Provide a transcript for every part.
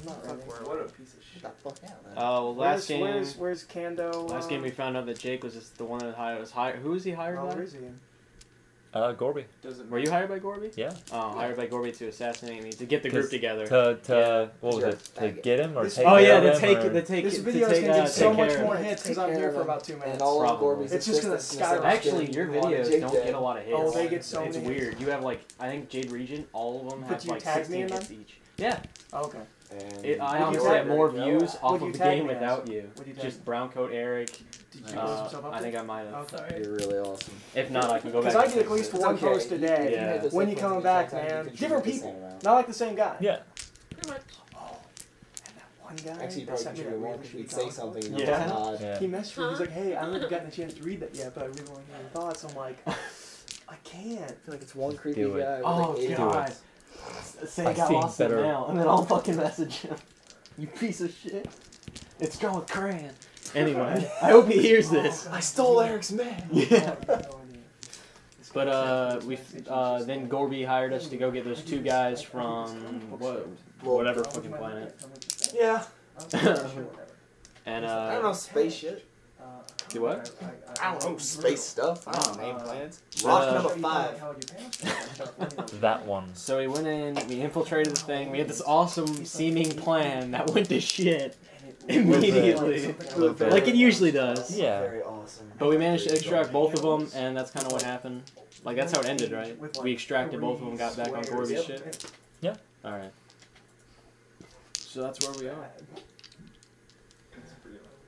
I'm not ready. What a piece of shit. Get the fuck out, man. Well, last game. Where's Kando? Last game we found out that Jake was just the one that was hired. Who was he hired by? Where is he? Gorby. Were you hired by Gorby? Yeah. Oh, hired by Gorby to assassinate me, to get the group together. What was it? To get him or take Oh yeah, care to of take him, or- This video is gonna get so much more hits because I'm here for about 2 minutes. And all of Gorby's It's just gonna assistants skyrocket. Actually, your videos don't get a lot of hits. Oh, they get so It's many weird. You have like, I think Jade Regent, all of them But have you like tag me 16 in hits them? each. Yeah. Oh, okay. And I Would honestly you have more tag- views off Would of you the tag game me as? without you. Would you tag Just me? Brown Coat Eric. Did you post yourself up I there? think I might have. Okay. You're really awesome. If not, I can go back. Because I and get at fix least it. one okay. post a day. Yeah. When you coming back, man? Different people, not like the same guy. Yeah. Pretty much. Oh, and that one guy. Actually, you that probably sent me should that one weird because we'd shitty say comic something. book. and Yeah. nod. Yeah. He messaged me. He's like, "Hey, I haven't gotten a chance to read that yet, but I really want to hear your thoughts." I'm like, I can't. I feel like it's one creepy Do it. guy. With Oh like 8 god. Say I I've got seen lost in the better- mail, and then I'll fucking message him. You piece of shit. It's going with Cran. Anyway, I hope he hears this. I stole Eric's man. Yeah. No idea. But then Gorby hired us to go get those two guys from whatever fucking planet. Yeah. And I don't know space shit. do what? I don't know space stuff. I don't know name plans. Rock number 5. That one. So we went in, we infiltrated the thing, we had this awesome seeming plan that went to shit immediately. Like it usually does. Yeah. Very awesome. But we managed to extract both of them, and that's kind of what happened. Like, that's how it ended, right? We extracted both of them, got back on Gorby's shit. Yeah. Alright. So that's where we are.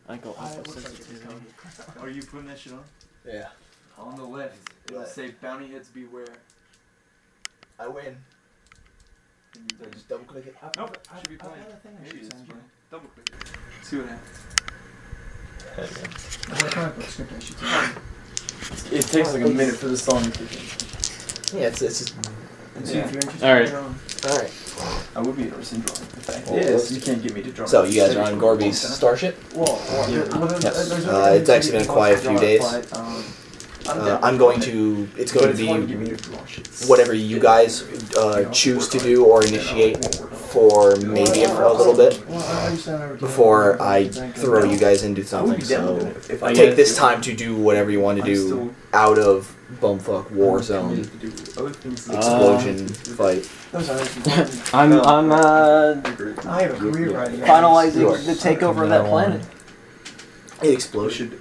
I think I'll put sensitivity. Are you putting that shit on? Yeah. On the left, it'll say bounty heads beware. I win. And you Just double click it. Nope, should be playing. Maybe it is playing. Double click it. See what happens. It takes like a minute for the song to kick in. Yeah, it's just. Yeah. Alright. Alright. I would be interested in drawing. The fact Well, is, you can't get me to draw. So, you guys are on Gorby's starship? It's actually been quite a few days. I'm going to. It's going to be whatever you guys choose to do or initiate for maybe for a little bit before I throw you guys into something. So take this time to do whatever you want to do out of bumfuck war zone explosion fight. I'm I have a career writing. finalizing the takeover of that planet. The explosion.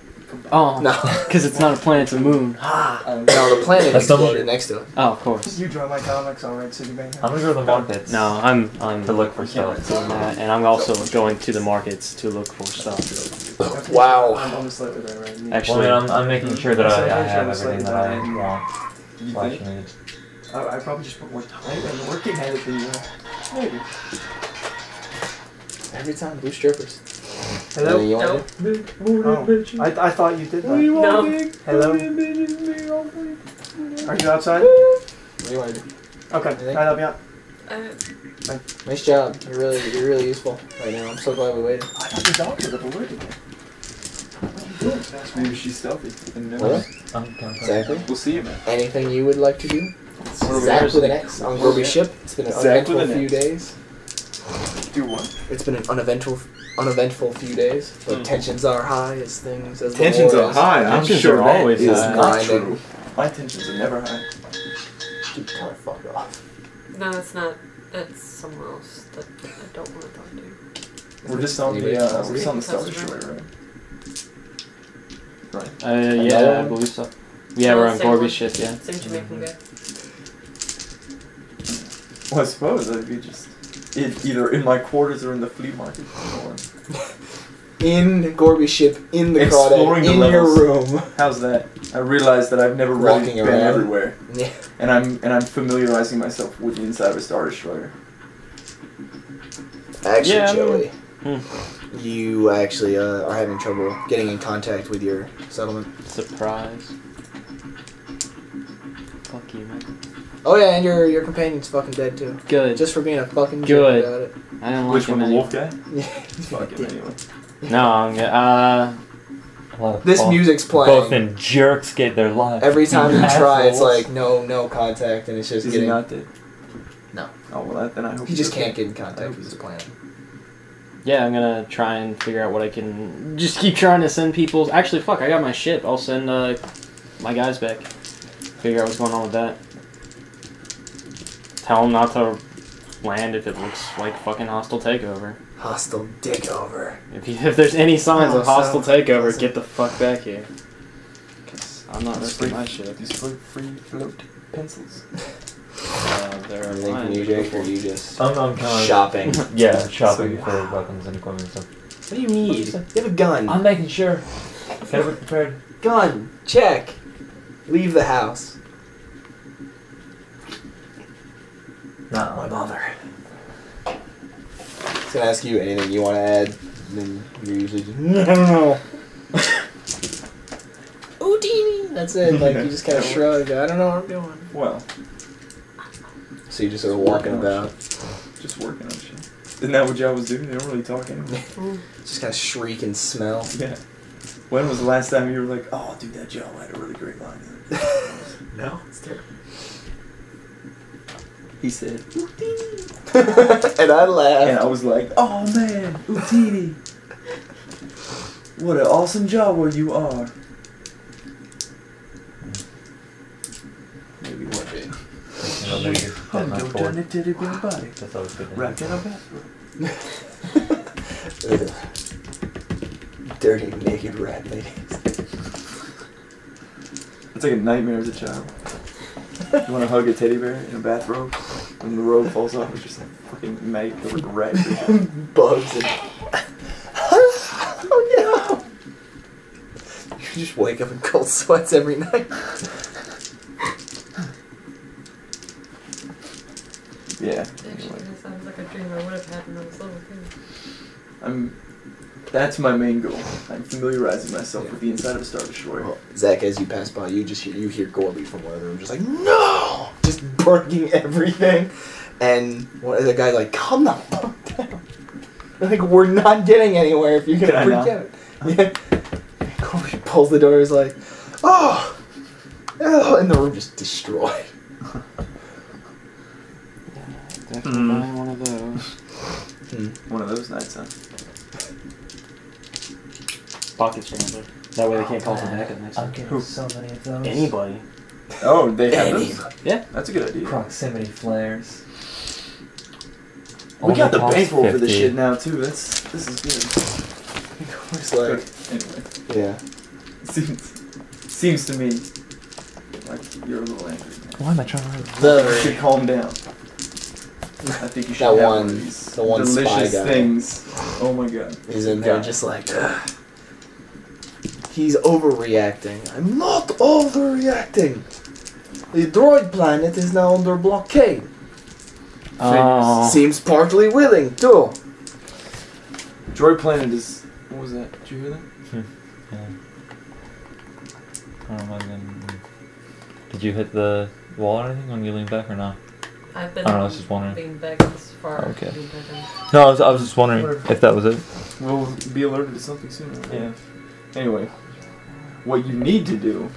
Oh, No. because it's not a planet, it's a moon. No, the planet That's exploded not- next to it. Oh, of course. You draw my comics, alright, Citibank. I'm gonna go to the markets. No, I'm To look for stuff. doing that, and I'm also going to the markets to look for stuff. Wow. I'm on the slightly right, right? Well, Actually, I mean, I'm making sure that I have everything that I want. You Slash think? need. I probably just put more time into working at it than you. Maybe. Every time, blue strippers. Hello? You want Oh, I thought you did that. No. Hello? Are you outside? What do you want to do? Okay, Anything? I'll help you out. Nice job. You're really useful right now. I'm so glad we waited. I thought the dog was up alert again. Maybe she's stealthy. And What? Okay. Exactly. We'll see you, man. Anything you would like to do? What Zach are we with an X on Gorby's ship. It's been an Zach with uneventful an few X. days. Do what? It's been an uneventful few days. But tensions are high as things as the Tensions war are is- high. I'm Tensions sure are that always is high. not Grinding. true. My tensions are never high. Dude, tell her fuck off. No, it's not. It's someone else that I don't want to talk to. We're just on the Star Destroyer, right? Right. yeah, I believe so. Yeah, we're on Same one. Gorby's ship, yeah. Same Jamaican guy. Well, I suppose I'd be just either in my quarters or in the flea market. In Gorby's ship, in the Exploring crawdad, the in your levels. room. How's that? I realize that I've never really Walking been around. everywhere, Yeah. and I'm familiarizing myself with the inside of a Star Destroyer. Actually, Yeah, I mean- Joey, you actually are having trouble getting in contact with your settlement. Surprise. Fuck you, man. Oh yeah, and your companion's fucking dead too. Good. Just for being a fucking Good. jerk about it. I didn't like Which him one, the anyway. wolf guy? Yeah. Fuck him anyway. No, I'm good. A lot of This both- music's Both playing. in jerks get their life. Every time you try, it's Assholes. like no contact, and it's just Is he getting. not dead? No. Oh well, then I hope He just okay. can't get in contact with his planet. Yeah, I'm gonna try and figure out what I can. Just keep trying to send people's. Actually, fuck, I got my ship. I'll send my guys back. Figure out what's going on with that. Tell them not to land if it looks like fucking hostile takeover. Hostile takeover. If there's any signs of hostile takeover, get the fuck back here. Cause I'm not risking my ship. These free float pencils. There are Anything from lines you, Jake, or are you just I'm kind of shopping? yeah, shopping for weapons and equipment and stuff. What do you need? You have a gun. I'm making sure. Gotta be prepared. Gun. Check. Leave the house. No, Why bother? I was gonna ask you anything you want to add, and then you're usually just, I don't know. Houdini! That's it. Like, you just kind of shrug. I don't know what I'm doing. Well, So you're just sort of walking about. just working on shit. Isn't that what y'all was doing? They don't really talk anymore. Just kind of shriek and smell. Yeah. When was the last time you were like, oh, dude, that Joe had a really great line? No, it's terrible. He said, And I laughed. and I was like, oh man, Utini. What an awesome job where you are. Maybe one day. You know, maybe get I'm my Joe board. Johnny Teddy Bear Body. That's always good. Right in a bathroom. Dirty, naked rat ladies. It's like a nightmare as a child. You want to hug a teddy bear in a bathrobe? When the robe falls off, it's just like fucking maggot covered rat. Bugs and... Oh no! You just wake up in cold sweats every night. Yeah. Actually, Anyway. that sounds like a dream I would have had when I was little too. That's my main goal. I'm familiarizing myself with the inside of a Star Destroyer. Well, Zach, as you pass by, you hear Gorby from one of the rooms, just like, no! Just burning everything. And one of the guys like, calm the fuck down. Like, we're not getting anywhere if you're gonna Can I freak out. Yeah. Gorby pulls the door, is like, oh! And the room just destroyed. Definitely buying one of those. One of those nights, huh? Pocket scrambler. That way they can't call for backup next I'm time. getting Who? so many of those. Anybody. Oh, they have those? Yeah. That's a good idea. Proximity flares. We Only got the cost bankroll for this 50. shit now, too. This is good. It's like, Anyway. yeah. Seems to me like you're a little angry. Why am I trying to You should calm down. I think you should That have one- one of these the one spy delicious guy. things. Oh my god. He's in there Yeah. just like, ugh. He's overreacting. I'm not overreacting. The droid planet is now under blockade. Oh. Seems partly willing, too. Droid Planet is. What was that? Did you hear that? Yeah. I don't know, again. Did you hit the wall or anything when you leaned back or not? I've been I don't know, I was just wondering. being back this far. Okay. being back No, I was just wondering if that was it. We'll be alerted to something soon. Yeah. Anyway, what you need to do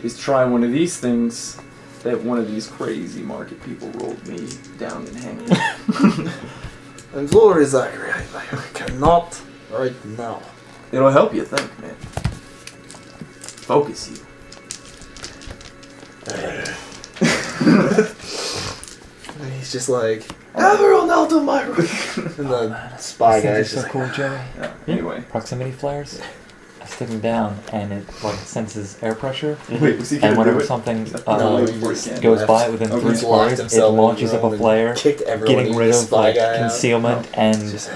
is try one of these things that one of these crazy market people rolled me down and hanging. I'm sorry, Zachary. I cannot right now. It'll help you think, man. Focus you. And he's just like, everyone out of my room. And the spy guy's just like, Joey. Yeah. Anyway. Proximity flares. I stick them down and it like senses air pressure. Wait, was he gonna And do whenever it? something No, he he just just goes left. by within Okay. 3 He's locked squares, it himself in launches the up a room and flare, kicked everyone, getting even rid the of spy like guy out. concealment and Just,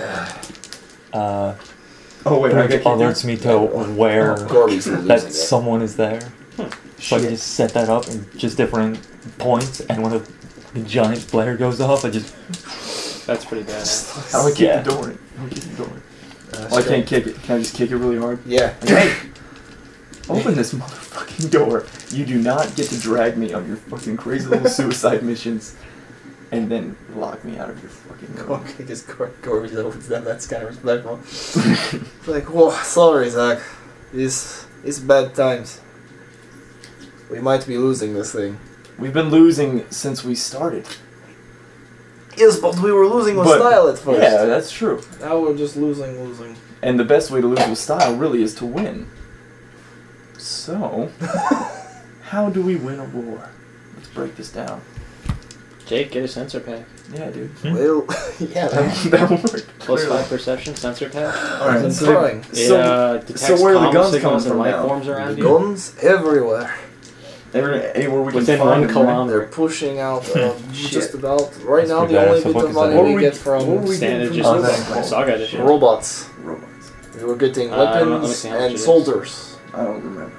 Oh wait, I got alerts me to where Gorby's losing that it. someone is there. So I can just set that up in just different points, and when the giant flare goes off, I just That's pretty bad. How do I kick Yeah. the door in? How do I kick the door in? Oh, I can't kick it. Can I just kick it really hard? Yeah. Like, hey! Open this motherfucking door. You do not get to drag me on your fucking crazy little suicide missions and then lock me out of your fucking room. Okay, just Gorby opens them. That's kind of respectful. It's like, whoa, sorry, Zach. It's bad times. We might be losing this thing. We've been losing since we started. Yes, but we were losing with style at first. Yeah, that's true. Now we're just losing. And the best way to lose with style really is to win. So, how do we win a war? Let's break this down. Jake, get a sensor pack. Yeah, dude. Well, yeah, That'll work. Plus 5 perception sensor pack. Alright, I'm so, trying. It detects where are the comm guns signals coming and from life now? forms around The you. guns everywhere. anywhere we Within can find 1 them, kilometer. They're pushing out just about. That's Right now, pretty the only badass. bit What of is money that? we get what from were we Standard getting just from Saga edition. robots. Robots. We were getting let me weapons see how much it and is. soldiers. I don't remember.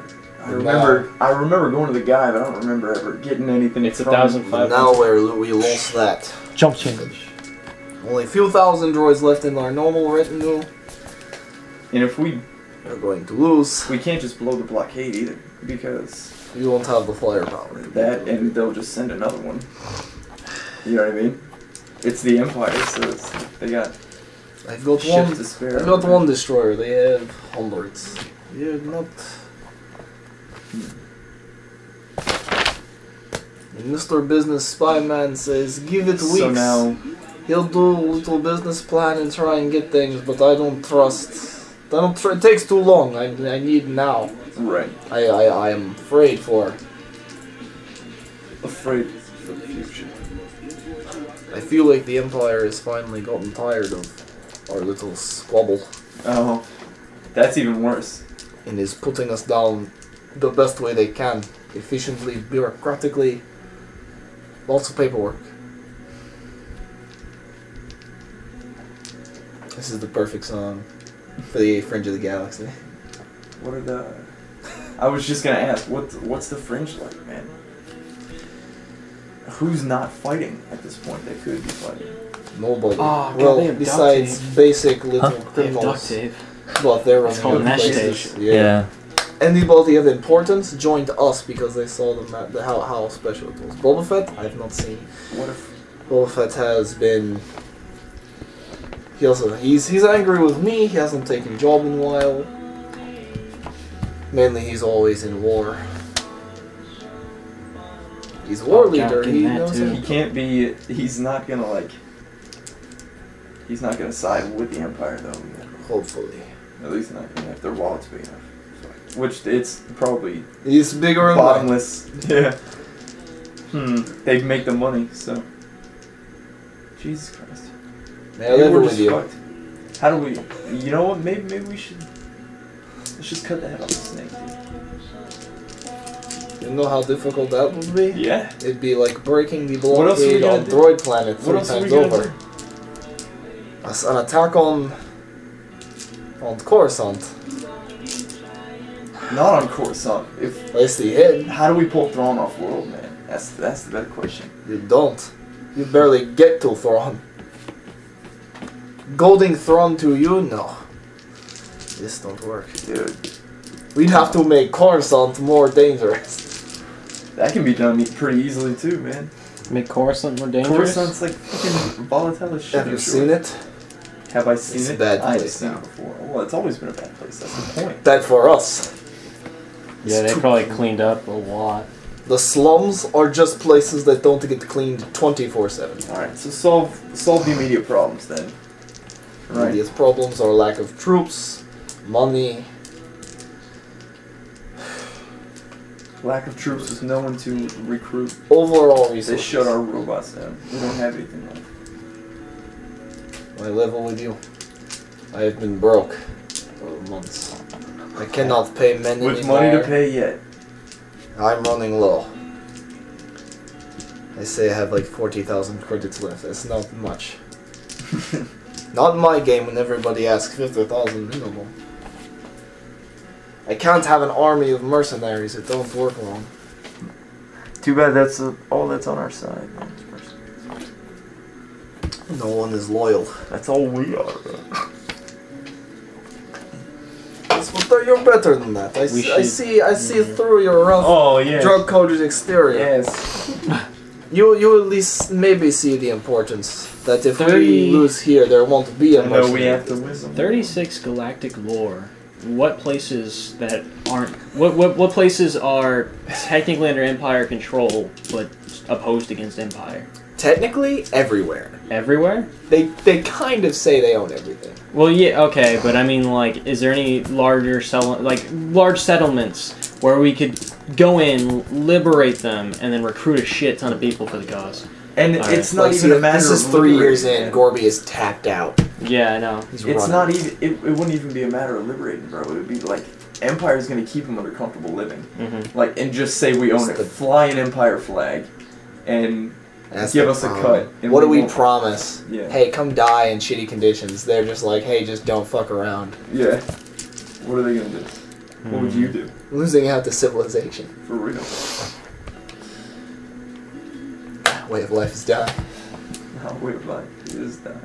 I Now- remember going to the guy, but I don't remember ever getting anything. It's from 1,500. Now we lost that. Jump change. Only a few thousand droids left in our normal retinue. And if we We're going to lose. can't just blow the blockade either, because You won't have the firepower. that and they'll just send another one. You know what I mean? It's the Empire, so they got I've got ships one. to spare. I've got one destroyer. They have hundreds. You're not. Mr. Business Spy Man says, "Give it weeks. So now, He'll do a little business plan and try and get things, but I don't trust. It takes too long. I need now. right? I am afraid for Afraid for the future. I feel like the Empire has finally gotten tired of our little squabble Oh, that's even worse. and is putting us down the best way they can. Efficiently, bureaucratically, lots of paperwork. This is the perfect song for the Fringe of the Galaxy. What are the? I was just gonna ask, what's the fringe like, man? Who's not fighting at this point that could be fighting? Nobody. Oh, God, well, they have duct besides tape. basic little They have duct criminals. tape. But they're It's running called other mesh places. tape. Yeah. Anybody of importance joined us because they saw how special it was. Boba Fett, I have not seen. What if? Boba Fett has been. He's angry with me. He hasn't taken a job in a while. Mainly, he's always in war. He's a war leader. getting He that knows too. He can't be. He's not gonna like. He's not gonna side with the Empire though. Hopefully, At least not if their wallet's big enough. Which it's probably he's bigger than mine. bottomless. Yeah. They make the money, so. Jesus Christ. May I Maybe level we're with just you? fucked. How do we? You know what? Maybe we should. Let's just cut the head off the snake, dude. You know how difficult that would be? Yeah. It'd be like breaking the What else are we blockade gonna on do? Droid Planet What 3 else are we times gonna over. An attack on Coruscant. Not on Coruscant. If I see hit. how do we pull Thrawn off world, man? That's the better question. You don't. You barely get to Thrawn. Golding Thrawn to you? No. This don't work. Dude, We'd have to make Coruscant more dangerous. that can be done pretty easily too, man. Make Coruscant more dangerous. Coruscant's like fucking volatile as shit. Have you seen it? Have I seen It's it? a bad I've place seen now. it before. Well, it's always been a bad place. That's the point. Bad for us. Yeah, they probably cleaned up a lot. The slums are just places that don't get cleaned 24/7. All right, so solve the immediate problems then. Right. Immediate problems are lack of troops, money. Lack of troops with no one to recruit. Overall They resources. shut our robots down. We don't have anything left. I level with you. I have been broke for months. I cannot pay men With anymore. money to pay yet. I'm running low. I say I have like 40,000 credits left. That's not much. Not in my game when everybody asks 50,000 minimum. I can't have an army of mercenaries. It don't work long. Too bad that's all that's on our side. Man. No one is loyal. That's all we are. You're better than that. I see through your rough, Oh yeah. drug-coated exterior. Yes. You at least maybe see the importance that if 30 we lose here, there won't be a I know we mercenary. have to wisdom. 36 galactic lore. What places that aren't what places are technically under Empire control but opposed against Empire? Technically, everywhere. Everywhere? They kind of say they own everything. Well, yeah, okay, but I mean, like, is there any large settlements where we could go in, liberate them, and then recruit a shit ton of people for the cause? And All it's right. not even a matter This is of 3 years liberating, in. man. Gorby is tapped out. Yeah, I know. He's It's running. not even. It wouldn't even be a matter of liberating, bro. It would be like Empire's gonna keep them under comfortable living, like, and just say we own it. Fly an Empire flag, and give us a cut. And What do we won't- promise? Yeah. Hey, come die in shitty conditions. They're just like, hey, just don't fuck around. Yeah. What are they gonna do? What would you do? Losing out to civilization. For real. Way of life is dying. Our way of life is dying.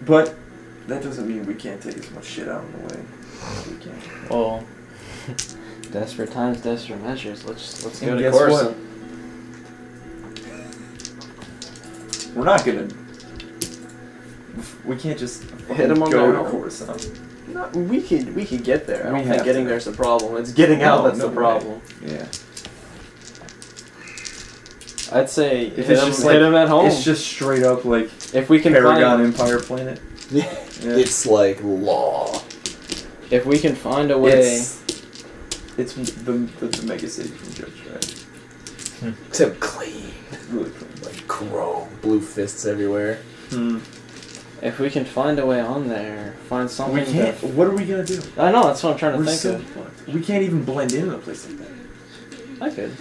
But that doesn't mean we can't take as much shit out of the way as we can. Well, desperate times, desperate measures. Let's go And to guess Coruscant. what? We're not gonna. We can't just Hit 'em on go their to own. Coruscant. No, we could get there. I We don't think have getting to. there's the problem. It's getting out that's No the way. problem. Yeah. I'd say If it's just like, hit him at home. It's just straight up like If we can Paragon find, Empire planet. Yeah. It's like law. if we can find a way, It's the Mega Sage from Judge Dredd. Except clean. It's really cool. Like chrome. Blue fists everywhere. if we can find a way on there, find something. We can't. What are we gonna do? I know that's what I'm trying to We're think so of. fucked. We can't even blend in a place like that. I could.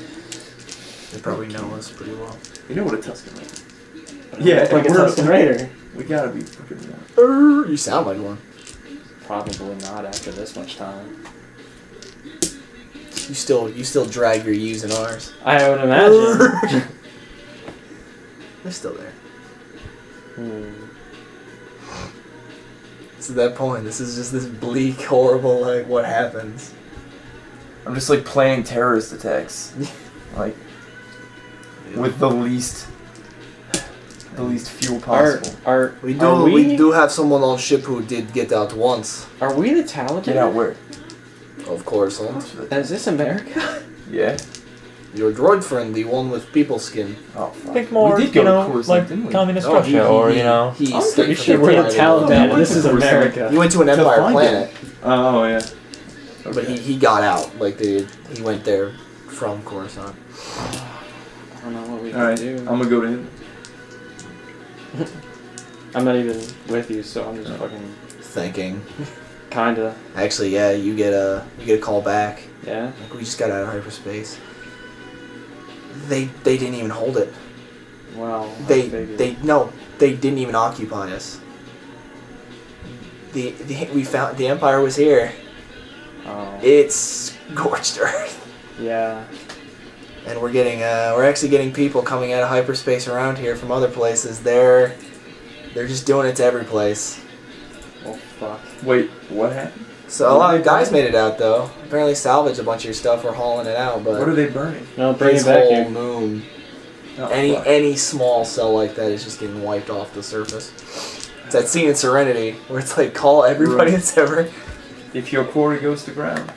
They probably know us pretty well. You know what a Tusken Raider? Yeah, like a and we're- Tusken Raider. We gotta be fucking one. You sound like one. Probably not after this much time. You still drag your U's and R's. I would imagine. They're still there. Hmm. So at that point, this is just this bleak, horrible, like, what happens? I'm just like planning terrorist attacks, like with the least fuel possible. We we do have someone on ship who did get out once. Are we the Taliban? Get out where? Of course, huh? Is this America? Yeah. Your droid friend, the one with people skin. Oh fuck. Think more, We did go you to know, Coruscant, like didn't we? communist No, Russia, or you know. He I'm escaped pretty from sure we're the Empire. Taliban. Yeah, and this is Coruscant. America. He went to an Empire find planet, Oh yeah. but he got out. Like he went there from Coruscant. I don't know what we All can right. do. I'm gonna go to him. I'm not even with you, so I'm just fucking Thinking. kinda. Actually, yeah, you get a call back. Yeah. Like, we just got out of hyperspace. They didn't even hold it. Well, I They figured. didn't even occupy us. We found the Empire was here. Oh. It's scorched earth, Yeah. and we're actually getting people coming out of hyperspace around here from other places. They're just doing it to every place. Well, fuck. Wait, what happened? So a lot of guys made it out though. Apparently salvaged a bunch of your stuff. We're hauling it out, but What are they burning? No, bring his it back whole here. moon. Oh, Any fuck. any small cell like that is just getting wiped off the surface. It's that scene in Serenity where it's like call everybody Right. that's ever. If your quarry goes to ground.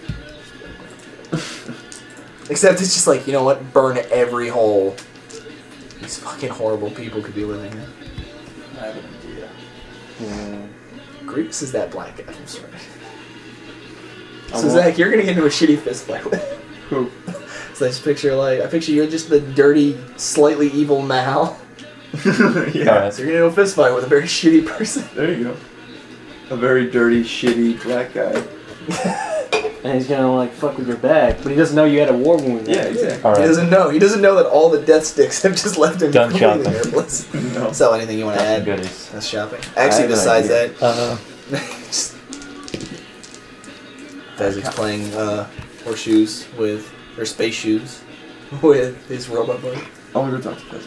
Except it's just like, you know what? Burn every hole. These fucking horrible people could be living in. I have an idea. Greeks is that black guy from Serenity. I So won't- Zach, you're gonna get into a shitty fist fight with. Who? So I picture you're just the dirty, slightly evil Mal. Yeah. So you're gonna do a fist fight with a very shitty person. There you go. A very dirty, shitty black guy. And he's gonna like fuck with your back, but he doesn't know you had a war wound. Yeah, exactly. All He right. doesn't know. He doesn't know that all the death sticks have just left him Gunshot completely them. airless. No. So anything you want to Got some add? goodies. That's shopping. I Actually, have an besides idea. that, just Bezik's playing horseshoes or space shoes with his robot buddy. I want to go talk to Pez.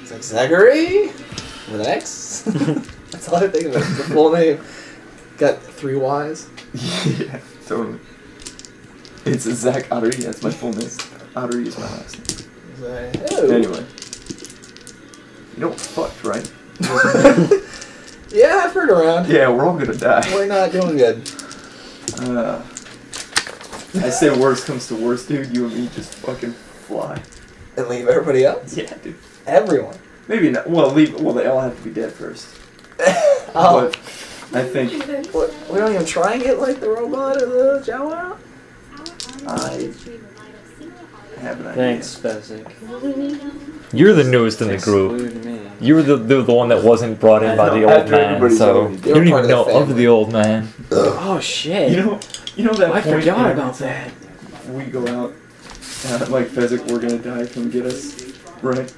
It's like Zachary with an X. That's all I think of it. The full name. Got 3 Y's. Yeah, totally. It's Zach Ottery. That's my full name. Ottery is my last name. It's like, oh. Anyway. You know what's fucked, right? Yeah, I've heard around. Yeah, we're all gonna die. We're not doing good. I say worst comes to worst, dude. You and me just fucking fly. And leave everybody else? Yeah, dude. Everyone. Maybe not. Well, they all have to be dead first. Oh. But I think What, we don't even try and get like the robot or the Jawa? I have an idea. Thanks, Bezic. You're the newest in the group. Exclude me. You were the one that wasn't brought in by the old After man, everybody's so already you dead. don't You're even part know of the of the old man. Oh shit! You know that I point forgot where about that. we go out, like Fezzik, we're gonna die, come get us, right?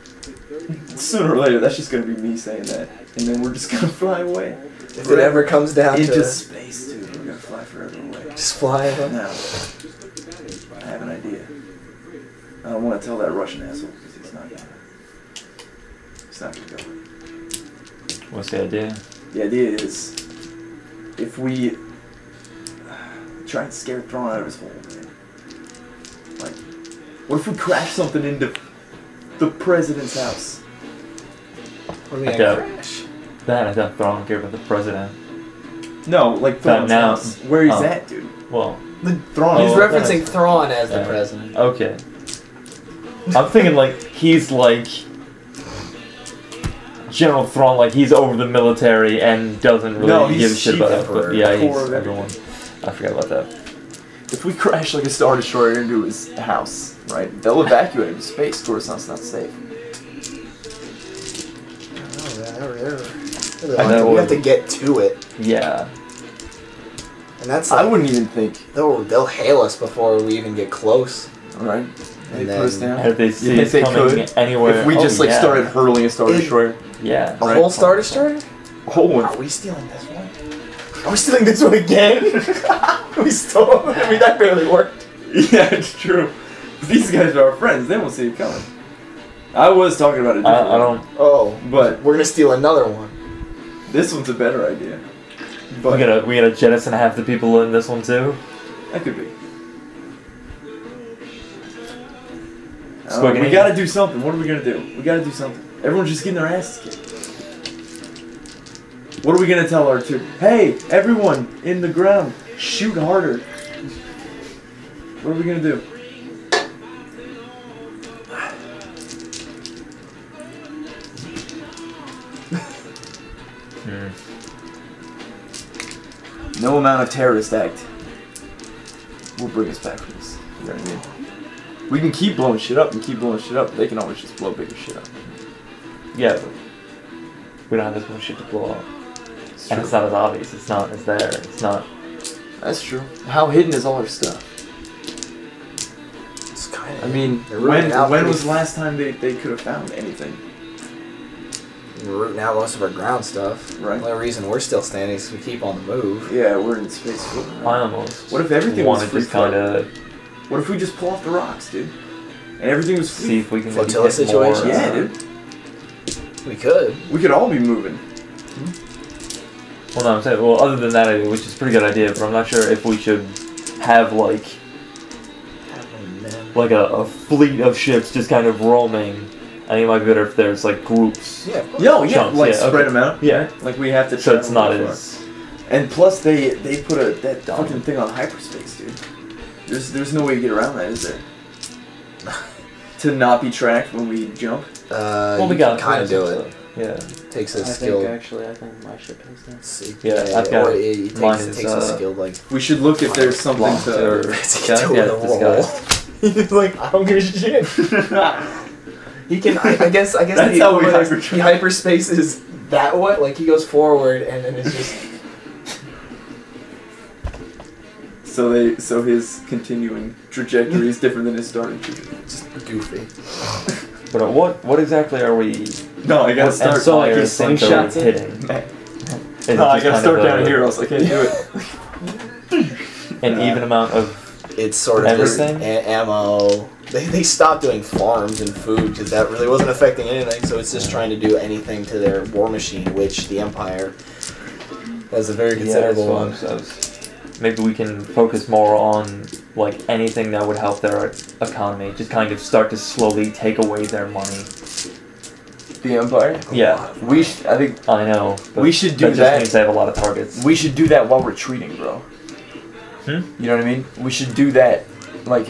Sooner or later, that's just gonna be me saying that, and then we're just gonna fly away. If it ever comes down Into to space, dude, we're gonna fly forever away. just fly them. Now, I have an idea. I don't want to tell that Russian asshole because he's not gonna go. What's the idea? The idea is, if we try and scare Thrawn out of his hole, man. Like, what if we crash something into the president's house? What are we I gonna doubt- crash? That I thought Thrawn would give it the president. No, like Thrawn's now- house. Where he's oh. at, dude. Well, Thrawn. He's Oh, referencing Thrawn as the yeah. president. okay. I'm thinking like he's like General Thrawn, like he's over the military and doesn't really No, he's give a shit chief about it. emperor, But yeah, core he's of everyone. I forgot about that. If we crash like a Star Destroyer into his house, right? They'll evacuate him to space. Coruscant's not safe. I know. We have to get to it, Yeah. and that's I like, wouldn't even think. they'll hail us before we even get close. Right? They And put us then- down. And if they see think us they coming could? anywhere, If we just like yeah. started hurling a Star It- Destroyer. Yeah. A Right. whole Star Destroyer? Whole one. Are we stealing this one? Are we stealing this one again? We stole. I mean, that barely worked. Yeah, it's true. But these guys are our friends. They won't see it coming. I was talking about it. I don't. Oh, But we're gonna steal another one. this one's a better idea. But We gotta jettison half the people in this one too. that could be. Squiggy. We gotta do something. What are we gonna do? We gotta do something. Everyone's just getting their asses kicked. What are we gonna tell our two? Hey, everyone in the ground, shoot harder. What are we gonna do? No amount of terrorist act will bring us back from this. You know what I mean? We can keep blowing shit up and keep blowing shit up. They can always just blow bigger shit up. Yeah, but we don't have as much shit to blow up. And it's not as obvious. It's not as there. It's not. That's true. How hidden is all our stuff? It's kind of. I mean, They're rooting out when pretty- was the last time they could have found anything? We're rooting out most of our ground stuff. Right. The only reason we're still standing is we keep on the move. Yeah, we're in space. Floating I around. almost. What if everything was want to free just kind flow? of What if we just pull off the rocks, dude? And everything was see free. if we can Flotilla maybe get more, situation? Yeah, dude. We could. We could all be moving. Well, no, I'm saying. Well, other than that idea, which is a pretty good idea, but I'm not sure if we should have like a fleet of ships just kind of roaming. I think it might be better if there's like groups. Yeah. Yeah, Chunks, like yeah, spread okay. them out. Yeah. Like we have to. So it's not travel as. And plus, they put that fucking thing on hyperspace, dude. There's no way to get around that, is there? To not be tracked when we jump. Well, we you got can kind of do it. Yeah. Takes a I skill. think actually, I think my ship has that. Yeah, I've got or it mine takes, is, it takes a skill like. We should look if there's something Locked to. or to yeah, do yeah, with a roll. disguised. He's like, I don't give a shit. He can. I guess. That's the, how we the hypertrack. hyperspace is that way. Like he goes forward and then it's just. So his continuing trajectory is different than his starting trajectory. Just goofy. But what exactly are we? No, I gotta what start. so, like, he empires think are slingshots it? hitting? Is it No, I just gotta kind start of down a- here, else I can't do it. An even amount of. It's sort of just Everything? ammo. They stopped doing farms and food because that really wasn't affecting anything. So it's just trying to do anything to their war machine, which the Empire has a very considerable one. Maybe we can focus more on like anything that would help their economy. Just kind of start to slowly take away their money. The Empire? Yeah, I think I know. But We should do that. that. Just means they have a lot of targets. we should do that while retreating, bro. Hmm? You know what I mean? We should do that, like,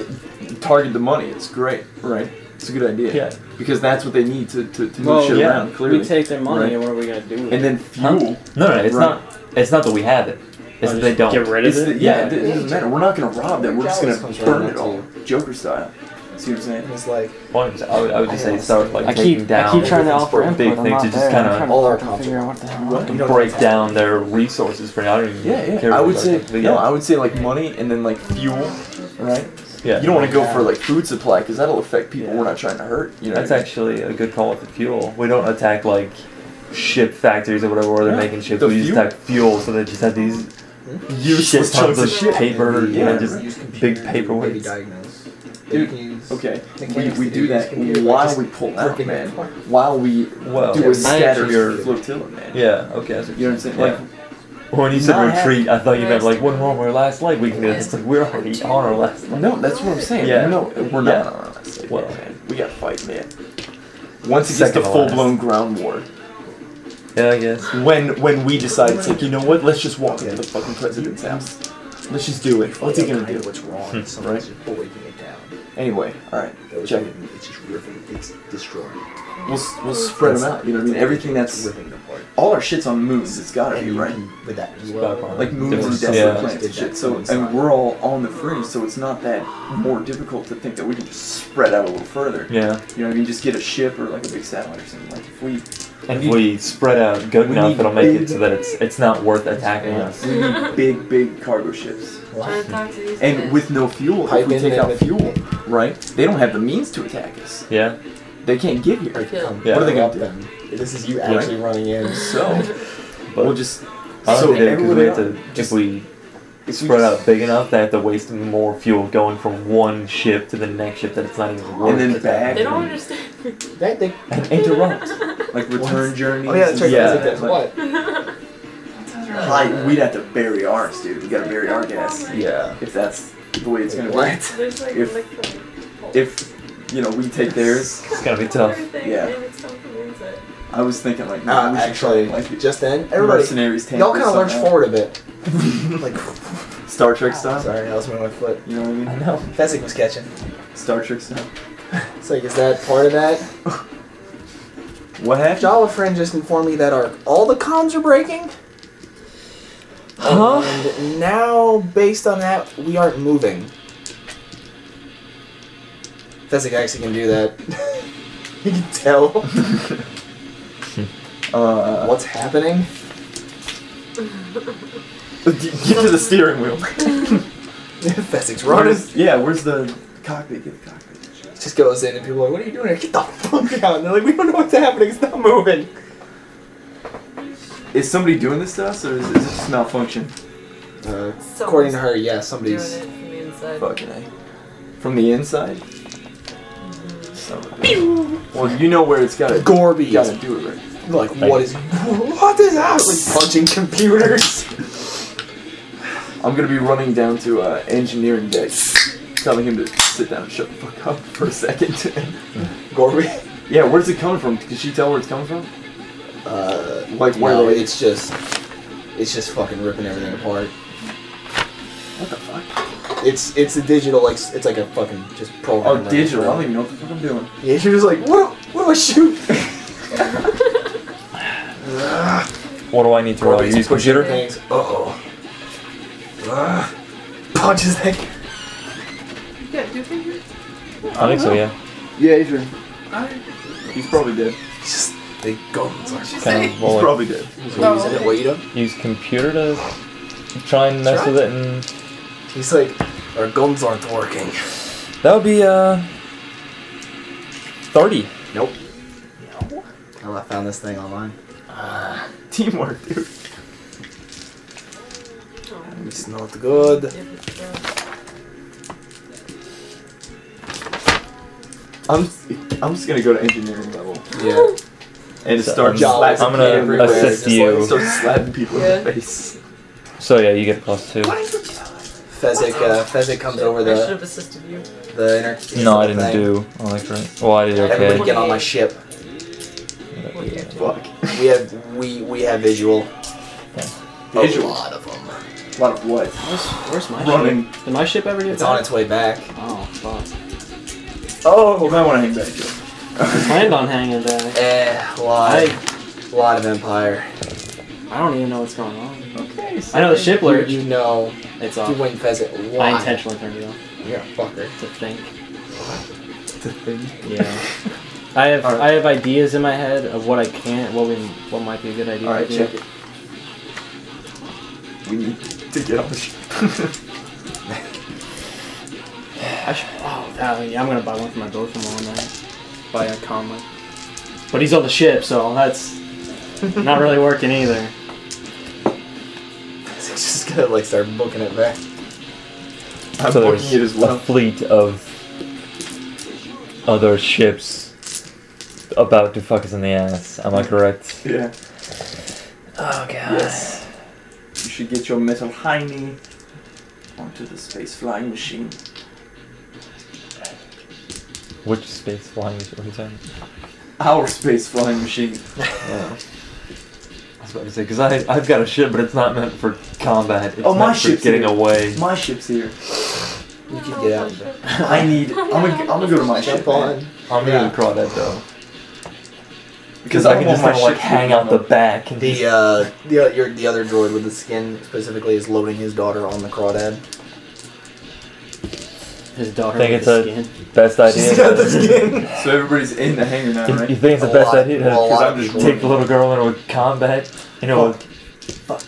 target the money. It's great, right? It's a good idea. Yeah. Because that's what they need to move shit yeah. around, clearly. We take their money Right. and what are we gonna do with And it? then fuel. No, it's Right. not. It's not that we have it. It's that they don't. Get rid of It's it? the, yeah, it doesn't matter. We're not going to rob them. We're just going Comes to right burn now, it all. Joker style. See what I'm saying? And it's like I would just say start like I taking keep down trying to offer big input. I'm things not to just there. kind I'm of trying all our to figure out what the hell. What? break down their resources for now. I don't even Yeah. care I what would it say, is, but no, I would say like money and then like fuel, right? yeah. You don't want to go for like food supply because that'll affect people we're not trying to hurt. You know, That's actually a good call with the fuel. We don't attack like ship factories or whatever where they're Yeah. making ships. The We just fuel- attack fuel, so they just have these useless shit tons chunks of of shit. paper, you know, Yeah. just big paperweights. Dude, okay, we do that while we pull out, man. While we Well, do a scattered your flotilla, man. yeah, okay. You know what I'm saying? Like Like, when you said not retreat, I thought you meant like when we're on our last leg we can do this. It's like we're already on our last leg. no, that's what I'm saying. Yeah. No, we're Yeah. not on our last leg, Well. man. We gotta fight, man. Once it gets Second to to full last. blown ground war, Yeah, I guess. when we decide it's like, you know what? Let's just walk into the fucking president's house. Let's just do it. What's he gonna do? What's wrong? Right. Someone's just breaking it down. Anyway, all right, check it. It's just ripping. It's destroying. We'll spread them out. You know what I mean? Everything that's ripping it apart. all our shit's on moons. It's gotta be you right. can- with that as Back well. on. Like moons and Different- desolate yeah. planets and shit. So, and we're all on the fringe, so it's not that more difficult to think that we can just spread out a little further. Yeah. You know what I mean? Just get a ship or like a big satellite or something. Like if we And if we spread out good We enough, need it'll make it big- so that it's not worth attacking us. we need big cargo ships. Trying to talk to these And guys. with no fuel, if Pipe we in take there out with- fuel, right? They don't have the means to attack us. Yeah. They can't get here. Like, come, Yeah. What are they gonna gonna do? them? This is you actually running in. So But we'll just I don't so think they because we have everybody to. just- If we if we spread just- out big enough, they have to waste more fuel going from one ship to the next ship that it's not even worth. and then bag They don't and, understand. They, and interrupt. like return journeys. oh yeah, that's right. Yeah. That's what? We'd have to bury ours, dude. We gotta bury our gas. Yeah. If that's the way it's gonna be. What? There's like, If- If you know we take theirs, It's gonna be tough. Yeah. It's coming from the inside. I was thinking like maybe we should Actually, try, like just then, everybody, mercenaries tank y'all this kind of lurch somehow. forward a bit. Like, Star Trek style. sorry, I was moving my foot. You know what I mean? I know. Fezzik was catching. Star Trek style. It's like, is that part of that? What happened? Java friend just informed me that all the comms are breaking. Huh? And now, based on that, we aren't moving. Fezzik actually can do that. You can tell what's happening. Get to the steering wheel. Fezzik's running. Where's the cockpit? Get the cockpit. Just goes in and people are like, what are you doing here? Get the fuck out. And they're like, we don't know what's happening. It's not moving. Is somebody doing this to us, or is it just malfunction? According to her, yeah, Doing somebody's... it from the inside. Fucking A. From the inside? Son of a bitch. Well, you know where it's gotta Gorby You gotta is do it right. like, what is happening? Punching computers. I'm gonna be running down to engineering deck, telling him to sit down and shut the fuck up for a second. Gorby? Yeah, where's it coming from? Can she tell where it's coming from? Like where No, they... it's just fucking ripping everything apart. What the fuck? It's a digital, like, it's like a fucking just program. Oh, right? digital. I don't even know what the fuck I'm doing. Yeah, you're just like, what do I shoot? What do I need to roll? Gorby's Use pushing computer? things. Punches thing. Yeah, do figures. I think so. Yeah. Yeah, Adrian. He's probably dead. Just big guns. What'd she Kind say? of He's roll it. probably dead. No. What you doing? Use computer to try and mess Try. with it, and He's like, our guns aren't working. that would be 30. Nope. Oh, I found this thing online. Teamwork, dude. It's not good. I'm just gonna go to engineering level Yeah. and So start I'm slapping gonna everywhere. assist Just you. Start slapping people in the face. So yeah, you get a +2. Fezzik comes over I should the have assisted you. inner. No, I didn't do electric. Well, I did Everybody okay. get on my ship. Fuck. We have visual. Visual? A lot of them. A lot of what? Where's my Running. ship? Did my ship ever get It's back? on its way back. Oh, fuck. Oh, you might want to hang back, Joe. I planned on hanging back. A lot of Empire. I don't even know what's going on. Okay. I know the ship lurch. You know, It's you off. wing pheasant. Why? I intentionally turned it off You're a fucker. to think. The thing. Yeah. I have ideas in my head of what I can't, what might be a good idea. Alright, to do. check it. We need to get on the ship. I should. Oh, yeah, I'm gonna buy one for my boat tomorrow night. Buy a Conley. But he's on the ship, so that's not really working either. He's just gonna like start booking it back. I'm So booking there's it as a well. fleet of other ships about to fuck us in the ass. Am I correct? Yeah. Oh god. Yes. You should get your metal hiney onto the space flying machine. Which space flying is what are you saying? Our space flying machine. Yeah. I was about to say, because I've got a ship, but it's not meant for combat. It's Oh, my meant for ship's getting here. away. My ship's here. You can get out of there. I'm gonna go to my ship. Jump on. I'm gonna crawdad though. Because I can just kind of like hang out the back and just, The other droid with the skin specifically is loading his daughter on the crawdad. His daughter think with it's the a skin. best idea. She's got the skin. So everybody's in the hangar now, You right? think it's the A best lot- idea to well, a lot of just people- take the little girl into a combat? You know, Fuck.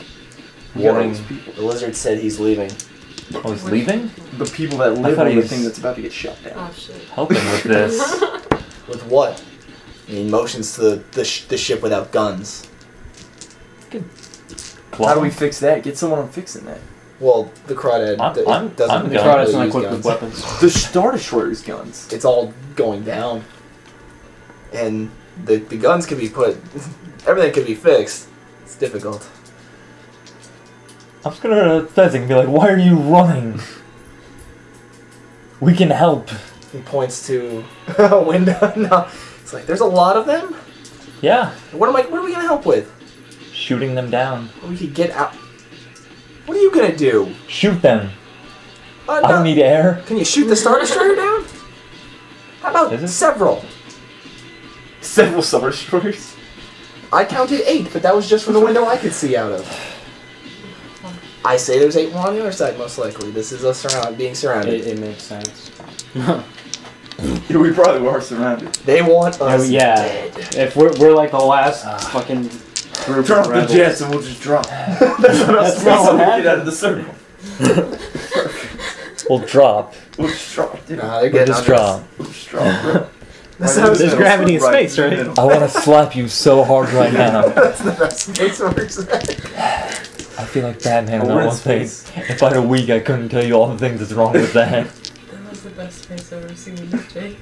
warning. The lizard said he's leaving. I was leaving? The people that live thought on he the was- thing that's about to get shut down. Oh shit. Helping with this. With what? I mean, motions to the ship without guns. How do we fix that? Get someone on fixing that. Well, the crawdad I'm doesn't I'm The done. Crawdad's really not use equipped with guns. weapons. The Star Destroyer's guns. It's all going down. And the guns can be put... Everything can be fixed. It's difficult. I'm just gonna Fezzik and be like, why are you running? We can help. He points to a window. No. It's like, there's a lot of them? Yeah. What are we gonna help with? Shooting them down. We could get out... What are you gonna do? Shoot them. No. I don't need air. Can you shoot the Star Destroyer down? How about Is it? several? Several Star Destroyers. I counted 8, but that was just from the window I could see out of. I say there's 8 more on the other side, most likely. This is us being surrounded. It makes sense. Yeah, we probably were surrounded. They want us yeah. dead. If we're like the last fucking group Drop of the rebels. jets and we'll just drop. That's not what we get happened. out of the circle. We'll drop. We'll just drop. Dude. Nah, they're We'll getting just under us. drop. We'll just drop. Bro. That's how There's gravity in space, right? I want to slap you so hard right now. That's the best space works. I feel like Batman in We're that in one thing. space. If I had a week, I couldn't tell you all the things that's wrong with that. That was the best face I've ever seen, Jake.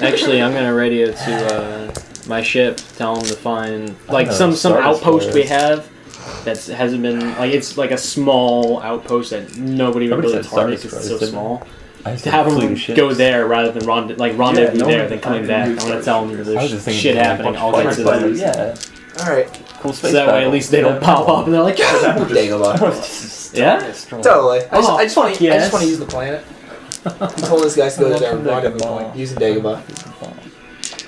Actually, I'm gonna radio to my ship, tell them to find like know, some Star outpost we Destroyers. have that hasn't been like it's like a small outpost that nobody would Nobody really said Star target because it's so Destroyers, didn't small. I used To have fleet them of ships. go there rather than rendezvous Yeah, no there, one- then coming I back. didn't I'm gonna do tell them Star I was there's just thinking shit like a happening bunch all of kinds of fighter things. pilots. Yeah. Alright. Cool So space that way at battle. least they don't pop up and they're like, yeah. Dagobah. Yeah? Totally. Oh, I just want fuck to yes. use the planet. He told this guys to go to their rendezvous point using Dagobah.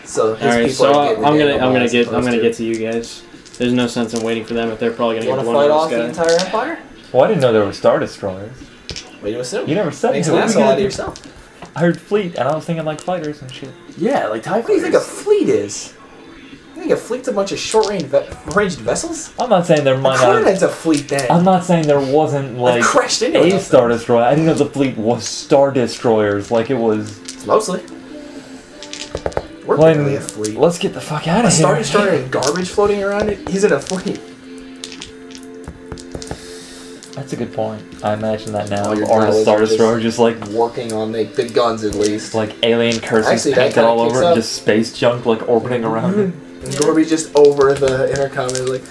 So his Alright, people so are getting the I'm Dagobah as gonna opposed get to you guys. There's no sense in waiting for them if they're probably You gonna want get to one fight of off the those guys. entire Empire? Well, I didn't know there were Star Destroyers. Way to assume. You never said Makes so an what are we asshole gonna out of do? yourself. I heard fleet, and I was thinking like fighters and shit. Yeah, like TIE What do you think a fleet is? You think a fleet's a bunch of short-range ranged vessels? I'm not saying there A might not. Crawdad's a fleet then. I'm not saying there wasn't I've like crashed into a enough Star things. Destroyer. I didn't know the fleet was Star Destroyers. Like it was. Mostly. We're When- barely a fleet. Let's get the fuck out A of Star here. Destroyer and garbage floating around it isn't a fleet. That's a good point. I imagine that now. All your Or a droids Star are just- Destroyer just like Working on the guns at least. alien curses Actually, that painted kinda all kicks over it, up. just space junk like orbiting around it. And Gorby just over the intercom is like,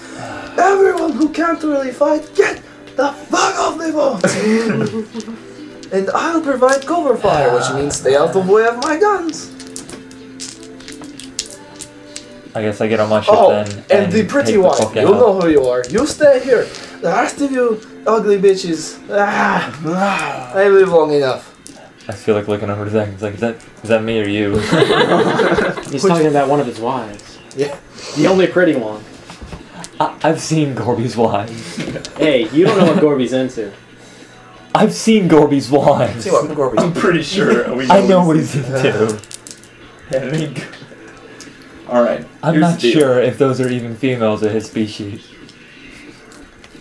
everyone who can't really fight, get the fuck off the boat! And I'll provide cover fire, which means stay out of the way of my guns. I guess I get on my ship Oh, then. and the pretty take the wife, fuck you out. know who you are. You stay here. The rest of you ugly bitches, I live long enough. I feel like looking over to Zach. It's like, is that me or you? He's talking about one of his wives. Yeah. The only pretty one. I've seen Gorby's wives. Hey, you don't know what Gorby's into. I've seen Gorby's wives. See what Gorby's. I'm pretty sure. I know what he's into. Alright. I'm not sure if those are even females of his species.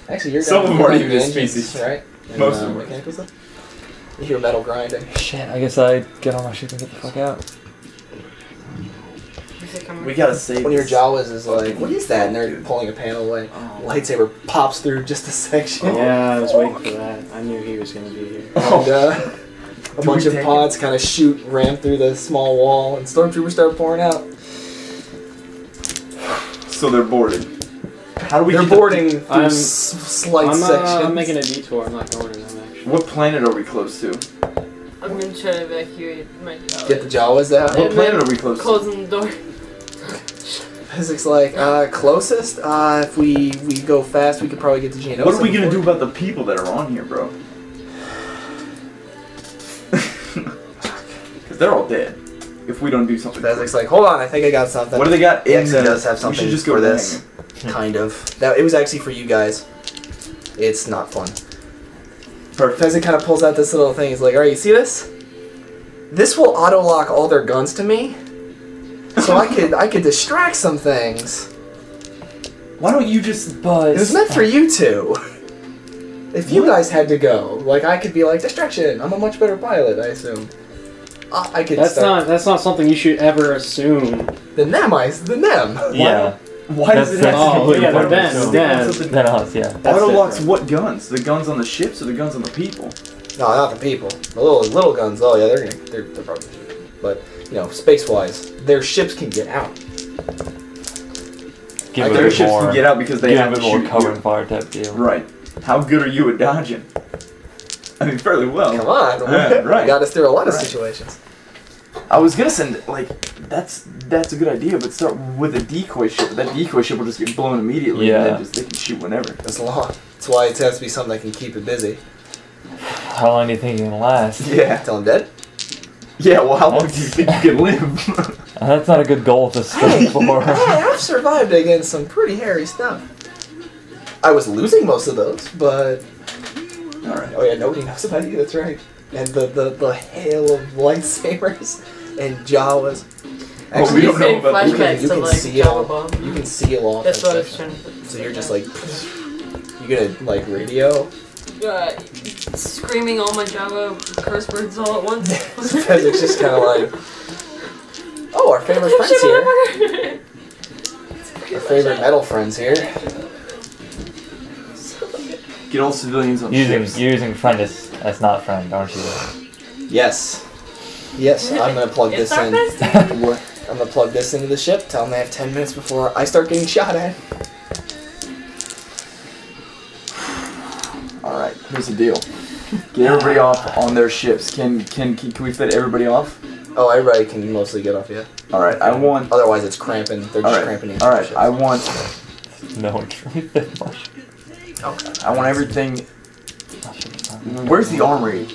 Actually, you're some of them aren't even his engines, species, right? And, most of them. mechanical stuff. You hear metal grinding. Shit, I guess I get on my ship and get the fuck out. We gotta save One of your this. Jawas is like, what is that? And they're pulling a panel away. Lightsaber pops through just a section. Yeah, I was waiting for that. I knew he was gonna be here. And a bunch of pods kind of ram through the small wall, and stormtroopers start pouring out. So they're boarded. How do we? They're get boarding through slight sections. I'm making a detour. I'm not going to them actually. What planet are we close to? I'm gonna try to evacuate my Jawa. Get the Jawas out. What planet are we close to? Closing the door. Physics like, closest? If we go fast, we could probably get to Geonosis. What are we gonna do about the people that are on here, bro? Because they're all dead. If we don't do something. Physics like, hold on, I think I got something. What do they got It in actually the? does have something we should just go for to the this. hangar. Kind of. It was actually for you guys. It's not fun. Perfect. Pheasant kind of pulls out this little thing. He's like, alright, you see this? This will auto-lock all their guns to me. So I could distract some things. Why don't you just? But It was meant for you two. If you guys had to go, like I could be like, distraction. I'm a much better pilot, I assume. I could That's start. not something you should ever assume. Then them. yeah. Why does it have Oh, to be? yeah, Why then, don't we- then. Then us, yeah. Auto locks what guns? The guns on the ships or the guns on the people? No, not the people. The little guns. Oh yeah, they're probably. But you know, space-wise, their ships can get out. Give Like, a their bit ships more, can get out because they give have a to bit more shoot cover you. and fire type deal. Right. How good are you at dodging? I mean, fairly well. Come on, Yeah, right. You got us through a lot of Right. situations. I was gonna send that's a good idea, but start with a decoy ship. That decoy ship will just get blown immediately, and Yeah. then they can shoot whenever. That's long. That's why it has to be something that can keep it busy. How long do you think you can last? Yeah. Till I'm dead. Yeah. Well, how long do you think you can live? That's not a good goal to start for. I've survived against some pretty hairy stuff. I was losing most of those, but All right. oh yeah, nobody knows about you. That's right. And the hail of lightsabers and Jawas. Well, we don't know about you can, flashbacks you to can like seal. Jawa bomb. You can seal off. That's that what I was section. trying to. So you're just like, you gonna like radio. Screaming all my Java curse words all at once. It's just kind of like, oh, our favorite friends here. Our favorite metal friends here. Get all civilians on You're ships. using friend as not friend, aren't you? Yes. Yes, I'm gonna plug It's this our in. bestie. What? I'm gonna plug this into the ship. Tell them they have 10 minutes before I start getting shot at. All right. Here's the deal. Get everybody off on their ships. Can we fit everybody off? Oh, everybody can mostly get off, yeah. All right. I want. Otherwise, it's cramping. They're All just right. cramping into All the right. ship. I want. No one truly fit much. Okay. I want everything. Where's the armory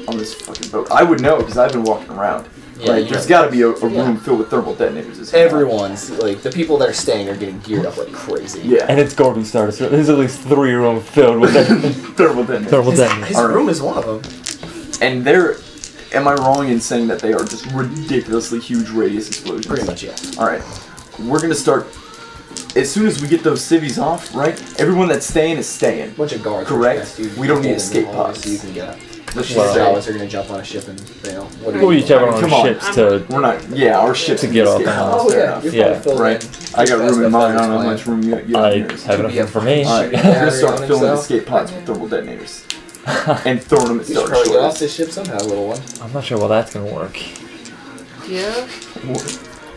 on this fucking boat? I would know because I've been walking around. Yeah, Right, you there's know. got to be a room Yeah. filled with thermal detonators. As Everyone's, like, the people that are staying are getting geared up like crazy. Yeah. And it's Gorby started, so there's at least 3 rooms filled with Thermal detonators. thermal His, detonators. his All right. room is one of them. And they're. Am I wrong in saying that they are just ridiculously huge radius explosions? Pretty much, yeah. Alright. We're gonna start. As soon as we get those civvies off, right? Everyone that's staying is staying. Bunch of guards. Correct. Past you. We don't need Hold escape in the hallway pods. So you can get out. The Well, Jawas are gonna jump on a ship and bail. What do We'll you each have our Come own on. ships to. We're not. Yeah, our ships To can get off escape the house. pods, Oh fair yeah, enough. you're Yeah. probably filled Right. in. I got room in mine. I don't know how Plan. much room you I have in yours. have Be enough a- for me. Alright, Yeah, we're gonna start on filling himself. escape pods with thermal detonators. And throwing them at You should Star probably get off Destroyers. this ship somehow, little one. I'm not sure how that's gonna work. Yeah.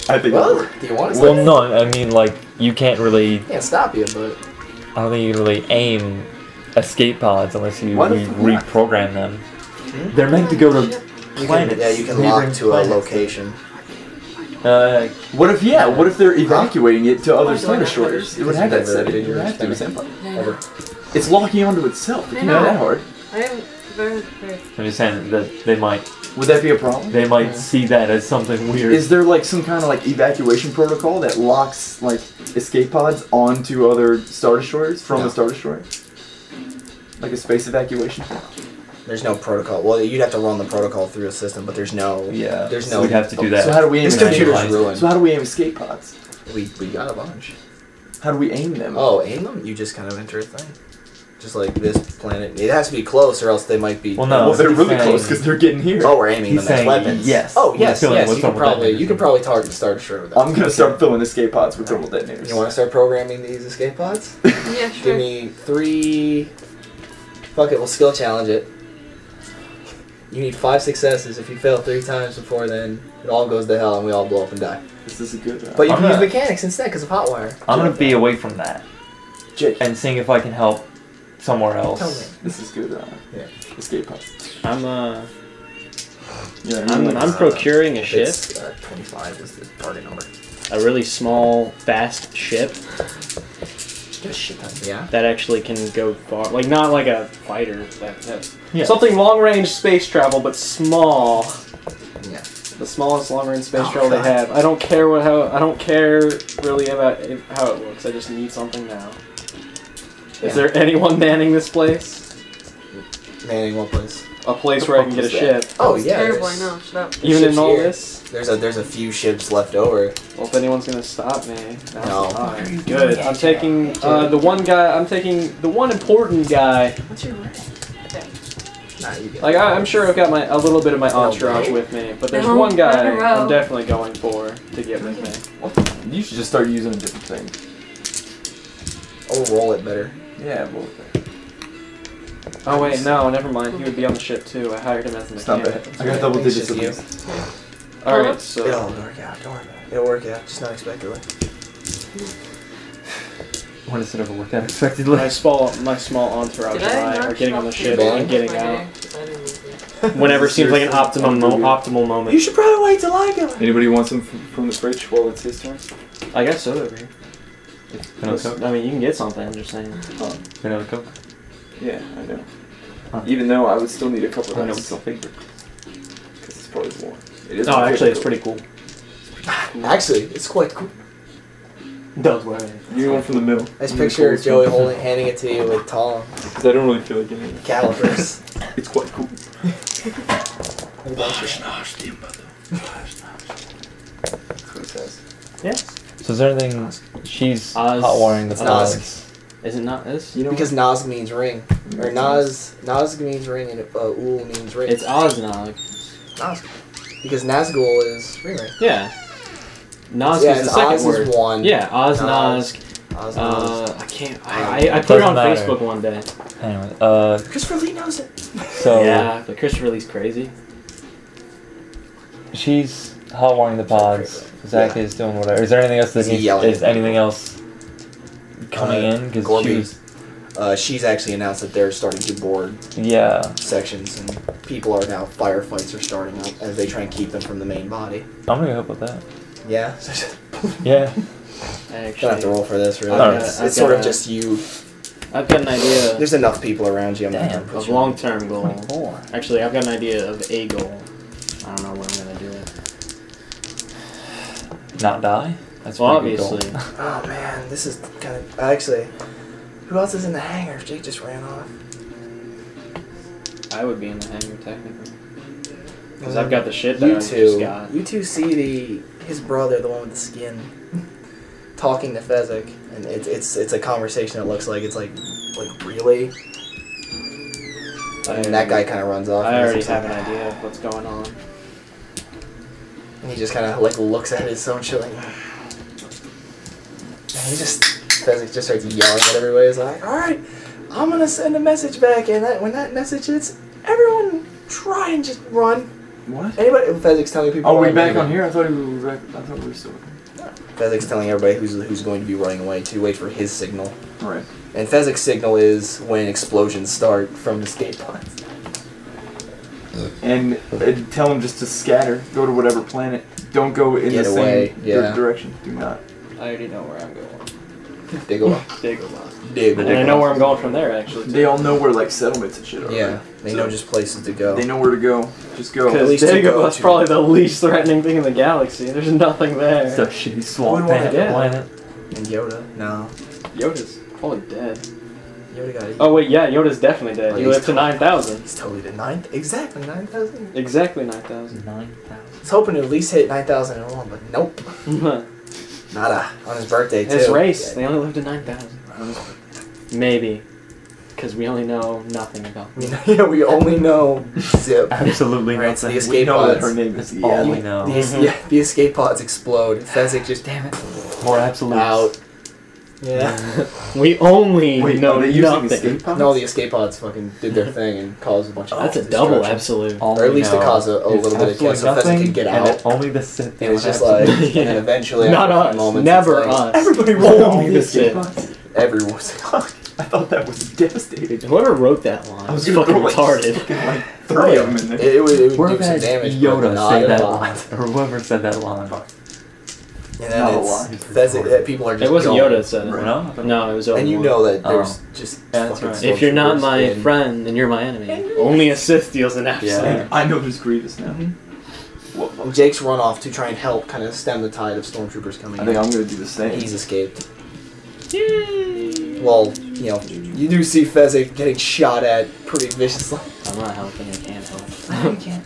I think it'll Well, work. do you want to? Well, no, I mean, like, you can't really. Can't stop you, but I don't think you can really aim escape pods unless you Why the fuck not? reprogram them. They're meant to go to you can, planets. yeah, you can neighboring lock to a planets. location. What if, what if they're evacuating it to other Why Star do I Destroyers? not It would have that Never setting. did It would your have to. It's experiment. Empire. Yeah, I know. Ever. It's locking onto itself. It I can't be know. that hard. I am very, very. I'm just saying that they might. Would that be a problem? They might see that as something weird. Is there like some kind of like evacuation protocol that locks like escape pods onto other Star Destroyers from a Star Destroyer? Like a space evacuation? There's no protocol. Well, you'd have to run the protocol through a system, but there's no. Yeah. There's So no. we'd have to do that. So how do we aim? This computer's ruined. So how do we aim escape pods? We got a bunch. How do we aim them? Oh, aim them? You just kind of enter a thing. Just like this planet. It has to be close, or else they might be. Well, no. Well, they're he's really saying- close because they're getting here. Oh, we're aiming He's them as saying weapons. yes. Oh, He's yes, filling yes. with You could thermal probably detonators. target Star Destroyer with that. I'm gonna start filling escape pods with thermal detonators. You want to start programming these escape pods? Yeah, sure. Give me 3. Fuck it, we'll skill challenge it. You need 5 successes. If you fail 3 times before then, it all goes to hell and we all blow up and die. This is a good. But you I'm can use gonna- mechanics instead because of Hotwire. I'm gonna be away from that Jake, and seeing if I can help somewhere else. Tell me. this is good. Yeah. Escape pods. I'm Yeah, I'm procuring a ship, It's, 25 is the target number. a really small, fast ship Get a shit ton. Yeah. that actually can go far. Like not like a fighter. Yeah. Something long-range space travel, but small. Yeah. The smallest long-range space Oh, travel they God. have. I don't care I don't care really about how it looks. I just need something now. Yeah. Is there anyone manning this place? Manning what place? A place where I can get a ship. Oh It's yeah. terrible, I there's- know. Shut up. Even ship's in all here. this? There's a few ships left over. Well, if anyone's gonna stop me, now's No. the time. Good. I'm taking the one guy. I'm taking the one important guy. What's your rank? Nah, you get Like I'm sure I've got a little bit of my In a entourage row? with me, but there's No, one not in guy a row. I'm definitely going for to get with me. You should just start using a different thing. I'll roll it better. Yeah, well, Oh wait, no, never mind. He would be on the ship too. I hired him as a it's not mechanic. bad. I got double It's digits just at you. least. All right, It'll so work out. Don't worry about it. It'll work out, just not expectedly. When does it ever work out expectedly? my small entourage Did and I I not are getting show on the up ship today? and getting My out day? 'Cause I didn't leave whenever seems like an optimal You moment. should probably wait till I go. Anybody want some from the fridge while it's his turn? I got soda over here. Vanilla Coke? I mean, you can get something. I'm just saying. Vanilla Coke? Yeah, I know. Huh. Even though I would still need a couple of I know ice it's your favorite. because it's probably warm. It is Oh, my actually, it's favorite. pretty cool. Actually, it's quite cool. Does work. You want from the middle. Nice picture of Joey handing it to you with tall Because I don't really feel like getting it. calipers. It's quite cool. That's what it says. So is there anything she's Oz. hot wiring the It's pods? Noz. Is it not this? You know Because Nas means ring. Or Nas means ring and Ul means ring. It's Oznog. Nas. Because Nazgul is ring ring. Yeah. Noz Yeah, is the it's second Oz word. is one. Yeah, Oz, Nos. Noz. Oz, Nas. I can't. I put it on Doesn't matter. Facebook one day. Anyway, Christopher Lee knows it. so Yeah, but Christopher Lee's crazy. she's hot wiring the pods. Zach Yeah. is doing whatever. Is there anything else that Is he needs? yelling Is at anything else coming in? Because Gorby. she was, She's actually announced that they're starting to board yeah. sections, and people are now firefights are starting up as they try and keep them from the main body. I'm gonna go help with that. Yeah, Yeah. don't have to Actually, roll for this, really. Alright. It's I've sort got of a- just you. I've got an idea There's enough people around you. I'm not Damn, gonna put of you. long-term goal. 24. Actually, I've got an idea of a goal. I don't know when I'm gonna do it. Not die. That's a Well, pretty good goal. obviously. Oh man, this is kind of actually. Who else is in the hangar? Jake just ran off. I would be in the hangar technically. Because I've got the shit that You I just two. got. You two see his brother, the one with the skin, talking to Fezzik, and it's a conversation that looks like it's like really. And that guy kind of runs off. I and already he's have like, an idea of what's going on. And he just kind of like looks at his own shit like. And he just Fezzik just starts yelling at everybody. He's like, "All right, I'm gonna send a message back, and when that message hits, everyone try and just run." What? Anybody? Fezzik's telling people. Oh, we running back away. on here? I thought we were back. I thought we were still. Fezzik's telling everybody who's going to be running away to wait for his signal. Right. And Fezzik's signal is when explosions start from escape pods. And tell them just to scatter. Go to whatever planet. Don't go in Get the away, same yeah. direction. Do not. I already know where I'm going. Dagobah. And I know where I'm going from there, actually. They all know where like settlements and shit are. Yeah, they know just places to go. They know where to go. Just go. At least Because to go Dagobah's to. probably the least threatening thing in the galaxy. There's nothing there. It's a shitty swamp Wouldn't wanna- planet. And Yoda? No. Yoda's probably dead. Yoda got eaten. Oh wait, yeah, Yoda's definitely dead. Oh, He he's lived to 9,000. He's totally the 9th. Exactly, 9,000. Exactly 9,000. 9,000. I was hoping to at least hit 9,001, but nope. Nada. On his birthday, too. His race, they only lived to 9,000. Maybe. Because we only know nothing about them. Yeah, we only know Zip. Absolutely Right, so nothing. the We escape know that pods. her name is all Yali. we know. The escape pods explode. Fezzik just Damn it. More absolutes. out. Yeah. We only Wait, know are they using nothing. escape pods? No, the escape pods fucking did their thing and caused a bunch of That's a destruction. double absolute. All Or at we least to know cause a is little bit of absolutely chaos so Fezzik nothing, could get and out. that only the Sith. It was just absolute. like, and then eventually, Not after a us. few moments, Never it's like, us. Everybody Only wrote all the these Sith. pods. everyone's like, I thought that was devastating. Whoever wrote that line I was was gonna fucking throw, like, retarded. fucking, like 3 of them in there. it would do Whoever some had damage. but Yoda not say a that lot. line, or whoever said that line. And Not a then lot. it's Fezzik. People are just It wasn't going. Yoda that said it. No? No, it was Obi-Wan. And you know that there's Oh. just Yeah, that's fucking right. If you're not my stormtroopers and- friend, then you're my enemy. Only a Sith deals an absolute. Yeah. I know there's Grievous now. And Jake's run off to try and help kind of stem the tide of stormtroopers coming I think in. I'm gonna do the same. He's escaped. Well, you know, you do see Fezzik getting shot at pretty viciously. I'm not helping, I can't help. You can't.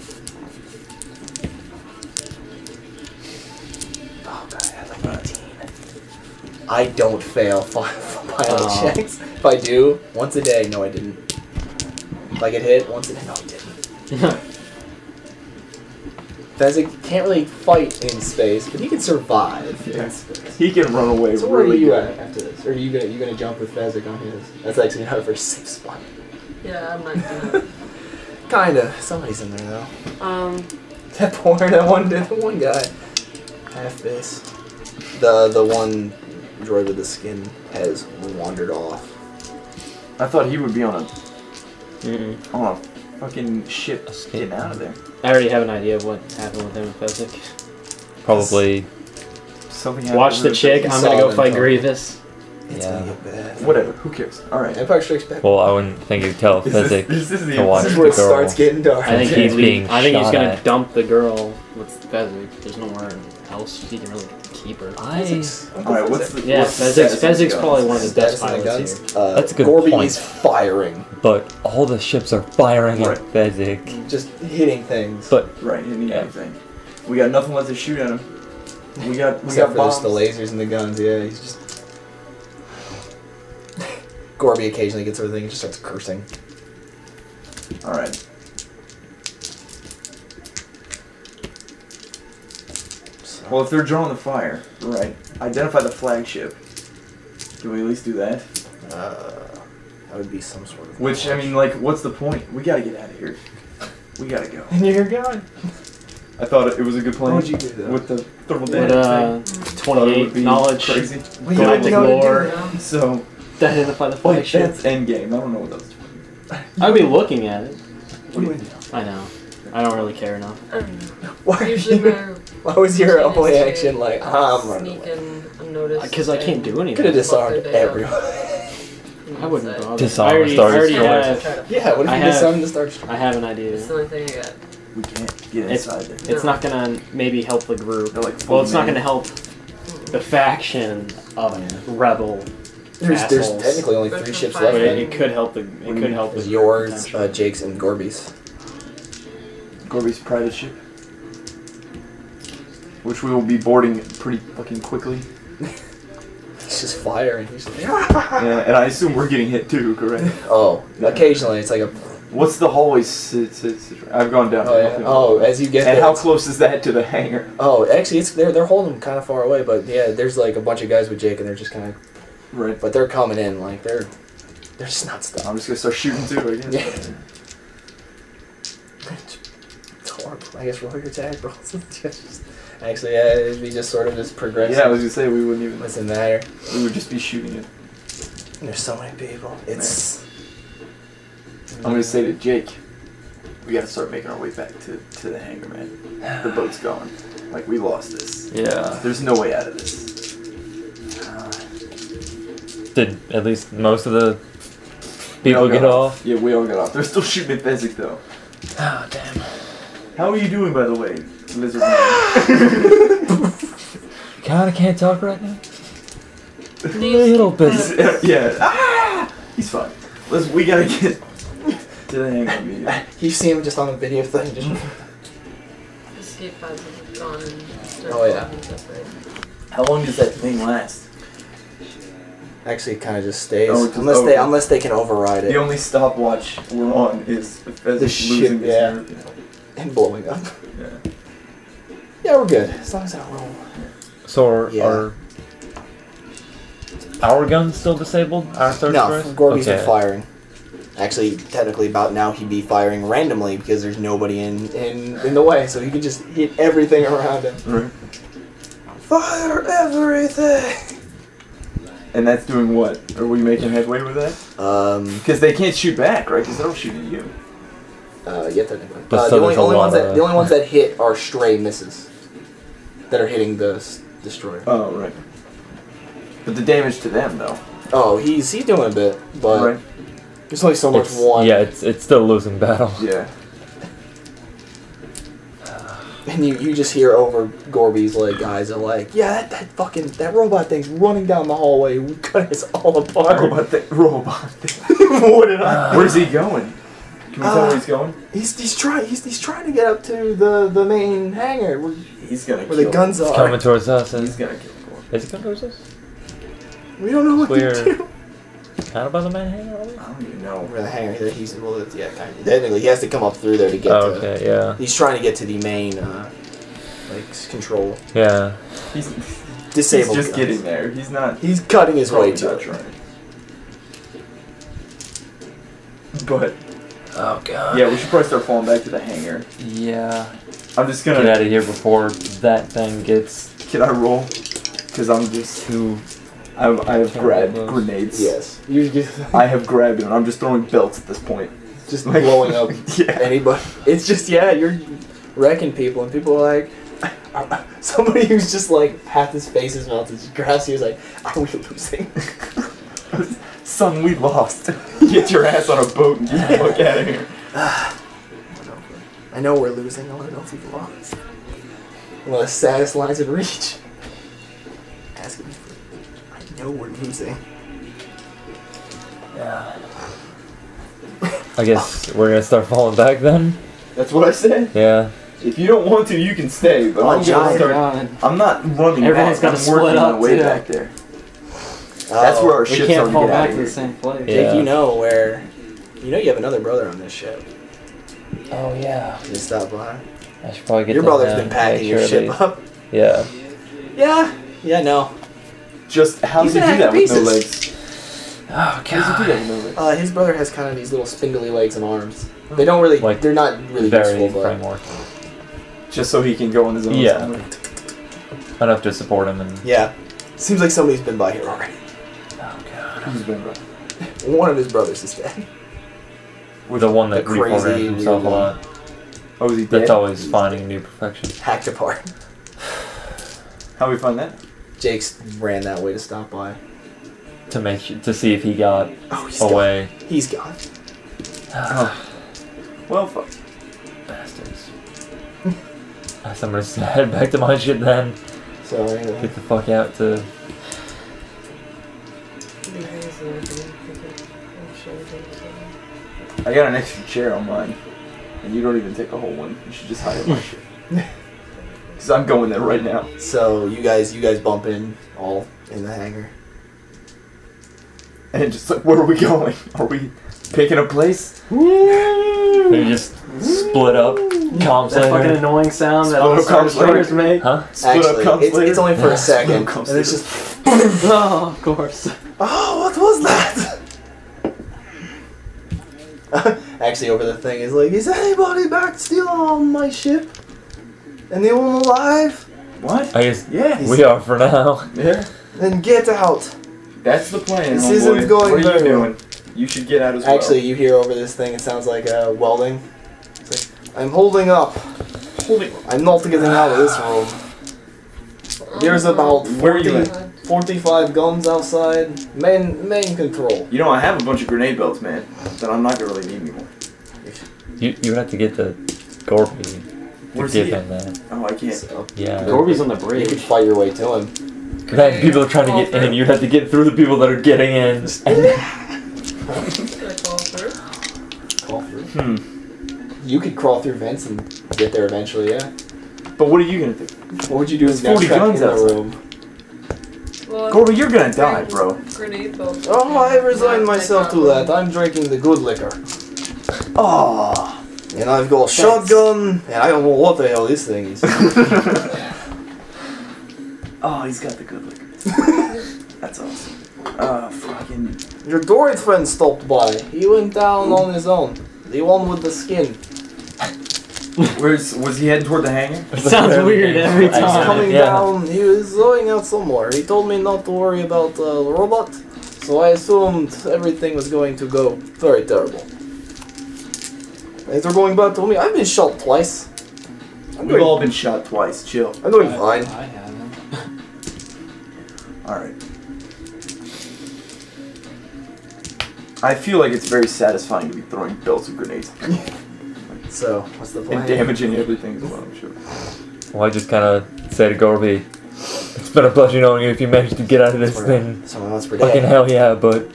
Oh god, I had like 18. I don't fail pilot Oh. checks. If I do, once a day. No, I didn't. If I get hit, once a day. No, I didn't. Fezzik can't really fight in space, but he can survive in space. He can run away So where are really you good. at after this? Or are you gonna jump with Fezzik on his? That's actually not a very safe spot. Yeah, I'm not gonna. Kinda. Somebody's in there though. That The one guy. Half base. The one droid with the skin has wandered off. I thought he would be on Mm-mm. a fucking ship getting out of there. I already have an idea of what happened with him and Fezzik. Probably. Something Watch happened the with chick, him. I'm gonna go Solid fight info. Grievous. It's Yeah. gonna get bad. Whatever. Who cares? All right. Empire Strikes Back. Well, I wouldn't think you'd tell Fezzik This is the to watch This is the where it girl. starts getting dark. I think He's being I think he's shot gonna at. dump the girl with Fezzik. There's nowhere else he can really keep her. I. All right. What's the Yeah, what's the status of the Fezzik's guns? probably one of the best Status of the pilots guns. here. That's a good Gorby point. is firing, But all the ships are firing Right. at Fezzik. just hitting things. But Right. He didn't need Yeah. anything. We got nothing left to shoot at him. We got Except for bombs. just the lasers and the guns, yeah, he's just... Gorby occasionally gets everything and just starts cursing. All right. So, Well, if they're drawing the fire, right? Identify the flagship. Can we at least do that? that would be some sort of... Which I mean, like, what's the point? We gotta get out of here. We gotta go. And you're going. I thought it was a good plan. What would you do, though? With the thermal But, damage thing. Thought it 28 would be knowledge. Crazy. Well, Go with the lore. So, To identify the like, flagship. that's endgame. I don't know what those. I'd be looking at it. What do you know? I know. I don't really care enough. I don't know. Why, Usually my why was your routine is only to action like, I'm running sneak away? in unnoticed. Because I can't do anything. Could have disarmed Fuck their day everyone. I wouldn't bother. Disarm I already, Star I already Destroyer. have. Yeah, what if I you have- disarmed the Star Destroyer? I have an idea. It's the only thing I got. We can't get It's- inside there. It's not gonna maybe help the group. They're like Well, it's not full gonna help the faction of rebel. There's assholes. technically only But 3 for ships fun. left But then. it could help the. It could help There's the yours, potential. Jake's, and Gorby's. Gorby's private ship, which we will be boarding pretty fucking quickly. He's just firing. He's like, Yeah, and I assume we're getting hit too, correct? oh, occasionally it's like a... What's the hallway? I've gone down. Oh, yeah. Oh, as you get And there, how it's- close is that to the hangar? Oh, actually, it's they're holding them kind of far away, but yeah, there's like a bunch of guys with Jake, and they're just kind of, Right. but they're coming in, like they're just not stopping. I'm just gonna start shooting too, I guess. Yeah. It's horrible. I guess roll your attack rolls. Actually, yeah, it'd be just sort of just progressive. Yeah, I was gonna say we wouldn't even. Doesn't matter. We would just be shooting it. There's so many people. It's. I'm gonna say to Jake, we gotta start making our way back to the hangar, man. The boat's going. Like we lost this. Yeah. There's no way out of this. Did at least most of the people get off? Yeah, we all got off. They're still shooting at Fezzik though. Oh, damn. How are you doing, by the way, Lizard Man? Kinda can't talk right now. A little bit. Yeah. Ah! He's fine. We gotta get to the hang of me. You see him just on the video thing. Just See if I've gone and started Oh, yeah. walking separate. How long does that thing last? actually, it kind of just stays Oh, unless they can override it. The only stopwatch we're on is Fezzik The ship, losing his yeah. nerve. And blowing up. Yeah. Yeah, we're good as long as I don't roll. So Yeah. are our guns still disabled? Our third No, strikes? Gorby's Okay. been firing. Actually, technically, about now he'd be firing randomly because there's nobody in the way, so he could just hit everything around him. Right. Fire everything! And that's doing what? Are we making headway with that? Because they can't shoot back, right? Because they don't shoot at you. Yeah, technically. But The so only there's a lot ones of- the only ones that hit are stray misses that are hitting the destroyer. Oh, right. But the damage to them, though. Oh, he's doing a bit, but Right. there's only so much It's, one. yeah, it's still a losing battle. Yeah. And you just hear over Gorby's guys are like, yeah, that robot thing's running down the hallway. We cut us all apart. Robot thing. What did I? Where's he going? Can we tell where he's going? He's trying to get up to the main hangar where He's gonna the guns It's are. coming towards us. He's gonna kill Gorby. Is it coming towards us? We don't know what We're to do. out by the main hangar, are we? I don't even know. Where the hangar? He's kind of. Technically, he has to come up through there to get Oh, to. okay, yeah. He's trying to get to the main control. Yeah. He's Disabled. just guns. getting there. He's not. He's cutting his way probably to not it. trying. But Oh, God. yeah, we should probably start falling back to the hangar. Yeah. I'm just Get gonna. out of here before that thing gets Can I roll? Because I'm just. too... I have Can't grabbed roll those. grenades. Yes. You just I have grabbed them. I'm just throwing belts at this point. just blowing up Yeah. anybody. It's just you're wrecking people, and people are like. Somebody who's just half his face is melted, just grabs you, is like, "Are we losing?" Son, we lost. Get your ass on a boat and get the fuck out of here. I know we're losing. I want to know if we lost. One of the saddest lines in Reach. Asking me for. I know we're losing. Yeah. I guess we're gonna start falling back then? That's what I said. Yeah. If you don't want to, you can stay. But I'm gonna start. I'm not running Everyone's back. gotta I'm working split my up, way too. back there. That's where our We ships are can't to fall get out back of to the here. same place. Yeah. Jake, you know you have another brother on this ship. Oh, yeah. Can you stop by? I should probably get Your to brother's him, been packing make your sure ship they- up. Yeah. Yeah, no. Just how He's does he do in that with no pieces. legs? Oh, How does he do God. that with no legs? His brother has kind of these little spindly legs and arms. They don't really, they're not really Very useful, but framework. Just so he can go on his own. Yeah. somewhere. Enough to support him and... yeah. Seems like somebody's been by here already. Oh, God. Who's been by? One of his brothers is dead. The one that The crazy reprogrammed himself a weird lot. Oh, is he dead? That's always finding a new perfection. Hacked apart. How we find that? Jake's ran that way to stop by. To see if he got Oh, he's away. gone. He's gone. Well, fuck. Bastards. I'm gonna head back to my ship then. So anyway. Get the fuck out to... I got an extra chair on mine, and you don't even take a whole one. You should just hide in my shit. Cause I'm going there right now. So you guys bump in all in the hangar. And just like, where are we going? Are we picking a place? They just split up. Comms That fucking later. annoying sound that Split all the up Star comms later. Destroyers make. Huh? Split up comes Actually, later. it's only for a Split second. up comes And it's later. just, Oh, of course. oh, what was that? Actually, over the thing is like, is anybody back still on my ship? Anyone alive? What? I guess Yeah. we are for now. Yeah. Then get out. That's the plan. This homeboy. isn't going What are you very well. doing? You should get out as well. Actually, you hear over this thing, it sounds like welding. It's like, I'm holding up. I'm not getting out of this room. There's about Where are you 40, at? 45 guns outside. Main control. You know, I have a bunch of grenade belts, man, that I'm not gonna really need anymore. You have to get the Gorby to Where's give he him that. Oh, I can't. So, Yeah. Gorby's on the you bridge. could fight your way to him. Then people are trying to get in. You'd have to get through the people that are getting in. Should I call through? Crawl through. You could crawl through vents and get there eventually, yeah. But what are you gonna do? What would you do There's if you got 40 trapped guns in the outside. room? Well, Gorby, you're gonna die, bro. Grenade bolt. Oh, I resigned myself to that. I'm drinking the good liquor. Oh. And I've got a shotgun, and I don't know what the hell this thing is. Oh, he's got the good liquor. That's awesome. Fucking. Your droid friend stopped by. He went down on his own. The one with the skin. Was he heading toward the hangar? It sounds weird every He's coming Yeah. down. He was going out somewhere. He told me not to worry about the robot, so I assumed everything was going to go very terrible. They're going back to me. I've been shot twice. We've all been shot twice. Chill. I'm doing fine. I haven't. Alright. I feel like it's very satisfying to be throwing belts of grenades So, what's the plan? and damaging everything as well, I'm sure. Well, I just kind of say to Gorby, it's been a pleasure knowing you if you managed to get out of this thing. Someone else per Fucking day. hell yeah, but...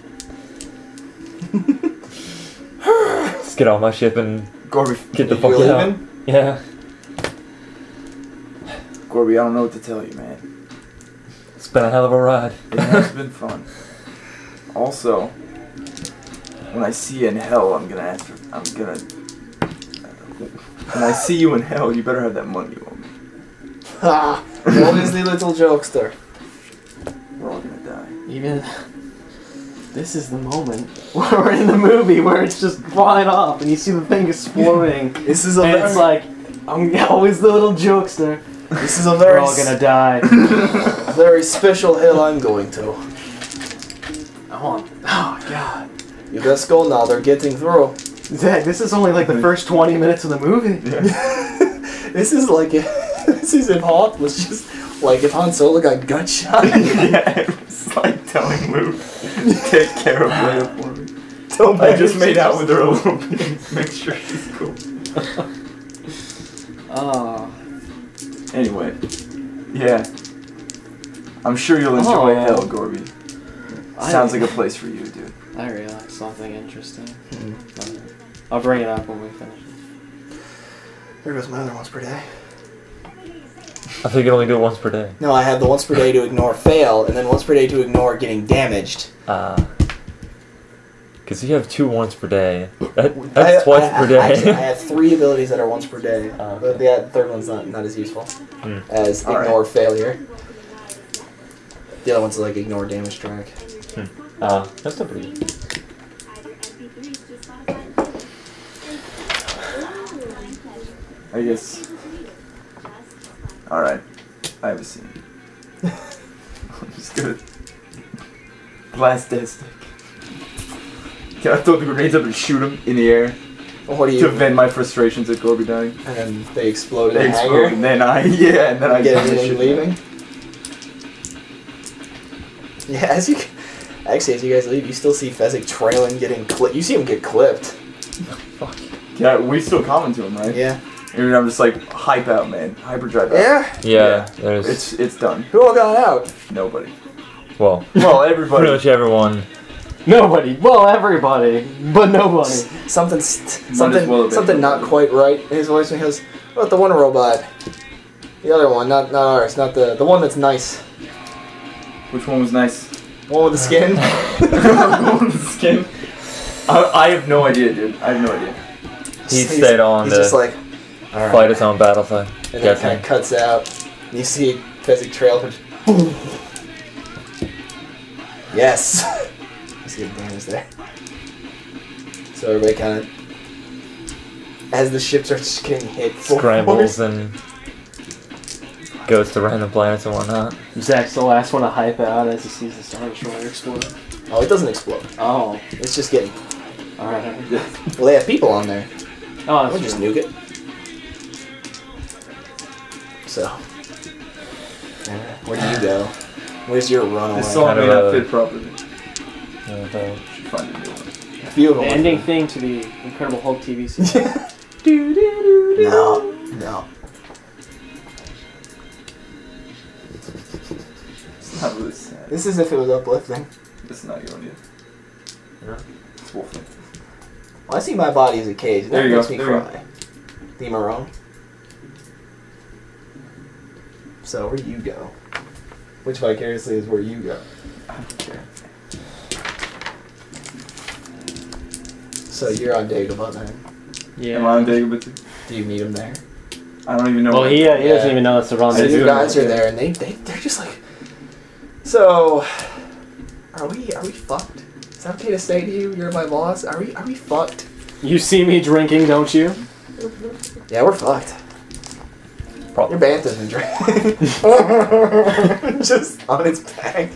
Just get off my ship and Gorby, get the You fuck out. leaving? Yeah. Gorby, I don't know what to tell you, man. It's been a hell of a ride. It has been fun. Also, when I see you in hell, when I see you in hell, you better have that money on me. Ha! Obviously, little jokester. We're all gonna die. Even this is the moment where we're in the movie where it's just flying off and you see the thing exploding. This is a And very, it's like, I'm always the little jokester. this is a We're very, all gonna die. very special hill I'm going to. Oh god. You best go now. They're getting through. Zach, this is only like the first 20 minutes of the movie. This is like this is if Han was just like if Han Solo got gut shot. Yeah, it was like telling Luke, take care of Leia for me. Don't I just made out with her a little bit. Make sure she's cool. Oh. Anyway, yeah. I'm sure you'll enjoy Oh. hell, Gorby. Sounds like a place for you, dude. I realized something interesting. I'll bring it up when we finish. There goes my other once per day. I think you can only do it once per day. No, I have the once per day to ignore fail, and then once per day to ignore getting damaged. Because you have 2 once per day. That's twice per day. Actually, I have 3 abilities that are once per day. Oh, But okay. the third one's not as useful as All right. ignore failure. The other one's like ignore damage track. That's not pretty good. I guess. Alright. I have a scene. I'm just gonna blast that stick. Can I throw the grenades up and shoot them in the air What do to you? vent my frustrations at Gorby dying? And then they explode in They the explode, hangar. and then I Get the everything shit leaving. Yeah, as you guys leave, you still see Fezzik trailing, getting clipped. You see him get clipped. Yeah, we still comment to him, right? Yeah. And I'm just like, hype out, man. Hyperdrive out. Yeah. Yeah, there's... It's done. Who all got out? Nobody. Well, Well, pretty everybody. much everyone. Nobody. Well, everybody, but nobody. Something well have been not nobody. quite right in his voice when he goes, "What the one robot? The other one, not ours, not the one that's nice. Which one was nice? The one with the skin." The one with the skin. I have no idea, dude. I have no idea. He stayed on He's to just like, all right. fight his own battle side. And then it kind of cuts out. And you see Fezzik trail. Boom. Yes. Let's get damage there. So everybody kind of, as the ship starts getting hit, full Scrambles force. and goes to random planets and whatnot. Zach's the last one to hype out as he sees the Star Destroyer explode. Oh, it doesn't explode. Oh, It's just getting. alright. Well, they have people on there. Oh, We'll that's just true. nuke it. So, where do you go? Where's your runaway? This song may not fit properly. No, Should find a new one. A few of The them. ending theme to the Incredible Hulk TV series. No. No. It's not really sad. This is if it was uplifting. It's not going yet. No? It's Wolfman. Well, I see my body as a cage. That There you makes go, me there you cry. The Marone. So where you go? Which vicariously is where you go? I don't care. So you're on Dagobah then. Yeah. Am I on Dagobah too? Do you meet him there? I don't even know. Well, he Yeah. doesn't even know it's the wrong So I you do guys know, are yeah. there, and they're just like, so are we fucked? Is that okay to say to you? You're my boss. Are we fucked? You see me drinking, don't you? Yeah, we're fucked. Probably. Your Bantha's been drinking. Just on its back.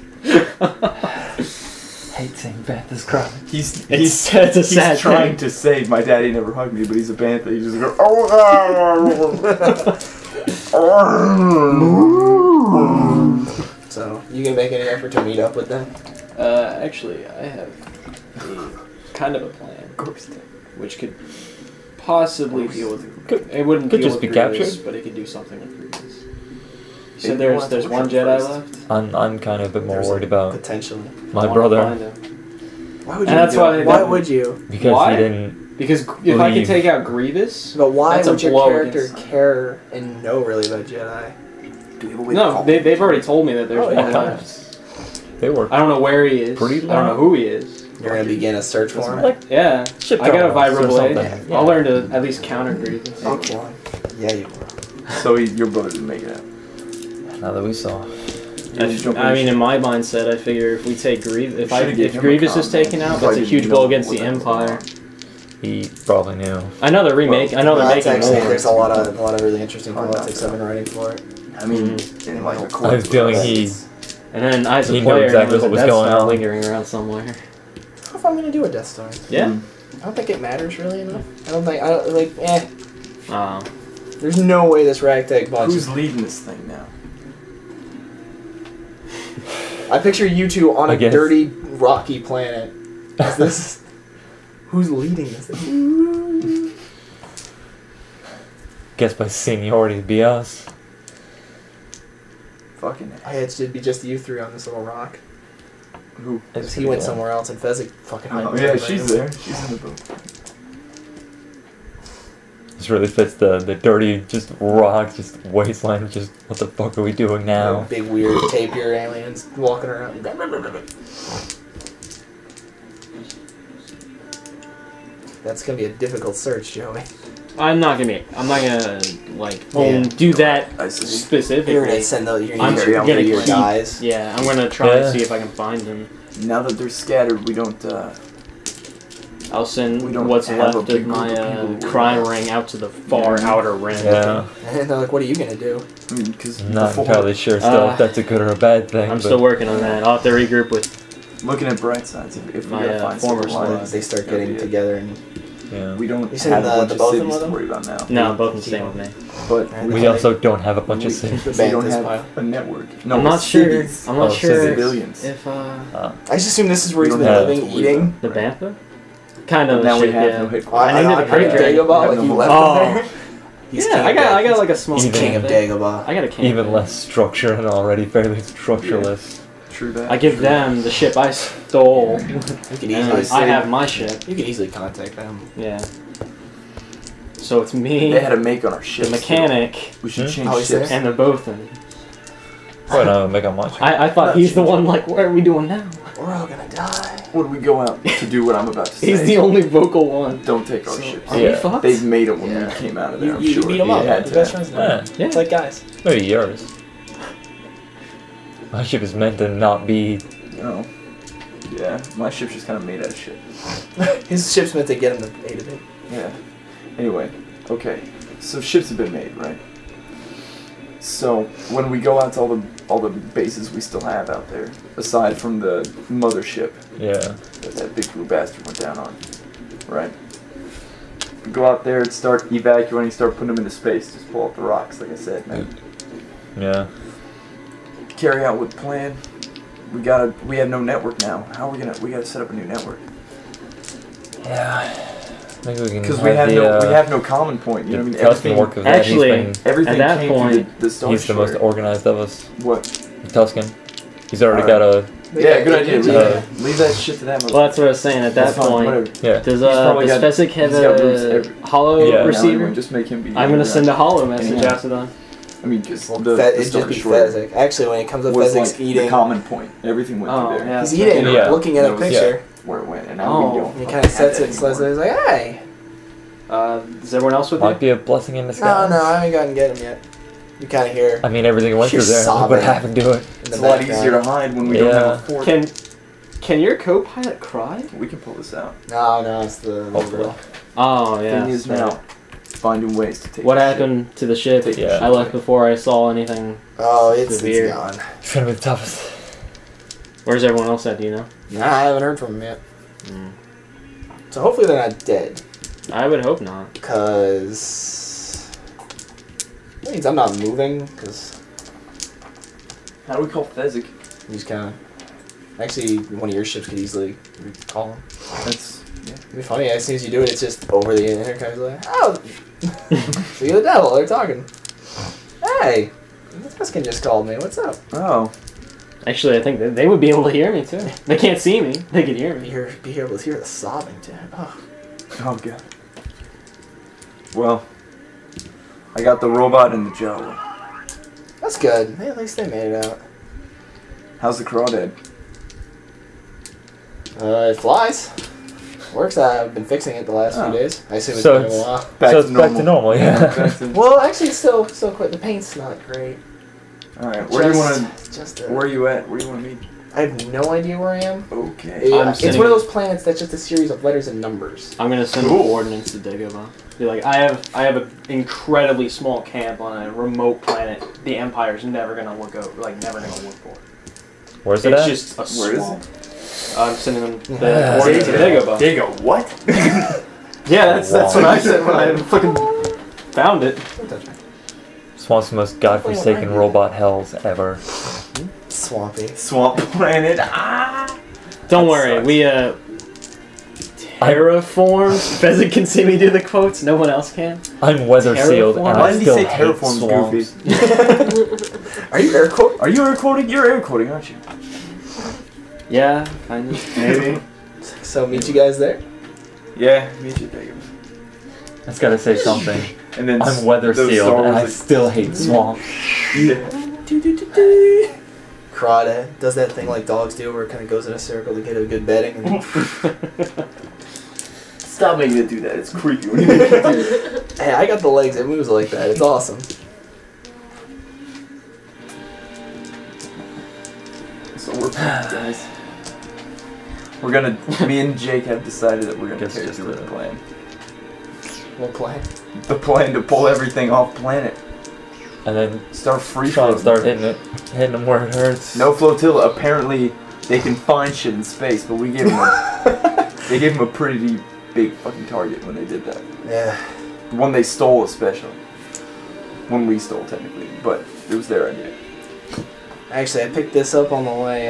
Hate seeing Bantha's crying. He's It's a sad he's trying thing. to say my daddy never hugged me, but he's a bantha. He just goes, So you can make any effort to meet up with them? Actually, I have kind of a plan, which could possibly deal with. It wouldn't could deal just with be Grievous, captured. but it could do something with Grievous. Maybe So we'll have to there's look one at Jedi first. left. I'm kind of a bit more There's worried about Potentially. my I wanna brother find him. Why would And you? that's why- Why would you? because Why? he didn't. Because if I could Leave. take out Grievous, But why That's a would your blow character against- care and know really about Jedi? no, they've already told me that there's Oh, one yeah. left. They were. I don't know where he is. Pretty I don't know loud. who he is. You're gonna begin a search for him. Like Yeah, ship I got a terminals or vibroblade. something. I'll learn to at least counter Grievous. Okay. Yeah, you will. So your brother didn't make it out. Now that we saw. I mean, in my mindset, I figure if we take Grievous, should've given if him a Grievous is combo. taken out, If that's I a didn't huge know blow against what the that was Empire. He probably knew. I know they're remake. I know Well, they're that's making actually more. there's a lot of really interesting Oh, politics not I've been writing for it. I mean, Mm-hmm. in like a I have a feeling he. And then I, as a He knew player, exactly there's a what was Death going Star on. lingering around somewhere. I don't know if I'm gonna do a Death Star. Yeah. I don't think it matters really enough. I don't like. Oh. There's no way this ragtag bunch. who's leading this thing now? I picture you two on I a guess. dirty, rocky planet. Is this? Who's leading this thing? Guess by seniority it'd be us. Fucking It'd be just you three on this little rock. who? Because he went somewhere else and Fezzik fucking. Oh hid yeah, behind she's him. there. She's in the boat. This really fits the dirty, just rock, just wasteland. Just what the fuck are we doing now? Big weird tapir aliens walking around. That's gonna be a difficult search, Joey. I'm not gonna like Yeah. do that I see. specifically. You're gonna send those. You're I'm gonna carry out gonna your keep- guys. Yeah, I'm gonna try Yeah. to see if I can find them. Now that they're scattered, we don't. I'll send We don't what's have a left big of my group of people. crime ring out to the far Yeah. outer rim. Yeah, And they're like, "What are you gonna do?" I mean, because not entirely sure still if that's a good or a bad thing. I'm but still working on that. I'll have to regroup with. looking at bright sides, if we My, gotta find former silver squad. linings, They start it's gonna getting be it. together and Yeah. We don't You send have the a bunch both of of them cities with to them? worry about now. No, both in staying with me. But We also don't have a bunch of cities. The we band don't is have pile. a network. No, I'm not sure. cities. I'm not Oh, sure Civilians. if I just assume this is where We he's don't been have living, to worry eating. the Bantha. Kind of. Now we shit, have yeah. no headquarters. I named it the I Crater. Dagobah, like you left him Oh. there. He's Yeah, king I of got like a small. Even- king of thing. Dagobah. I got a king. Even less structure and already fairly structureless. True that. I give them the ship I stole. You can and easily I have my ship. You can easily contact them. Yeah. So it's me, They had a make on our the ships. mechanic, We should Hmm? change Oh, he's ships. and the Bothan. Probably not make on much. I thought he's the one. Like, what are we doing now? We're all gonna die. When we go out to do what I'm about to say, He's the only vocal one. don't take our So- ships. Are we Yeah. fucked? They've made them when Yeah. we came out of there. I'm You sure. beat them He up. had The to. best friends now. Yeah. Yeah. It's like guys. Maybe yours. My ship is meant to not be. No. Yeah, my ship's just kind of made out of shit. His ship's meant to get him to 8 of it. Yeah. Anyway, okay. So ships have been made, right? So when we go out to all the bases we still have out there, aside from the mothership Yeah. that big blue bastard went down on, right? We go out there and start evacuating, start putting them into space. Just pull up the rocks, like I said, man. Yeah. Carry out with plan. we have no network now. How are we gotta set up a new network? Yeah. Maybe we can. Because we have no common point. You know what I mean? Tuscan work of that. Actually, everything at that came point, through the Star He's the most organized of us. What? Tuscan. He's already got a. Yeah, good idea. Yeah. Leave that shit to that. Well, that's what I was saying. At that That's fine, point, whatever. Yeah. does Fezzik have he's got roots a every- hollow Yeah. receiver? Just make him be. I'm gonna send a hollow message Yeah. after that. I mean, just Well, the it'd just be short Fezzik. Actually, when it comes to was Fezzik's like the eating, common point. Everything went Oh, through there. yeah. he's eating, Yeah. looking at a That was- picture. Where it went, and now Oh. we don't. And he kind of sets it, slides it. He's like, "Hey, Is everyone else with Might you? be a blessing in disguise. no, I haven't gotten to get him yet." You kind of hear I mean, everything went You're through there. Look sobbing. what happened to it. in It's the a lot background. easier to hide when we don't Yeah. have a fort. Can your co-pilot cry? We can pull this out. No, it's the Hopefully. Oh yeah. Thing is now, finding ways to take. What the happened to the ship? Take Yeah. I left before I saw anything. Oh, it's Severe. gone. It's gonna be the toughest. Where's everyone else at? Do you know? Nah, I haven't heard from him yet. Mm. So hopefully they're not dead, I would hope not. because that means I'm not moving. Because shit. How do we call Fezzik? he's kind of actually one of your ships could easily call him. That's It'd be funny. As soon as you do it, it's just over the intercom. He's like, "Oh, see the devil." They're talking. Hey, Tuscan just called me. What's up? oh. Actually, I think they would be able to hear me too. They can't see me. They could hear me. Be able to hear the sobbing too. Oh. Oh god. Well, I got the robot and the Jawa. That's good. Hey, at least they made it out. How's the crawdad? It flies. Works. I've been fixing it the last Oh. few days. I assume it's So been a it's- while. So it's back to normal, yeah. Back to- Well, actually, still quite. The paint's not great. All right. Where do you want to? Just Where are you at? Where do you want to meet? I have no idea where I am. Okay. I'm It's sitting- one of those planets that's just a series of letters and numbers. I'm gonna send Cool. coordinates to Dagobah. Be like, I have an incredibly small camp on a remote planet. The Empire's never gonna look for. Where's it It's at? just a Where is swamp. I'm sending them the Yeah. coordinates to Dagobah. There you go. What? Yeah, that's what I said when I fucking found it. It's one of the most godforsaken robot hells ever. Swampy. Swamp planet. Ah. Don't That worry, sucks. we terraformed. Pheasant can see me do the quotes. No one else can. I'm weather sealed and Terraform? Why I did he still say hate terraform's swamps. goofy? Are you air quote? Are you air quoting? You're air quoting, aren't you? Yeah, kind of. Maybe. So meet you guys there. Yeah. Meet you, Jacob. That's gotta say something. And then I'm weather those sealed Star and I Wars- still hate swamps. Yeah. Crawdad does that thing like dogs do, where it kind of goes in a circle to get a good bedding. And Stop making it do that. It's creepy when you make it do that. hey, I got the legs. It moves like that. It's awesome. So we're guys. We're gonna. Me and Jake have decided that we're gonna Guess carry just through with the the- plan. What plan? The plan to pull everything off planet. And then Start free try and floating. start hitting them where it hurts. No flotilla. Apparently, they can find shit in space, but we gave them they gave them a pretty big fucking target when they did that. Yeah. The one they stole, especially. One we stole, technically, but it was their idea. Actually, I picked this up on the way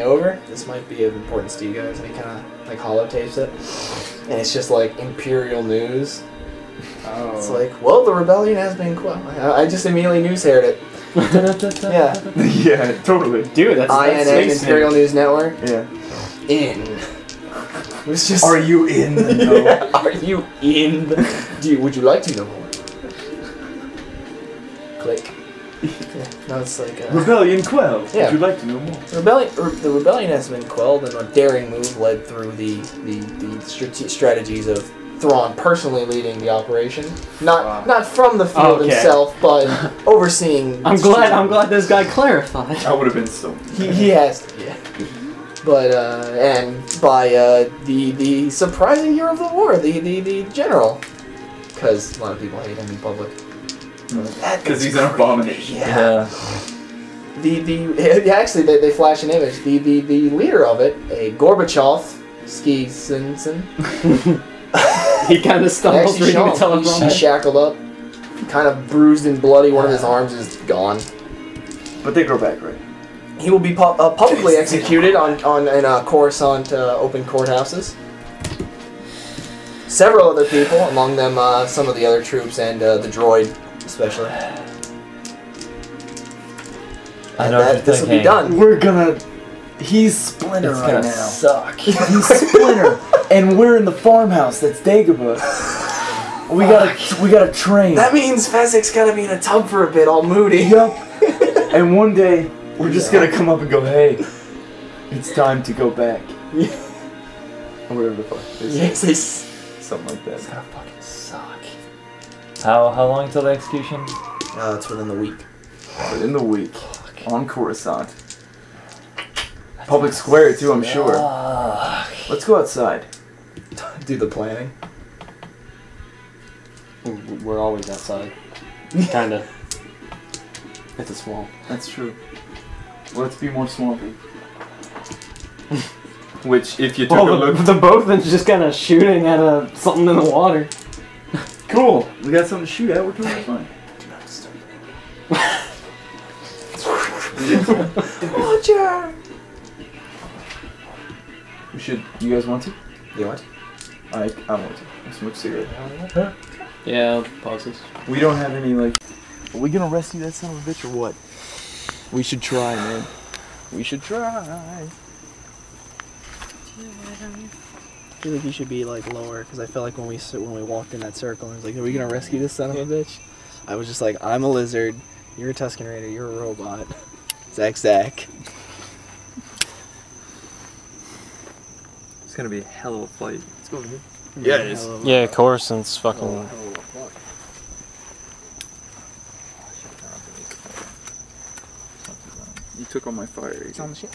over. This might be of importance to you guys. And he kind of like holotapes it, and it's just like Imperial news. Oh. It's like, well, the rebellion has been quelled. I just immediately news-aired it. Yeah. Yeah, totally. Dude, that's INN, space Imperial News Network. Yeah. In. It was just. Are you in the know? Yeah, are you in? Would you like to know more? Click. Yeah, no, it's like Rebellion quelled. Yeah. Would you like to know more? the rebellion has been quelled, and a daring move led through the strategies of Thrawn personally leading the operation. Not from the field Okay. himself, but overseeing. I'm glad this guy clarified. I would have been so. He has to, yeah. But and by the surprising hero of the war, the general, because a lot of people hate him in public. Because he's an abomination. Yeah. Actually they flash an image. The leader of it, a Gorbachev, Skisinson. He kind of stumbles reading the telephone. He's shackled up, kind of bruised and bloody. One of his arms is gone. But they grow back, right? he will be publicly executed in Coruscant open courthouses. Several other people, among them some of the other troops and the droid, especially. I know what this will be done. We're gonna. He's Splinter It's right gonna now. suck. He's Splinter, and we're in the farmhouse. That's Dagobah. We gotta train. That means Fezzik's gonna be in a tub for a bit, all moody. Yup. And one day we're just gonna come up and go, hey, it's time to go back. Or whatever the fuck. Yes, Something like that. It's gonna fucking suck. How long till the execution? it's within the week. But in the week, on Coruscant. Public square too, I'm sure. Let's go outside. Do the planning. We're always outside. Kinda. It's a swamp. That's true. Let's be more swampy. Which, if you took a look... The boatman's just kind of shooting at something in the water. Cool. We got something to shoot at. We're doing fine. Roger! We should... You guys want to? You want? I want to. I smoke a cigarette. Yeah, I'll pause this. We don't have any, like... Are we gonna rescue that son of a bitch or what? We should try, man. We should try. I feel like you should be like lower because I felt like when we walked in that circle, I was like, "Are we gonna rescue this son of a bitch?" I was just like, "I'm a lizard. You're a Tusken Raider. You're a robot." Zach. It's gonna be a hell of a fight. Let's go, dude. Yeah, it is. Yeah, Coruscant's fucking. You took all my fire. It's on the ship.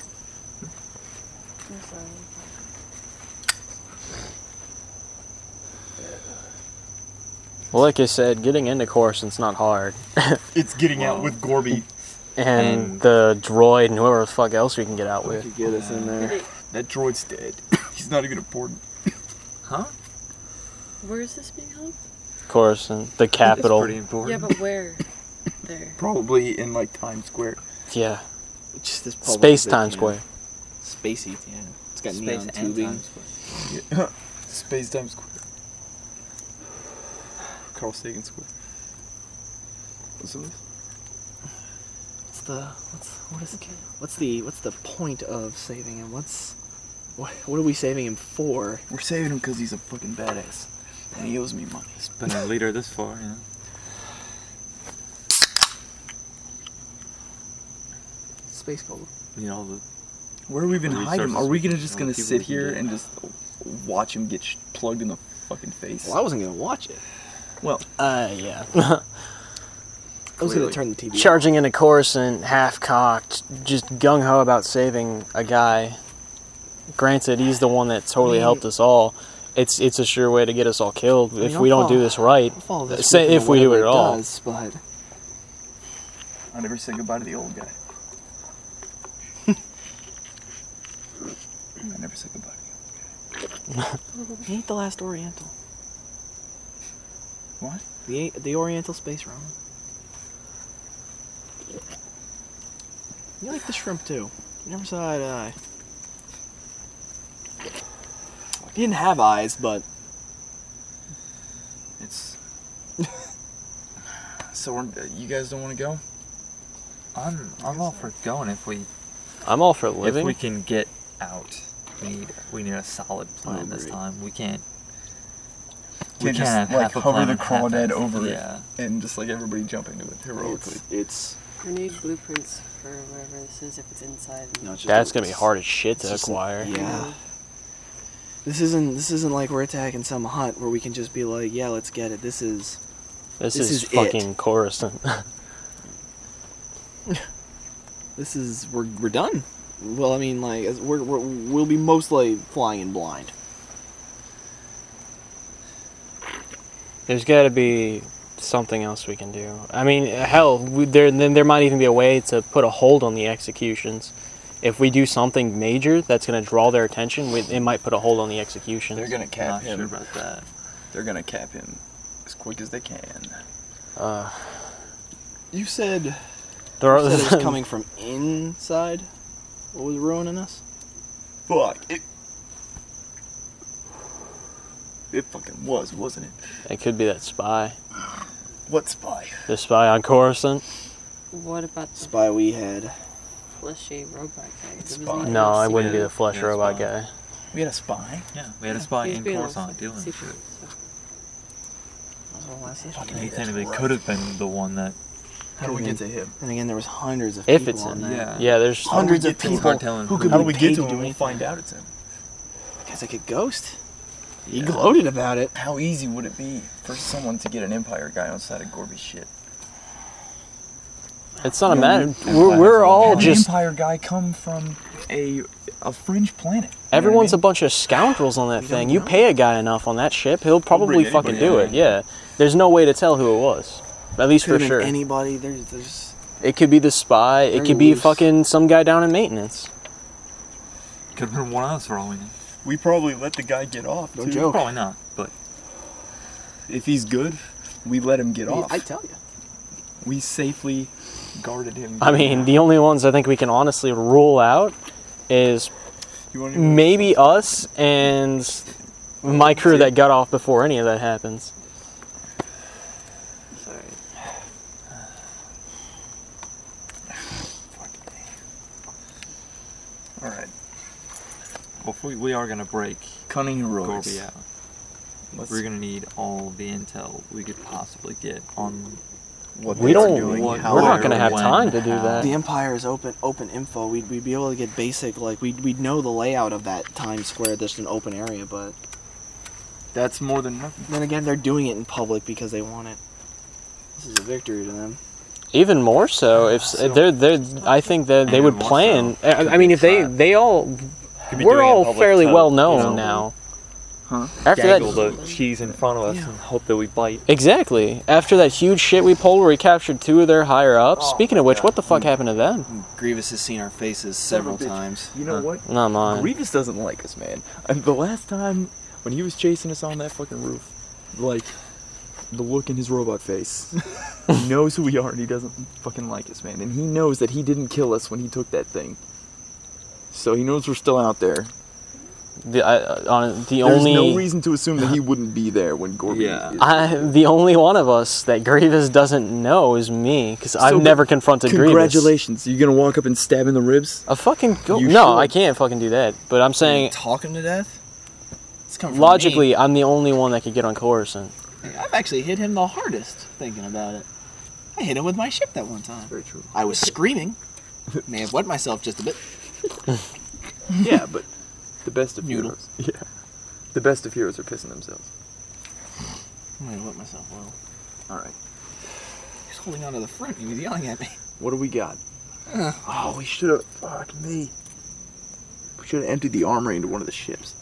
Well, like I said, getting into Coruscant's not hard. It's getting out with Gorby. And the droid and whoever the fuck else we can get out with. Get us in there. That droid's dead. He's not even important. Huh? Where is this being held? Coruscant, the capital. It's pretty important. Yeah, but where? There. Probably in like Times Square. Yeah. Just this public Space bit, Time yeah. Square. Spacey, yeah. It's got Space neon and tubing. Times Square. Yeah. Space Times Square. Carl Sagan Square. What's this? What's the point of saving him? What are we saving him for? We're saving him because he's a fucking badass. And he owes me money. He's been a leader this far, you know. Space Cobra. You know, Where are we even The hiding him? resources Are we just gonna people sit we can here get. and just watch him get plugged in the fucking face? Well, I wasn't gonna watch it. Well, Yeah. I was gonna Clearly. turn the TV. Charging into Coruscant, half-cocked, just gung-ho about saving a guy. Granted, he's the one that totally helped us all. It's a sure way to get us all killed if we don't do this right. Follow this Say script if we do whatever it at all. does, but I never say goodbye to the old guy. I never say goodbye to the old guy. he ain't the last Oriental. What? The Oriental space round. You like the shrimp too. You never saw eye to eye. He didn't have eyes, but It's. So you guys don't want to go? I'm all for going if we I'm all for if living. we can get out. We need a solid plan this Agreed. time. We can't. Can't have just like half a hover plan the and crawdad half-assed. over Yeah. it and just like everybody jump into it heroically. it's I need blueprints for whatever this is if it's inside. no, it's just That's gonna be hard as shit to it's just- acquire. Yeah. This isn't like we're attacking some hut where we can just be like, yeah, let's get it. This is This This is is fucking Coruscant. we're done. Well, I mean, like we'll be mostly flying in blind. There's got to be something else we can do. I mean, hell, there might even be a way to put a hold on the executions. If we do something major that's going to draw their attention, it might put a hold on the executions. They're gonna cap Not him. sure about that. They're gonna cap him as quick as they can. You said You said it was coming from inside? What was ruining us? Fuck. It fucking was, wasn't it? It could be that spy. What spy? The spy on Coruscant. What about the Spy we had. fleshy robot guy? Spy. No, it wouldn't be Yeah, the flesh yeah, robot spy. guy. We had a spy? Yeah, we had a spy He's in being Coruscant doing shit. secret, so. He technically could have been the one that. How do we get to him? And again, there was hundreds of If people it's on him. that. Yeah, there's Hundreds of It's people hard telling who who- could How be do we paid get to to do him when we anything. find out it's him? Guess I could ghost. He Yeah. gloated about it. How easy would it be for someone to get an Empire guy outside of Gorby's shit? It's not a matter. We're all How just. an Empire guy come from a fringe planet? Everyone's a bunch of scoundrels on that thing. You pay a guy enough on that ship, he'll probably bring fucking do anybody it. Yeah. There's no way to tell who it was. At least for Could've been sure. Anybody. There's. It could be the spy. It Very could be loose. fucking some guy down in maintenance. Could have been one of us for all we know. We probably let the guy get off, No too. joke. Probably not, but If he's good, we let him get off. I tell you. We safely guarded him. I mean, the only ones I think we can honestly rule out is You want to maybe us and my crew that got off before any of that happens. Sorry. Alright. well, if we are gonna break Cunning heroics. Gorby out, Let's- we're gonna need all the intel we could possibly get on. What We they're don't. doing, what- how We're not they're gonna have when, time to do how. that. The Empire is open info. We'd be able to get basic, like, we'd know the layout of that Times Square, just an open area, but That's more than nothing. then again, they're doing it in public because they want it. This is a victory to them. Even more so, if they're, I think that they would Even more plan. so. I mean, if they all, Could be we're doing it in all public fairly to, well you known know, now. Huh? After Dangle that, the cheese in front of us and hope that we bite. exactly. After that huge shit we pulled where we captured 2 of their higher ups. Oh Speaking my of which, God. what the fuck happened to them? Grievous has seen our faces several Son of a bitch. times. You know Huh. what? Not mine. Grievous doesn't like us, man. And the last time when he was chasing us on that fucking roof, like, the look in his robot face. He knows who we are and he doesn't fucking like us, man. And he knows that he didn't kill us when he took that thing. So he knows we're still out there. The There's only no reason to assume that he wouldn't be there when Gorby Yeah. is. the only one of us that Grievous doesn't know is me, because I've but never confronted Grievous. Congratulations. You gonna walk up and stab in the ribs? A fucking You no, should. I can't fucking do that. But I'm saying Talk him to death? It's coming from logically, me. I'm the only one that could get on Coruscant. I've actually hit him the hardest thinking about it. I hit him with my ship that one time. Very true. I was screaming. May have wet myself just a bit. Yeah, but the best of Noodle. heroes. Yeah. The best of heroes are pissing themselves. I may have wet myself well. Alright. He's holding on to the front. He was yelling at me. What do we got? Oh, we should have. Fuck me. We should have emptied the armory into one of the ships.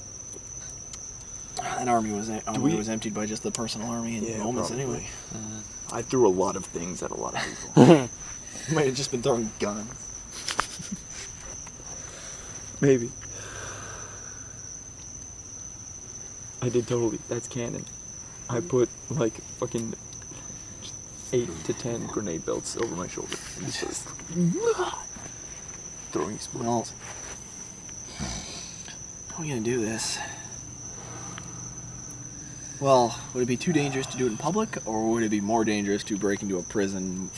That army was we- was emptied by just the personal army in Yeah, moments probably. anyway. I threw a lot of things at a lot of people. You might have just been throwing guns. Maybe. I did totally. That's canon. I put like fucking 8 to 10 grenade belts over my shoulder. And just started throwing explosions. Well, how are we gonna do this? Well, would it be too dangerous to do it in public, or would it be more dangerous to break into a prison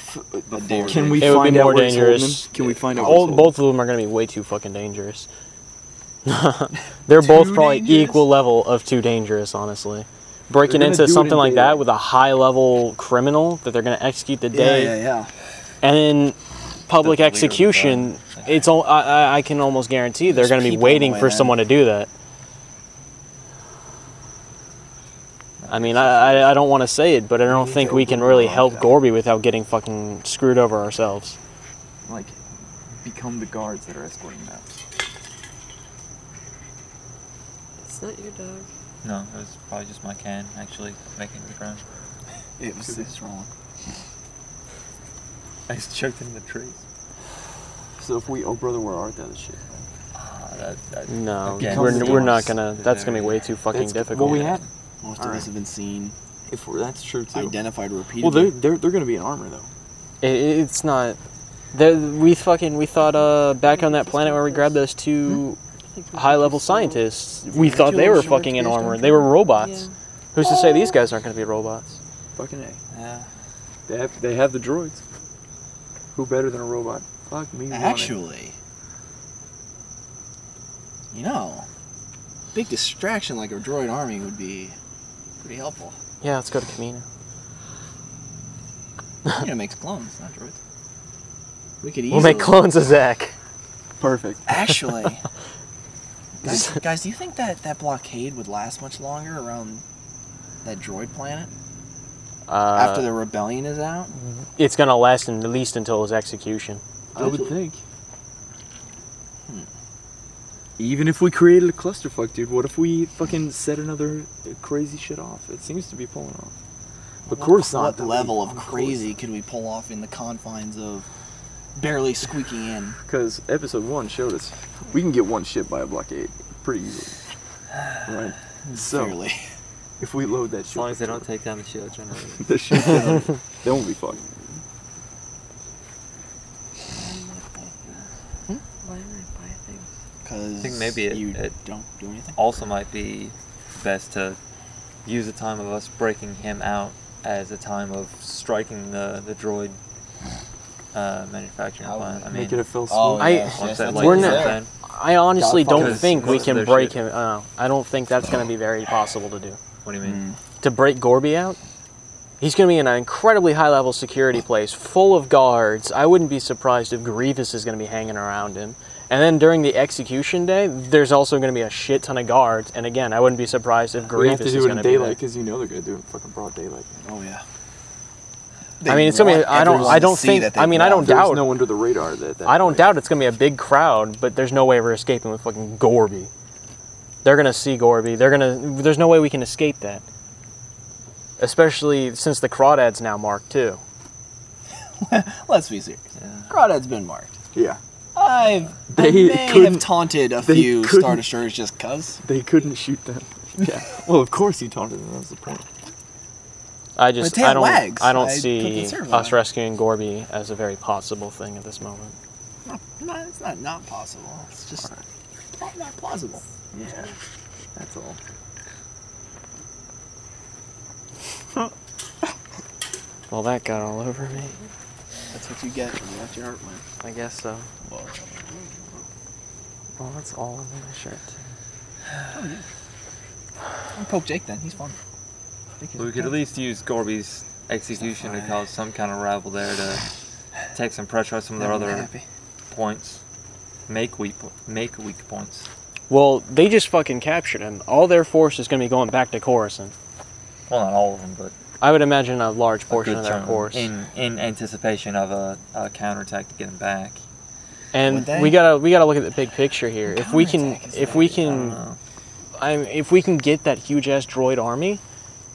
a day or Can two? we It would find be out more where he's holding dangerous. him? Can we find out? All, both of them are going to be way too fucking dangerous. They're both Too probably dangerous? equal level of too dangerous, honestly. Breaking They're gonna do into it in something like that daylight. with a high level criminal that they're going to execute the day, Yeah. and then public The leader execution, would it's all, I can almost guarantee they're Just going to be keep on waiting the way for then. someone to do that. I mean, I don't want to say it, but I don't need think to we can open really our help eyes. Gorby without getting fucking screwed over ourselves. Like, become the guards that are escorting him out. It's not your dog. No, it was probably just my can actually making the ground. It's wrong. I just choked in the trees. So if we, oh brother, where art thou? The shit. No, Again, we're not the gonna. That's gonna be way too fucking That's- difficult. Well, we have. Most of Alright. us have been seen, If we're, that's true too. identified Well, repeatedly. they're going to be in armor though. It's not. We thought back on that planet where we grabbed those two high-level scientists, we thought they were fucking in armor. They were robots. Yeah. Who's to say these guys aren't going to be robots? Fucking A. Yeah. They have the droids. Who better than a robot? Fuck me. Actually, you know, big distraction like a droid army would be pretty helpful. Yeah, let's go to Kamino. Kamino makes clones, not droids. We could easily... We'll make clones of Zach. Perfect. Actually, guys, do you think that blockade would last much longer around that droid planet? After the rebellion is out? It's going to last at least until his execution. I would think. Even if we created a clusterfuck, dude, what if we fucking set another crazy shit off? It seems to be pulling off. But Coruscant... What level of crazy could we pull off in the confines of barely squeaking in? Because episode 1 showed us we can get one ship by a blockade pretty easily. Right? So, Fairly. if we load that ship... As long as they don't take down the shield generator. the ship generator, they won't be fucked. Why didn't I buy things? Because I think maybe it don't do anything. also might be best to use the time of us breaking him out as a time of striking the droid manufacturing plant. I mean, Make it a Phil Oh, Swoop. yes, once yes, that, that's like, We're you know not- what I'm saying? I honestly don't Because think we most of can their break shit- him. I don't think that's going to be very possible to do. What do you mean? To break Gorby out? He's going to be in an incredibly high-level security place, full of guards. I wouldn't be surprised if Grievous is going to be hanging around him. And then during the execution day, there's also going to be a shit ton of guards. And again, I wouldn't be surprised if We Grievous have to is do it going in to be there. daylight because you know they're going to do it in fucking broad daylight. Oh yeah. I mean, it's gonna be. I don't think. I mean, I don't There's doubt. no under the radar that I don't doubt it's gonna be a big crowd, but there's no way we're escaping with fucking Gorby. They're gonna see Gorby. There's no way we can escape that. Especially since the crawdad's now marked too. Let's be serious. Yeah. Crawdad's been marked. Yeah. I They may have couldn't- taunted a they few couldn't- Star Destroyers just cuz. They couldn't shoot them. Yeah. Well, of course you taunted them. That was the point. I just. tail I don't. wags. I don't I put see the servo us on. rescuing Gorby as a very possible thing at this moment. It's not possible. It's just not plausible. Yeah. That's all. Well, that got all over me. That's what you get when you let your heart win. I guess so. Well, Well, that's all on my shirt. I'll poke Jake then. He's fun. Well, we could at least use Gorby's execution to cause some kind of rabble there to take some pressure off some of their other points. Make weak points. Well, they just fucking captured him. All their force is going to be going back to Coruscant. Well, not all of them, but I would imagine a large a portion good of their chunk force. in anticipation of a counterattack to get them back. And Would they? we gotta look at the big picture here. If we can, Counterattack is if that- we I don't can, know. if we can get that huge ass droid army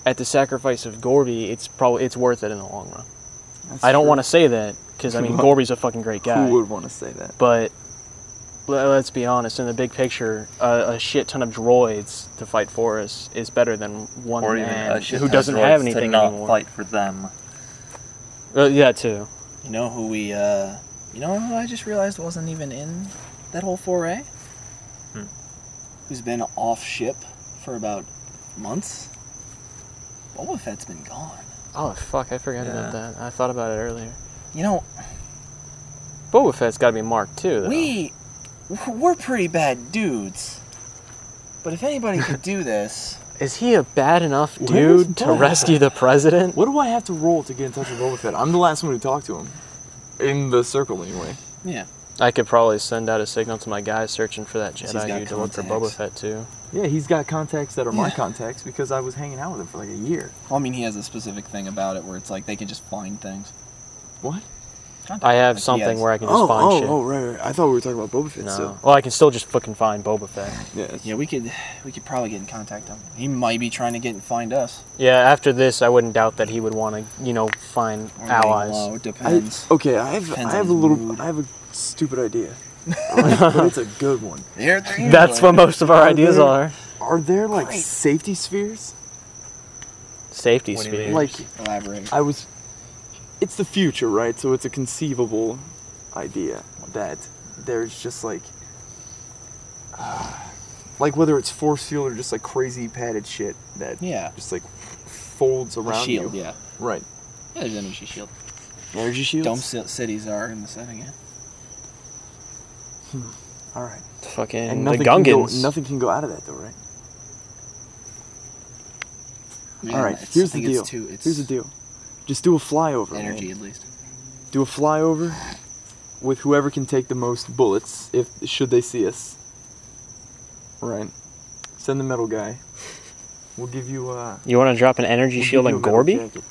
at the sacrifice of Gorby, it's worth it in the long run. I don't want to say that because I mean Gorby's a fucking great guy. Who would want to say that? But let's be honest, in the big picture, a shit ton of droids to fight for us is better than one Or even man a shit who ton of doesn't droids have to anything not anymore. fight for them. Yeah, too. You know who we, you know who I just realized wasn't even in that whole foray? Who's been off ship for about months? Boba Fett's been gone. Oh fuck, I forgot about Yeah. that. I thought about it earlier. You know, Boba Fett's got to be marked too, though. we're pretty bad dudes. But if anybody could do this, Is he a bad enough Where's dude to Boba? rescue the president? What do I have to roll to get in touch with Boba Fett? I'm the last one who talked to him. In the circle, anyway. yeah. I could probably send out a signal to my guys searching for that He's Jedi got dude to look for contacts. Boba Fett too. Yeah, he's got contacts that are my Yeah. contacts because I was hanging out with him for like a year. Well, I mean, he has a specific thing about it where it's like they can just find things. What? I have Like, he something has- where I can just find shit. right. I thought we were talking about Boba Fett No. still. Well, I can still just fucking find Boba Fett. Yeah. Yeah, we could probably get in contact with him. He might be trying to get and find us. Yeah, after this, I wouldn't doubt that he would want to, find Or laying allies. low, it depends. I have a stupid idea. But it's a good one. That's what most of our Are ideas there- are. Are there like Great. safety spheres? Safety What do you speed. mean? Like Elaborate. it's the future, right? So it's a conceivable idea that there's just like whether it's force field or just like crazy padded shit that just like folds around shield, you. Yeah. Right. Yeah, there's energy shield. Energy shields? Dome cities are in the setting, yeah. Alright. Fucking And the nothing Gungans. nothing can go out of that though, right? Yeah, Alright, here's the deal. Here's the deal. Just do a flyover. Energy, man. at least. Do a flyover with whoever can take the most bullets, should they see us. Right. Send the metal guy. We'll give you You want to drop an energy shield on Gorby? Jacket.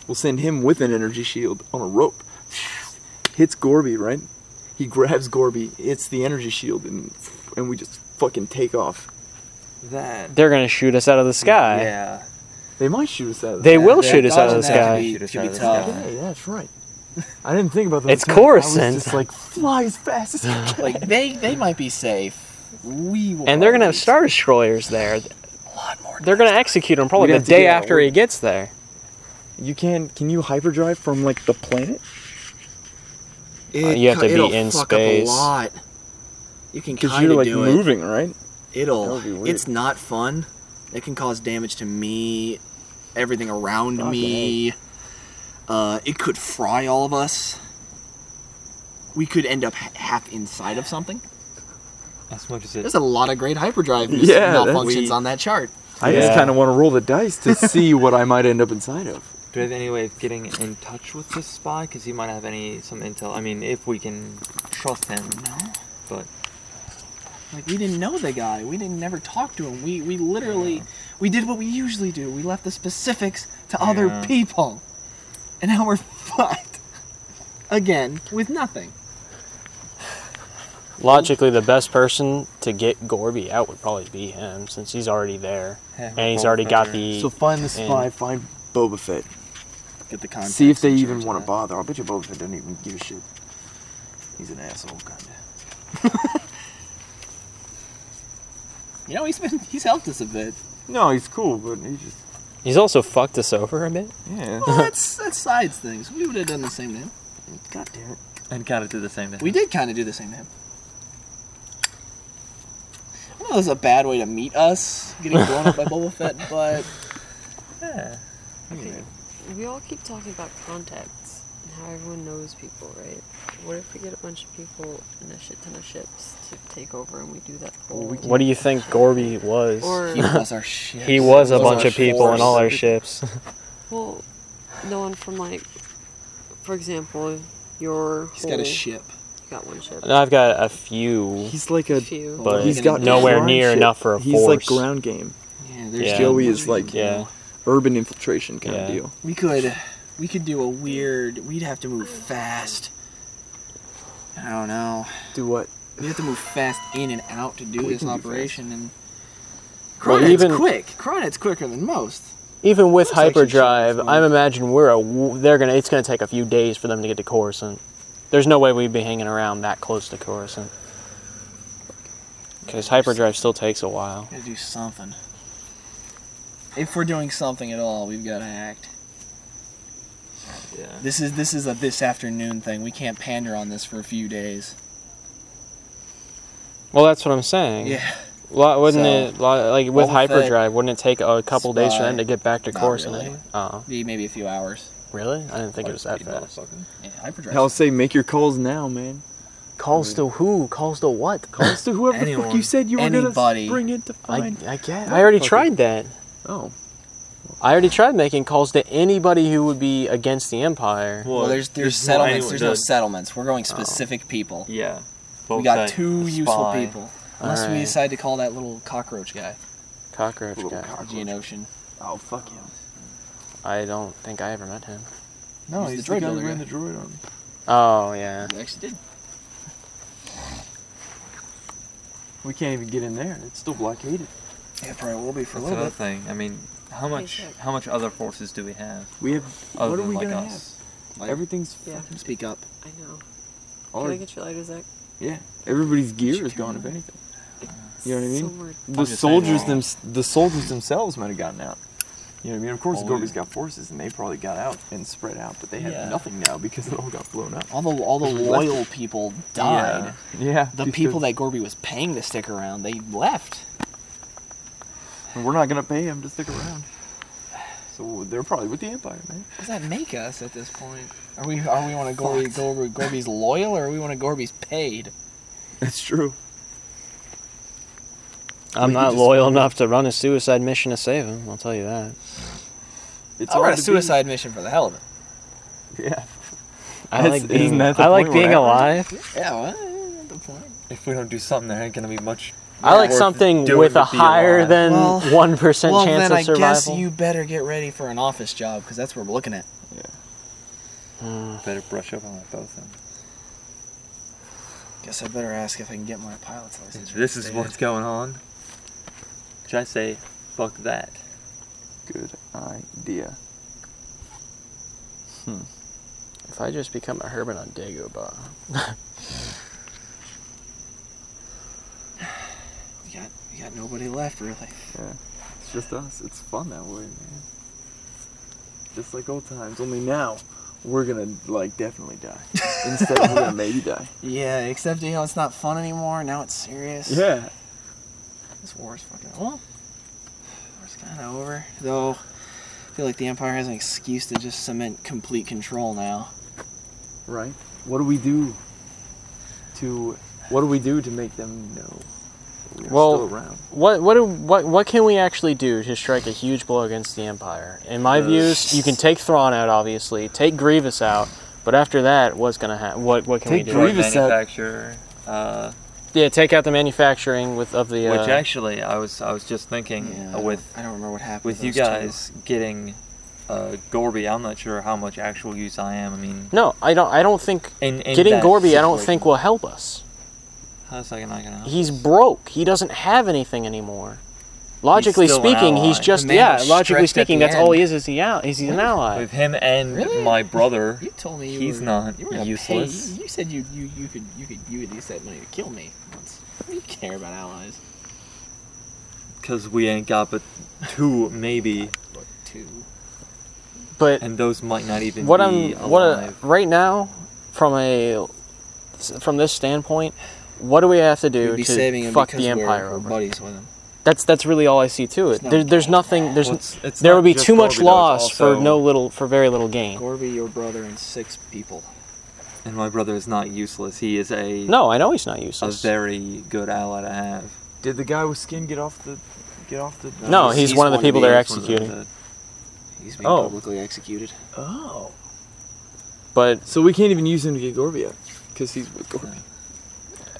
We'll send him with an energy shield on a rope. Hits Gorby, right? He grabs Gorby, hits the energy shield, and we just fucking take off. They're gonna shoot us out of the sky. Yeah. They might shoot us out of the They sky. will shoot us out of the Dodging that sky. could be tough. Hey, that's right. I didn't think about that. It's I Coruscant. was just like, fly as fast as you can. Like, they might be safe. We will And they're gonna have always- Star Destroyers there. A lot more. They're gonna execute him probably We'd the have to day get after he gets there. Can you hyperdrive from like the planet? You have to be in space. A lot. You can Because kind you're of like do moving, right? it. That would be weird. It's not fun. It can cause damage to me, everything around Fucking me. It could fry all of us. We could end up half inside of something. As much as it. There's a lot of great hyperdrive Yeah, malfunctions on that chart. I just Yeah. kind of want to roll the dice to see what I might end up inside of. Do we have any way of getting in touch with this spy? Because he might have some intel. I mean, if we can trust him. No. But Like, we didn't know the guy. We didn't never talk to him. We literally, we did what we usually do. We left the specifics to other Yeah. people. And now we're fucked. Again, with nothing. Logically, the best person to get Gorby out would probably be him, since he's already there. Yeah, And he's Boba already got Fett. the... So find the spy, find Boba Fett. Get the context. See if they and even charge want to that. bother. I'll bet you Boba Fett doesn't even give a shit. He's an asshole, kinda. You know, he's helped us a bit. No, he's cool, but he just He's also fucked us over a bit. yeah. Well, that's sides things. We would have done the same to him. God damn it. And kind of do the same thing. We did kind of do the same to him. I know it was a bad way to meet us, getting blown up by Boba Fett, but Yeah. Okay. We all keep talking about contacts and how everyone knows people, right? What if we get a bunch of people and a shit ton of ships to take over and we do that whole... What do you think Gorby was? Or, he was our shit. He was a He bunch our of people in force. all our ships. well, no one from like, for example, your He's got a ship. You got one ship. And I've got a few, He's like a Few. but he's got nowhere ground near shit. enough for a He's force. like ground game. Yeah, there's Yeah. Joey is like Yeah. urban infiltration kind of Yeah. deal. We could do a weird. We'd have to move fast. I don't know. Do what? We have to move fast in and out to do We this can do operation, and Well, Cronet's even- quick. Cronet's quicker than most. Even with Looks like she hyperdrive, should. I'm imagining it's gonna take a few days for them to get to Coruscant. There's no way we'd be hanging around that close to Coruscant. Because hyperdrive still takes a while. Gotta do something. If we're doing something at all, we've got to act. Yeah. This is a this afternoon thing. We can't pander on this for a few days. Well, that's what I'm saying. Yeah. Wouldn't So, it, like with Boba hyperdrive, wouldn't it take a couple days for Spy. them to get back to Not Coruscant? really. Anyway? Oh, Maybe a few hours. really? I didn't think it was that fast. Yeah, hyperdrive. I'll say make your calls now, man. Calls to who? Calls to what? Calls to whoever the fuck Anyone. you said you were Anybody. gonna bring it to find. I get. I already Fuck it. tried that. Oh. I already tried making calls to anybody who would be against the Empire. Well, there's settlements. There's no settlements. We're going specific people. Yeah. We got Boba Fett, two the useful spy. people. Unless we Alright. decide to call that little cockroach guy, Cockroach Little guy. cockroach. Geonosian. Oh fuck him. I don't think I ever met him. No, he's the droid builder guy. droid army. Oh yeah. We actually did. We can't even get in there. It's still blockaded. Yeah, probably will be for a That's little another bit. thing. I mean, how much other forces do we have? We have. Other what are than we like gonna us? have? Everything's. Yeah. Speak up. I know. All Can I our- get your lighter, Zach? yeah. Everybody's gear is gone. If anything. You know what I mean? So weird. The just soldiers saying. the soldiers themselves might have gotten out. You know what I mean? Of course, Gorby's got forces, and they probably got out and spread out, but they have nothing now because it all got blown up. All the loyal people died. Yeah. The people that Gorby was paying to stick around, they left. And we're not gonna pay them to stick around. So they're probably with the Empire, man. What does that make us at this point? Are we want to Gorby's loyal, or are we want to Gorby's paid? That's true. I'm not loyal enough to run a suicide mission to save him. I'll tell you that. I'll run a suicide mission for the hell of it. Yeah. I like being alive. Yeah, well, that's the point. If we don't do something, there ain't gonna be much. I like something with a higher than 1% chance of survival. Well, then I guess you better get ready for an office job, because that's what we're looking at. Yeah. Better brush up on that both ends. Guess I better ask if I can get my pilot's license. This is what's going on. Should I say, fuck that? Good idea. If I just become a Herman on Dagobah. We got nobody left, really. Yeah. It's just us. It's fun that way, man. Just like old times. Only now, we're gonna, like, definitely die. Instead of we're gonna maybe die. Yeah, except, you know, it's not fun anymore. Now it's serious. Yeah. This war's fucking... Well, war's kind of over. Though, I feel like the Empire has an excuse to just cement complete control now. Right. What do we do to make them know we're still around? What can we actually do to strike a huge blow against the Empire? In my views, you can take Thrawn out, obviously, take Grievous out, but after that, what's gonna happen? What can we do? Take Grievous manufacturer. Yeah, take out the manufacturing of the. Which actually, I was just thinking I don't remember what happened with you guys getting Gorby. I'm not sure how much actual use I am. I mean, no, I don't think getting Gorby. I don't think will help us. How's that not gonna help? He's broke. He doesn't have anything anymore. Logically speaking, he's just logically speaking, that's all he is. He's an ally. With him and my brother, you told me he's not useless. You said you could use that money to kill me once. What do you care about allies? Because we ain't got but 2, maybe. But 2. But and those might not even be alive. Right now, from this standpoint, what do we have to do to fuck the Empire over? We're buddies with him. That's really all I see to it. There's nothing. There would be too much loss for very little gain. Gorby, your brother, and 6 people. And my brother is not useless. He is No, I know he's not useless. A very good ally to have. Did the guy with skin get off the? No, he's one of the people they're executing. He's being publicly executed. Oh. But so we can't even use him to get Gorby out because he's with Gorby.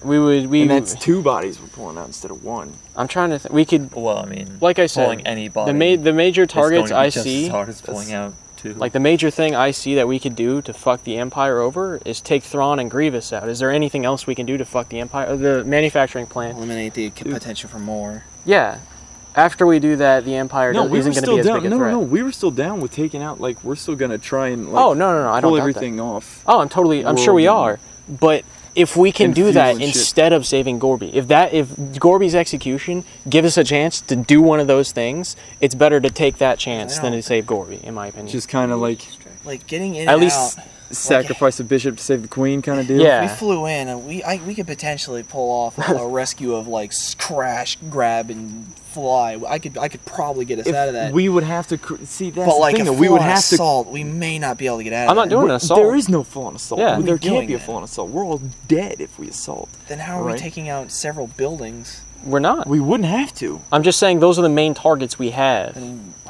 And that's 2 bodies we're pulling out instead of 1. I'm trying to think. We could. Well, I mean, like I said, pulling any body. The major targets I see. As hard as pulling out 2. Like the major thing I see that we could do to fuck the Empire over is take Thrawn and Grievous out. Is there anything else we can do to fuck the Empire? The manufacturing plant. Eliminate the potential for more. Yeah. After we do that, the Empire isn't going to be as big a threat. No, we were still down with taking out. Like we're still going to try and. Like, I don't pull everything off. Oh, I'm sure we are, but. If we can do that instead of saving Gorby, if Gorby's execution gives us a chance to do one of those things, it's better to take that chance than to save Gorby, in my opinion. Just kind of like getting in at and least out. Sacrifice a bishop to save the queen kind of deal. Yeah. If we flew in and we could potentially pull off a rescue of like crash, grab, and fly. I could probably get us out of that. We would have to see that's but like the thing. We would have assault. We may not be able to get out of I'm not doing an assault. There is no full-on assault. Yeah. There can't be a full-on assault. We're all dead if we assault. Then how are we taking out several buildings? We're not. We wouldn't have to. I'm just saying those are the main targets we have.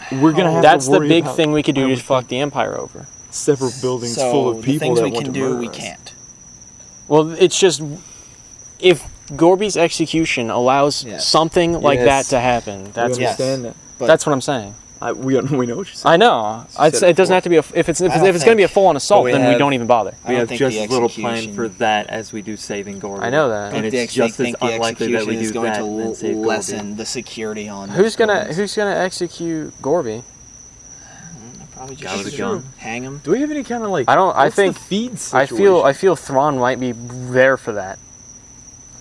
We're gonna have. That's the big thing we could do to fuck the Empire over. Several buildings full of people that want to murder us. We can't. Well, it's just if Gorby's execution allows something like that to happen. That's what I'm saying. We know what you're saying. I know. It doesn't have to be if it's going to be a full-on assault, then we don't even bother. We have just as little plan for that as we do saving Gorby. I know that, and it's just as unlikely that we do that than save Gorby. Lessen the security on. Who's gonna execute Gorby? Probably guy with a gun. Hang him. Do we have any kind of like? I think the feed situation? I feel Thrawn might be there for that.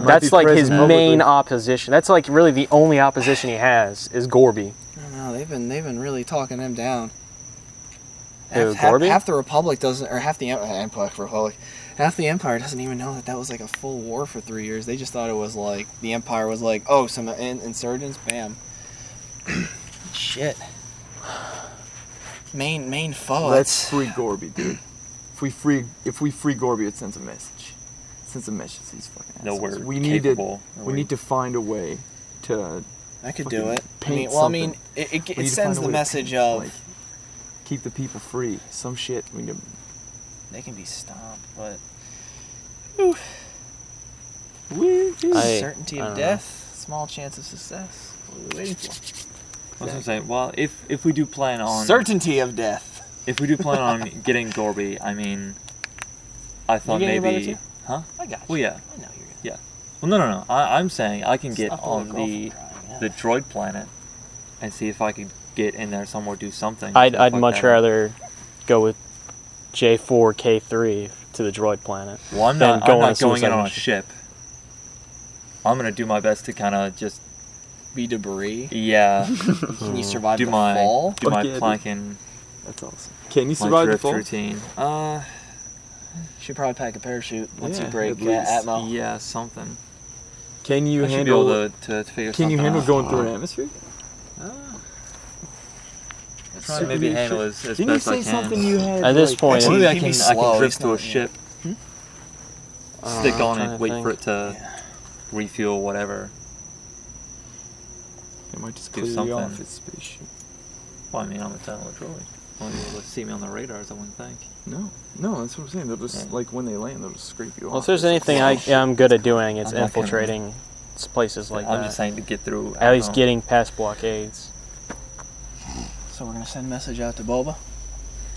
That's like his main opposition. That's like really the only opposition he has is Gorby. No, they've been really talking him down. Gorby? Half the Republic doesn't, or half the Republic, half the Empire doesn't even know that was like a full war for 3 years. They just thought it was like the Empire was like, oh, some insurgents, bam. Shit. Main foe. Let's free Gorby, dude. If we free Gorby, it sends a message. It sends a message to these fucking assholes. No, we're we capable. need to find a way to. I could do it. Paint It sends the message of like, keep the people free. Some shit. They can be stomped, but certainty of death, small chance of success. What are we waiting for? I was gonna say, well, if we do plan on Certainty of death. if we do plan on getting Gorby, I mean, I thought You getting your maybe, brother huh? I got you. Well, yeah, I know you're yeah. Well, no. I'm saying I can get Stop the on little the girl from crying, the droid planet and see if I could get in there somewhere, do something. I'd Fuck much that up. rather go with J4K3 to the droid planet. Well, I'm than not go on a going in suicide on a mission. ship. I'm gonna do my best to kind of just Be debris. yeah Can you survive do the my fall? do my Fuck yeah, dude. planking, That's awesome. Can you my survive the drift fall? routine. Should probably pack a parachute once Yeah, you break at least. Atmo. Yeah, something. Can you I should handle? be able to figure Can you something handle out. going through an atmosphere? Try to maybe handle as Didn't you best I say can. something you had? At this like, point, Maybe I He'd can be slow, drift he's to a not- ship, stick I'm on trying it, to wait for think. it to refuel, whatever. It might just do clear you something. off its spaceship. Well, I mean, I'm a talent droid. Won't be able to see me on the radars, I wouldn't think. No, that's what I'm saying. They'll just Yeah. like when they land, they'll just scrape you off. Well, if there's It's like, anything oh, I'm good at doing, it's I'm not gonna- infiltrating places like I'm that. just saying to get through. At least getting past blockades. So we're gonna send a message out to Boba.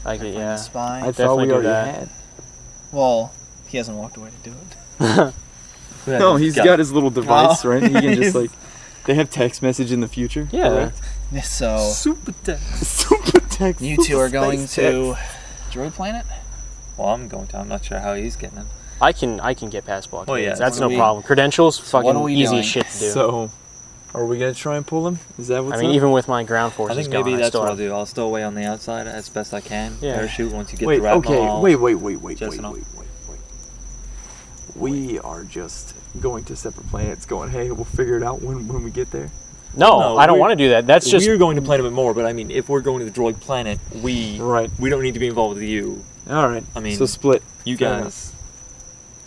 I could, Find yeah. the spy. I thought definitely we do already that. had. Well, he hasn't walked away to do it. No, he's got his little device, Oh. right? He can just like. They have text message in the future. Yeah. correct? So super text. Super text. you two are going space to Droid Planet. Well, I'm going to. I'm not sure how he's getting it. I can get past blockades. Oh, yeah. That's What no are we- problem. Credentials, So what fucking are we easy doing? as shit to do. So, are we gonna try and pull him? Is that what's I mean, up? even with my ground I forces think going, maybe I that's still what I'll have, do. I'll still wait on the outside as best I can. Yeah. Parachute once you get Wait, the Atmo, okay, I'll wait. Just enough. We are just going to separate planets. Going, hey, we'll figure it out when we get there. No, I don't want to do that. That's just we're going to plan a bit more, but I mean, if we're going to the droid planet, we don't need to be involved with you. All right. I mean, so split. You Fair guys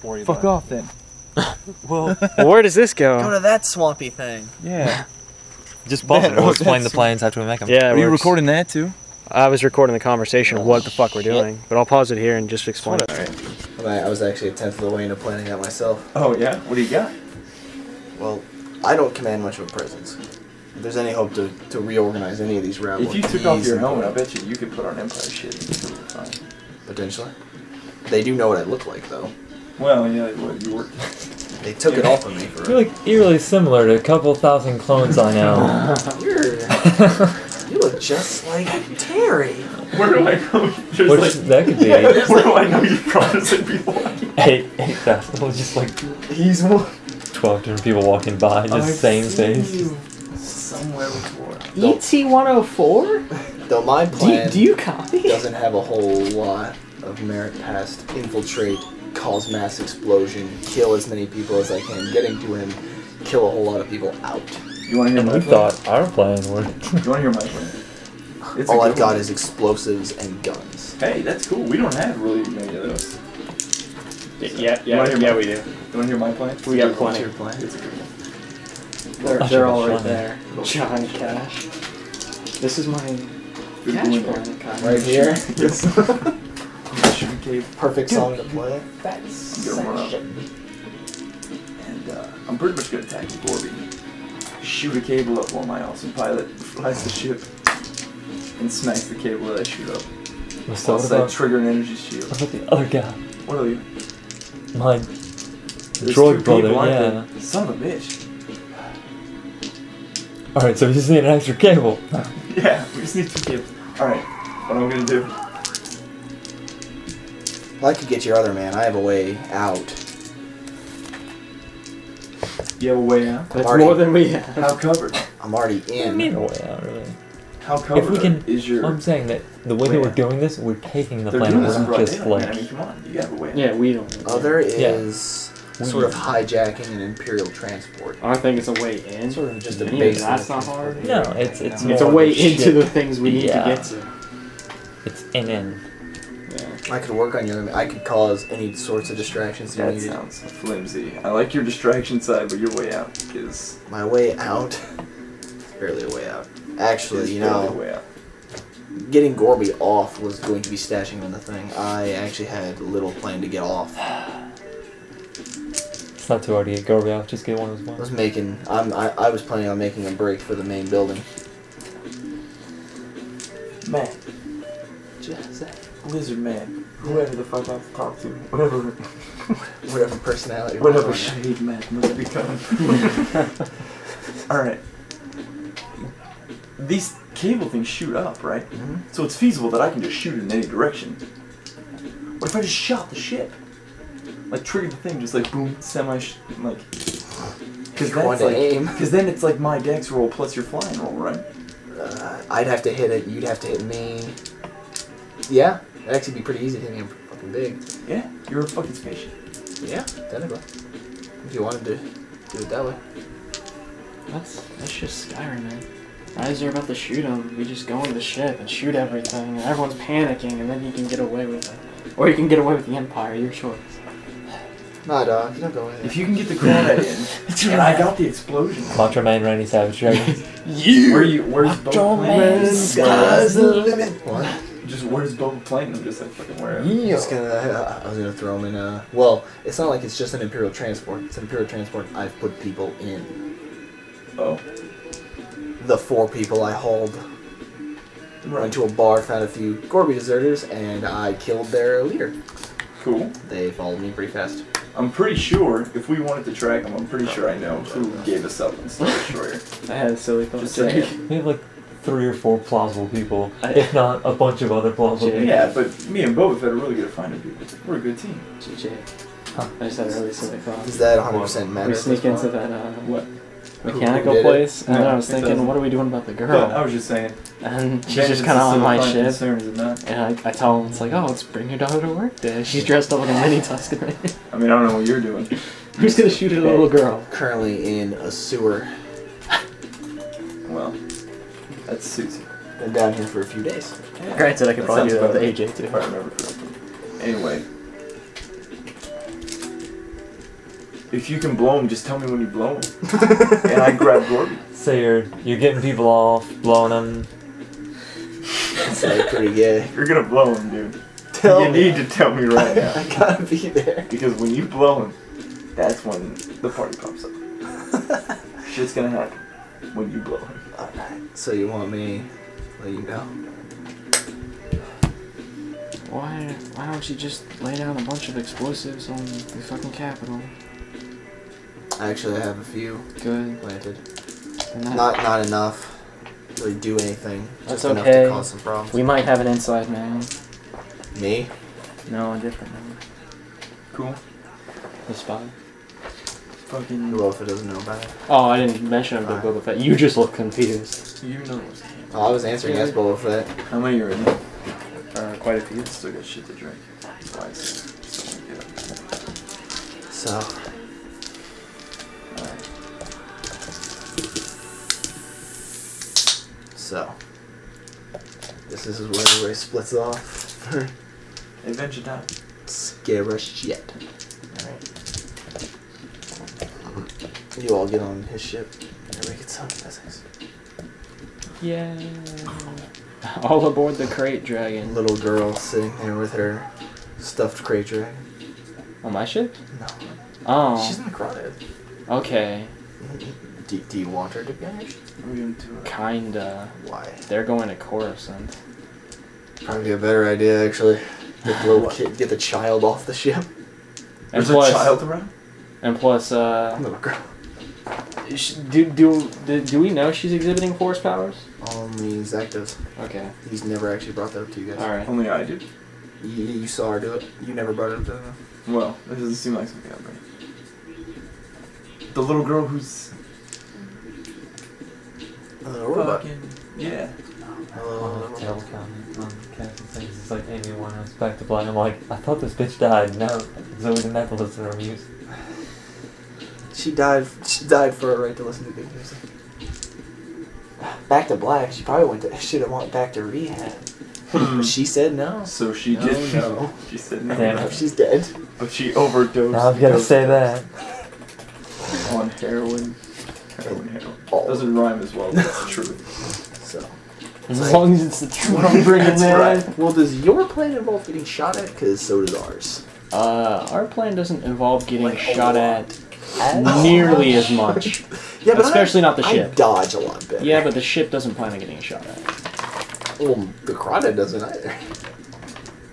worry Fuck about off then. Well, where does this Go go? to that swampy thing. Yeah. just pause it. Man, We'll explain the that's- plans after we make them. Yeah, Are it you works. recording that too? I was recording the conversation of what the fuck we're doing, but I'll pause it here and just explain it. I was actually a tenth of the way into planning that myself. Oh yeah. What do you got? Well, I don't command much of a presence. If there's any hope to reorganize any of these rabble, If you took off your helmet, I bet you could put on Empire shit. And you'd be fine. potentially. They do know what I look like, though. Well, yeah, what you work. They took it off of me for. You're like eerily similar to a couple thousand clones I know. You look just like Terry. Where do I go? Which that could be Where do I know you promised it'd be like? 8,000. Just like He's one. 12 different people walking by, just same face. Somewhere before. ET-104? Though my plan Do you copy? doesn't have a whole lot of merit past infiltrate, cause mass explosion, kill as many people as I can, getting to him, kill a whole lot of people out. You want to hear And my we plan? thought our plan would. You want to hear my plan? It's a All good I've got one. is explosives and guns. Hey, that's cool. We don't have really many of those. Yeah, You wanna hear my- we do. You want to hear my plan? We got What's plenty. your plan? It's a good one. They're all Johnny. right there. Johnny Cash. This is my Good cash one. plan, kind of. Right here. Shoot a cave. Perfect song to play. I'm gonna run up. And I'm pretty much gonna attack the Gorby. Shoot a cable up while my awesome pilot flies the ship and smacks the cable that I shoot up. What's Whilst I trigger an energy shield. What about the other guy? What are you? My There's droid two brother, people, aren't yeah. there? Son of a bitch. Alright, so we just need an extra cable. Yeah, we just need two cables. Alright, what I'm gonna do. Well, I could get your other man. I have a way out. You have a way out? That's Already- more than we have. How covered? I'm already I mean, in. a way out, really. How covered if we can, is your... I'm saying that the way that we're doing this, we're taking the They're planet. doing this in We're broad just daylight, like... man. I mean, come on. You have a way. Yeah, we don't. Other is sort of hijacking an Imperial transport. I think it's a way in. Sort of just a Even base. that's not hard. No, it's It's a way into the things we need to get to. It's an in. Yeah. I could work on your. I could cause any sorts of distractions you That needed. sounds flimsy. I like your distraction side, but your way out is... My way out. Barely a way out. Actually, you barely a know, way out. getting Gorby off was going to be stashing him in the thing. I actually had little plan to get off. It's not too hard to get Gorby off. Just get one of those I ones. was making. I was planning on making a break for the main building. Man. Lizard man. Whoever the fuck I have to talk to. Whatever. Whatever personality. Whatever shade man must become. Alright. These cable things shoot up, right? Mm-hmm. So it's feasible that I can just shoot in any direction. What if I just shot the ship? Like triggered the thing, just like boom, like. Because then it's like my dex roll plus your flying roll, right? I'd have to hit it. You'd have to hit me. Yeah, that'd actually be pretty easy to hit me. I'm fucking big. Yeah, you're a fucking spaceship. Yeah, technically. If you wanted to do it that way. That's just Skyrim, man. As you're about to shoot them, we just go in the ship and shoot everything, and everyone's panicking, and then you can get away with it. Or you can get away with the Empire, your choice. Nah, dog, you don't go in there. If you can get the crawdad in, and I got the explosion. Macho Man, Randy Savage, Dragons. Where's Boba Man, sky's the limit. What? Just where's Boba playing? I'm just like fucking wherever. I was gonna throw him in well, it's not like it's just an Imperial transport. It's an Imperial transport I've put people in. Oh. The 4 people I hauled. Went to a bar, found a few Gorby deserters, and I killed their leader. Cool. They followed me pretty fast. I'm pretty sure if we wanted to track them, I'm pretty sure I know who gave us up in Star Destroyer. I had a silly thought. Just saying. We have like 3 or 4 plausible people, if not a bunch of other plausible people. Yeah, but me and Boba Fett are really good at finding people. We're a good team. GJ. I just had a really silly thought. Does that 100% matter? We sneak into that What? mechanical Who did it? place, and No, then I was it thinking, doesn't. what are we doing about the I girl? was just saying. And she's Vengeance just kind of is on still my a prime ship. concern, is it not? And I tell him, it's like, oh, let's bring your daughter to work day. She's dressed up like a mini Tusken Raider. I mean, I don't know what you're doing. Who's gonna shoot at a little girl? Currently in a sewer. Well, that suits you. Been down here for a few days. Yeah. Granted, I could That probably do sounds that with better. AJ too. If I remember correctly. Anyway. If you can blow them, just tell me when you blow them. And I grab Gorby. So you're getting people off, blowing them. That's like pretty gay. You're gonna blow him, dude. Tell you me. need to tell me right now. I gotta be there. Because when you blow him, that's when the party pops up. Shit's gonna happen when you blow him. Alright, so you want me to let you know? Why don't you just lay down a bunch of explosives on the fucking Capitol? Actually, I have a few Good. planted. And that, Not enough to really do anything. That's Just enough okay. to cause some problems. we might have an inside man. Me? No, a different man. Cool. The spy. Fucking. Who else doesn't know about it? Oh, I didn't mention him to Boba Fett. You just look confused. You know what's Oh, I was answering yes, Boba Fett. How many are in there? Quite a few. Still got shit to drink. That's why I still want to get up. So, Alright. so. This is where everybody splits off for Adventure time. scare shit. Alright. You all get on his ship. Everybody gets on. That's nice. Yeah. All aboard the crate dragon. Little girl sitting there with her stuffed crate dragon. On my ship? No. Oh. She's in the crawdad. Okay. Do you want her to be on your ship? We're going to Kinda. Why? They're going to Coruscant. Probably a better idea, actually. Get the little kid, get the child off the ship. And There's a child around? And plus, Little girl. do we know she's exhibiting force powers? Only Zach does. Okay. He's never actually brought that up to you guys. Alright. Only I did. You saw her do it. You never brought it up to her. Well, this doesn't seem like something I'd bring. The little girl who's Robot. fucking... Yeah. Hello. Terrible comment on Captain Things. It's like Amy Winehouse Back to Black. I'm like, I thought this bitch died. No, Zoe didn't have to listen to her music. She died for a right to listen to good music. Back to Black. She probably should have went back to rehab. But she said no. So she did no. She said no. Damn No, she's dead. But she overdosed. Now I've got to say that. On heroin. Heroin. Doesn't rhyme as well, but it's the truth. So. As long as it's the truth I'm bringing That's there. right. Well, does your plan involve getting shot at? Because so does ours. Our plan doesn't involve getting Like, shot at nearly as much. Yeah, but Especially not the I ship. dodge a lot better. Yeah, but the ship doesn't plan on getting shot at. Well, the crawdad doesn't either.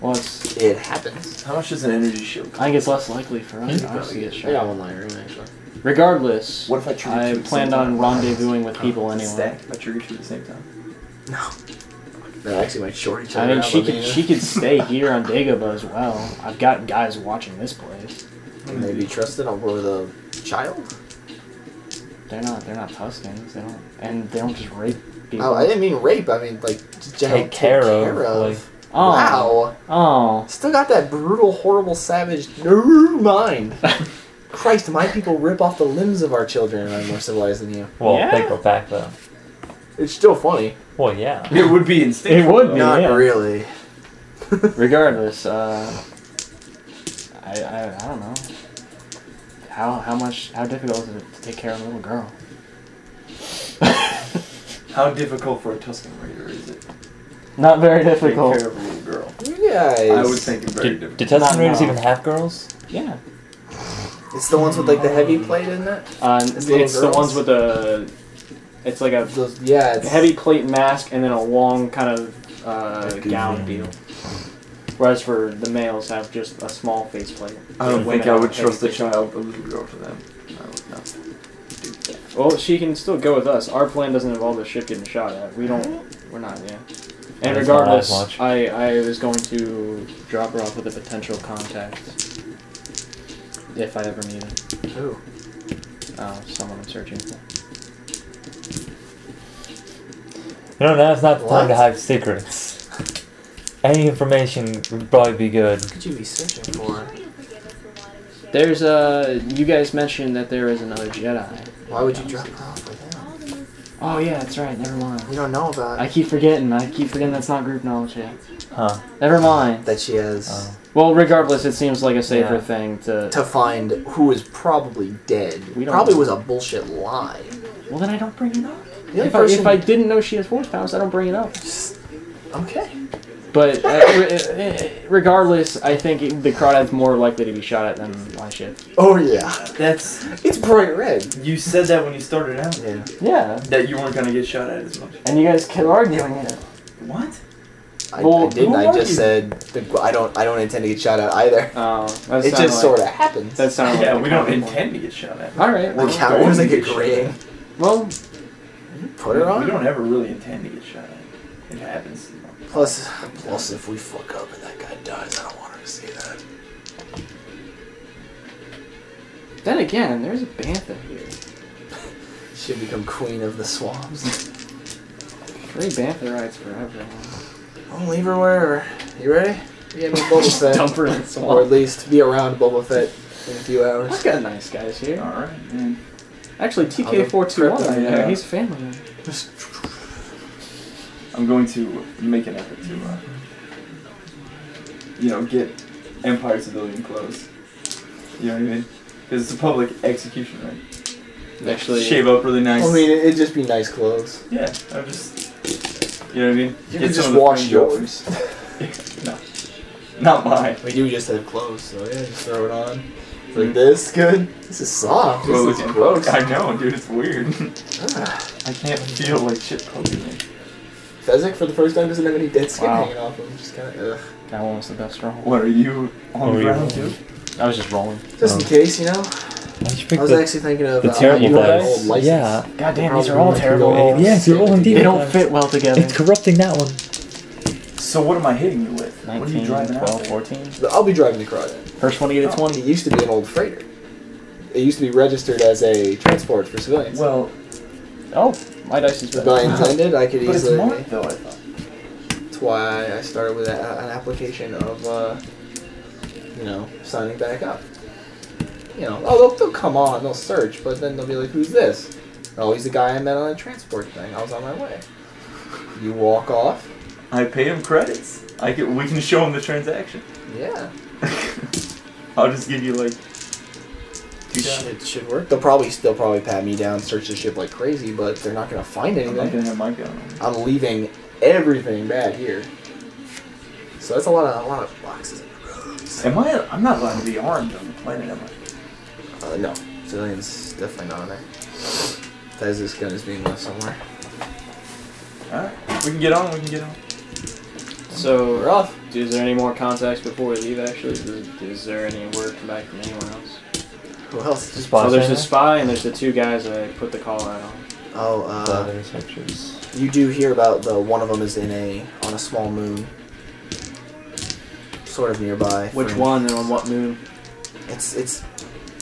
Well, it's, It happens. How much does an energy shield cost? I think it's less likely for us to get I shot got at. one lying room actually. Regardless, What if I trigger two I at the planned same on time? rendezvousing with people anyway. Stack if I trigger two at the same time. No. They actually might short each I other mean, out, she but could stay here on Dagobah as well. I've got guys watching this place. Maybe trusted over the child? They're not Tuscans. They don't just rape people. Oh, I didn't mean rape. I mean, like, just Take care of, like- Oh. Wow. Oh. Still got that brutal, horrible, savage mind. Christ, my people rip off the limbs of our children and I'm more civilized than you. Well, Yeah. they go back though. It's still funny. Well, yeah. It would be instinctual. It would be. Not yeah. really. Regardless, I don't know. How difficult is it to take care of a little girl? How difficult for a Tuscan Raider is it? Not very Take difficult. care of a little girl. You guys. I would think it very Do difficult. Tuscan Not Raiders now. even have girls? Yeah. It's the ones with like the heavy plate in it. It's little the girls? ones with the. It's like a Those, yeah, it's heavy plate mask and then a long kind of gown deal. Whereas for the males have just a small face plate. I don't Women think I have would heavy trust a face child, a little girl to them. I would not. plate. Well, she can still go with us. Our plan doesn't involve the ship getting shot at. We're not, yeah. And That's not regardless, as much. I was going to drop her off with a potential contact. If I ever need it. Who? Someone I'm searching for. You know, now's not the time to What? hide secrets. Any information would probably be good. What could you be searching for? There's you guys mentioned that there is another Jedi. Why would you drop her off with him? Oh yeah, that's right. Never mind. We don't know about I keep forgetting. That's not group knowledge yet. Huh. Never mind. that she has Well, regardless, it seems like a safer Yeah. thing to. to find who is probably dead. We don't Probably know. was a bullshit lie. Well, then I don't bring it up. The only If I didn't know she has force powers, I don't bring it up. Okay. But regardless, I think the crawdad's more likely to be shot at than my ship. Oh yeah. That's. It's bright red. You said that when you started out. Yeah. Yeah. That you weren't gonna get shot at as much. And you guys kept arguing it. What? I Well, didn't. who I are just you? said I don't intend to get shot at either. Oh, that It just sort of happens. That sounded Yeah, like we a don't common intend to get shot at. All right. Like how going was to like get shot agreeing? at. Well, Put her on. We don't ever really intend to get shot at. It happens. Plus, if we fuck up and that guy dies, I don't want her to see that. then again, there's a bantha here. She'll become queen of the swamps. Free bantha rights for everyone. I'll leave her wherever. You ready? You get me Boba Fett. Dump her in the Or swamp. at least be around Boba Fett in a few hours. I've got nice guys here. Alright, man. Actually, TK421 over Yeah. there, he's a family man. I'm going to make an effort to, get Empire civilian clothes. You know what I mean? Because it's a public execution, right? Actually, Shave up really nice. I mean, it'd just be nice clothes. Yeah, I'm just. You know what I mean? You Get can some just of the wash fringe yours. No. Not mine. We do just have clothes, so yeah, just throw it on. It's like this, good. This is soft. Well, This is looking- gross. I know, dude, it's weird. Ah. I can't feel like shit poking me. Fezzik for the first time doesn't have any dead skin Wow. hanging off him. Just kind of ugh. that one was the best roll. What, are you on the you ground, rolling? too? I was just rolling. Just in case, you know. Why did you pick I was actually thinking of the terrible you had an dice? old license. Yeah. God damn, Probably these are all like terrible go rolls. Yes, you're rolling They demon don't dice. fit well together. It's corrupting that one. So what am I hitting you with? what are 19, you driving 12, out there? 14. But I'll be driving the crawdad. First one to get a 20. It used to be an old freighter. It used to be registered as a transport for civilians. Well, Oh, my dice is But better. I intended I could but it's easily. marked, though, I thought. That's why I started with an application of, you know, signing back up. You know, oh, they'll come on, they'll search, but then they'll be like, who's this? Oh, he's the guy I met on a transport thing. I was on my way. You walk off. I pay him credits. We can show him the transaction. Yeah. I'll just give you like It should work. They'll probably pat me down, search the ship like crazy, but they're not gonna find anything. I'm not gonna have my gun on. I'm leaving everything back here. So that's a lot of boxes in the roads. I'm not allowed to be armed on the planet, am I? No. Civilians definitely not on there. This gun is being left somewhere. Alright. We can get on. So, We're off. Is there any more contacts before we leave, actually? Is there any word back from anyone else? Who else? So there's the spy and there's the two guys that I put the call out on. Oh, you do hear about one of them is on a small moon. Sort of nearby. Which one and on what moon? It's a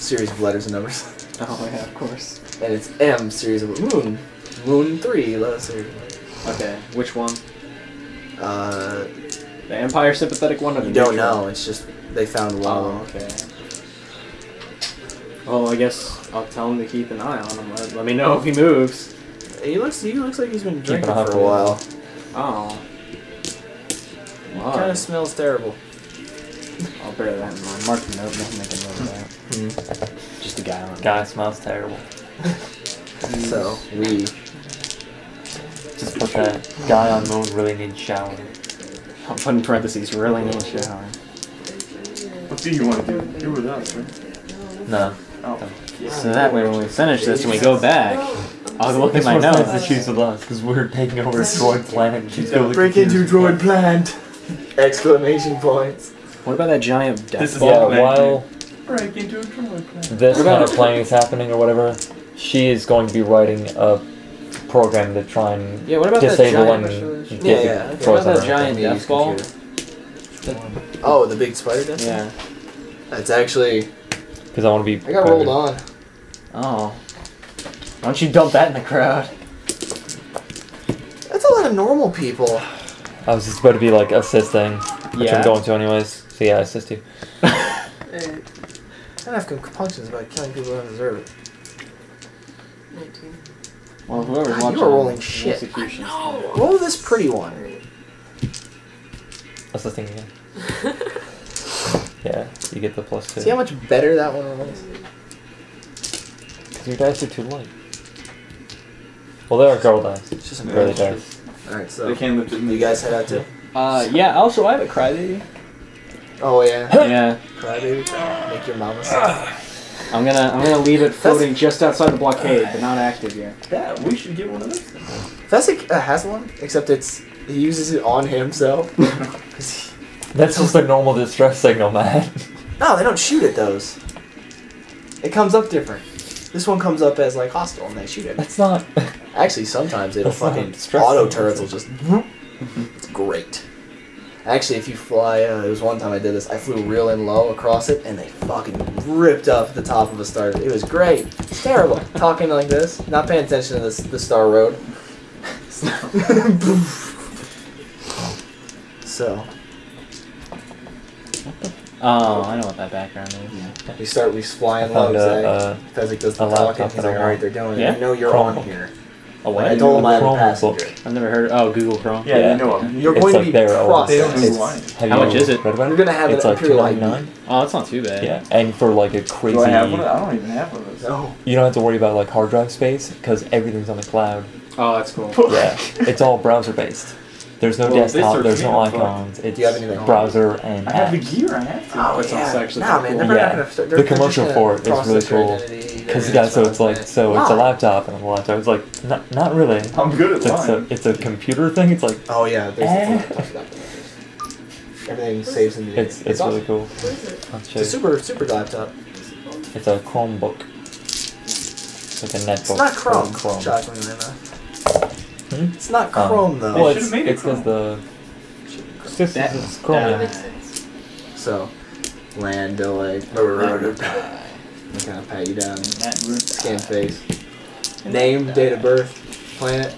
series of letters and numbers. Oh yeah, of course. And it's M series of moon. Moon 3, let's see. Okay, which one? The Empire sympathetic one or the You don't know, it's just they found one. Oh, okay. Well, I guess I'll tell him to keep an eye on him. Let me know if he moves. He looks like he's been drinking for a while. Oh. Wow. Kind of smells terrible. I'll bear that in mind. Mark the note, don't make a note of that. Just a guy on it. Guy smells terrible. So, we... Just put that guy on moon really needs showering. I'll put in parentheses, really need showering. What do you want to do? You're with us, right? No. Oh. So that way when we finish this and we go back, I'll look at my notes. To choose with us, because we're taking over a droid planet and she's going Break into droid plant! Exclamation points. What about that giant death This is ball? while Break into a droid plant. this kind of planning is happening or whatever, she is going to be writing a program to try and Yeah, what about disable that and giant... Yeah. What about that giant death ball? Oh, the big spider death? Yeah. That's actually... because I want to be. I got rolled on. Oh. Why don't you dump that in the crowd? That's a lot of normal people. I was just about to be like assisting, which Yeah. I'm going to anyways. So yeah, I assist you. I don't have compunctions about killing people who don't deserve it. 19. Well, whoever's God, watching you are rolling the shit. executions. Roll this pretty one. Assisting again. Yeah, you get the +2. See how much better that one rolls? Because your dice are too light. Well, they are girl dice. It's just Really dice. Alright, so They can't lift it. you guys head out too? Yeah, also I have a crybaby. Oh yeah. Yeah. Crybaby. Make your mama sad. I'm gonna leave it floating just outside the blockade, but not active yet. Yeah, we should get one of those things. Fessick has one, except he uses it on himself. That's just a normal distress signal, man. No, they don't shoot at those. It comes up different. This one comes up as like hostile and they shoot it. That's not. Actually, sometimes it'll That's not fucking stress auto signal. turrets will just. It's great. Actually, if you fly, there was one time I did this. I flew real and low across it, and they fucking ripped up the top of a star. It was great. It's terrible. Talking like this, not paying attention to the Star Road. So Oh, I know what that background is. we flying I low. found Zach. Fezzik does the a talking. laptop He's that I like, all right, want. they're doing Yeah? it. I know you're Chromebook. on here. Oh, what? I told him I have a Chromebook. passenger. I've never heard. Oh, Google Chrome. Yeah, Yeah. they know them. You're It's going like to be their own- They don't processed. know why. Have How you much is it? read about You're gonna have It's an like Imperial ID. $2.99. Oh, that's not too bad. Yeah, and for like a crazy. Do I have one? I don't even have one of those. No. You don't have to worry about like hard drive space because everything's on the cloud. Oh, that's cool. Yeah, it's all browser based. There's no Well, this desktop. search There's me no up, fuck. icons. It's Do you have anything? browser and I have the apps. gear. I have to. Oh, That sounds actually Nah, pretty man, cool. they're Yeah. not gonna. They're The just commercial gonna for it is really process your cool. identity, Because they're yeah, gonna so it's like process so it. it's a Why? laptop and a laptop. It's like not really. I'm good at It's lying. it's a computer thing. It's like Oh yeah, there's everything saves in the. it's really awesome. cool. What is it? I'll show It's a you. super laptop. It's a Chromebook. It's like a netbook. It's not Chrome. for Chrome. Shockingly enough. Hmm? It's not Chrome though. Well, They it's should've made it because Chrome. the That- it's Chrome. That Yeah. makes sense. So, land delay. They kind of pat you down, scan face, name, date of birth, planet.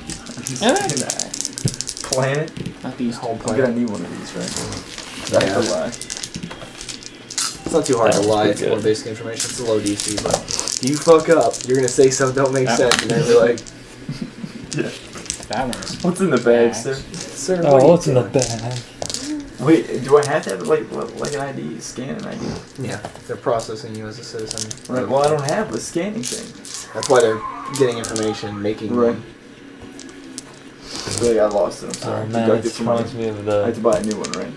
planet. Not these Whole I'm planet. gonna need one of these, right? That's the lie. It's not too hard to That was lie. pretty It's more good. basic information. It's a low DC, but if you fuck up, you're gonna say something that don't make sense, and they'll be like, Yeah. That one's. What's in the bag, sir? "Sir, Oh, what are you what's in the doing?" bag? Wait, do I have to have like an ID? Scan an ID? Yeah, they're processing you as a citizen. Right. Well, I don't have a scanning thing. That's why they're getting information, making Right. one. Really, I lost it. I'm Oh sorry. man, Deducted this from money. reminds me of I had the. to buy a new one, right?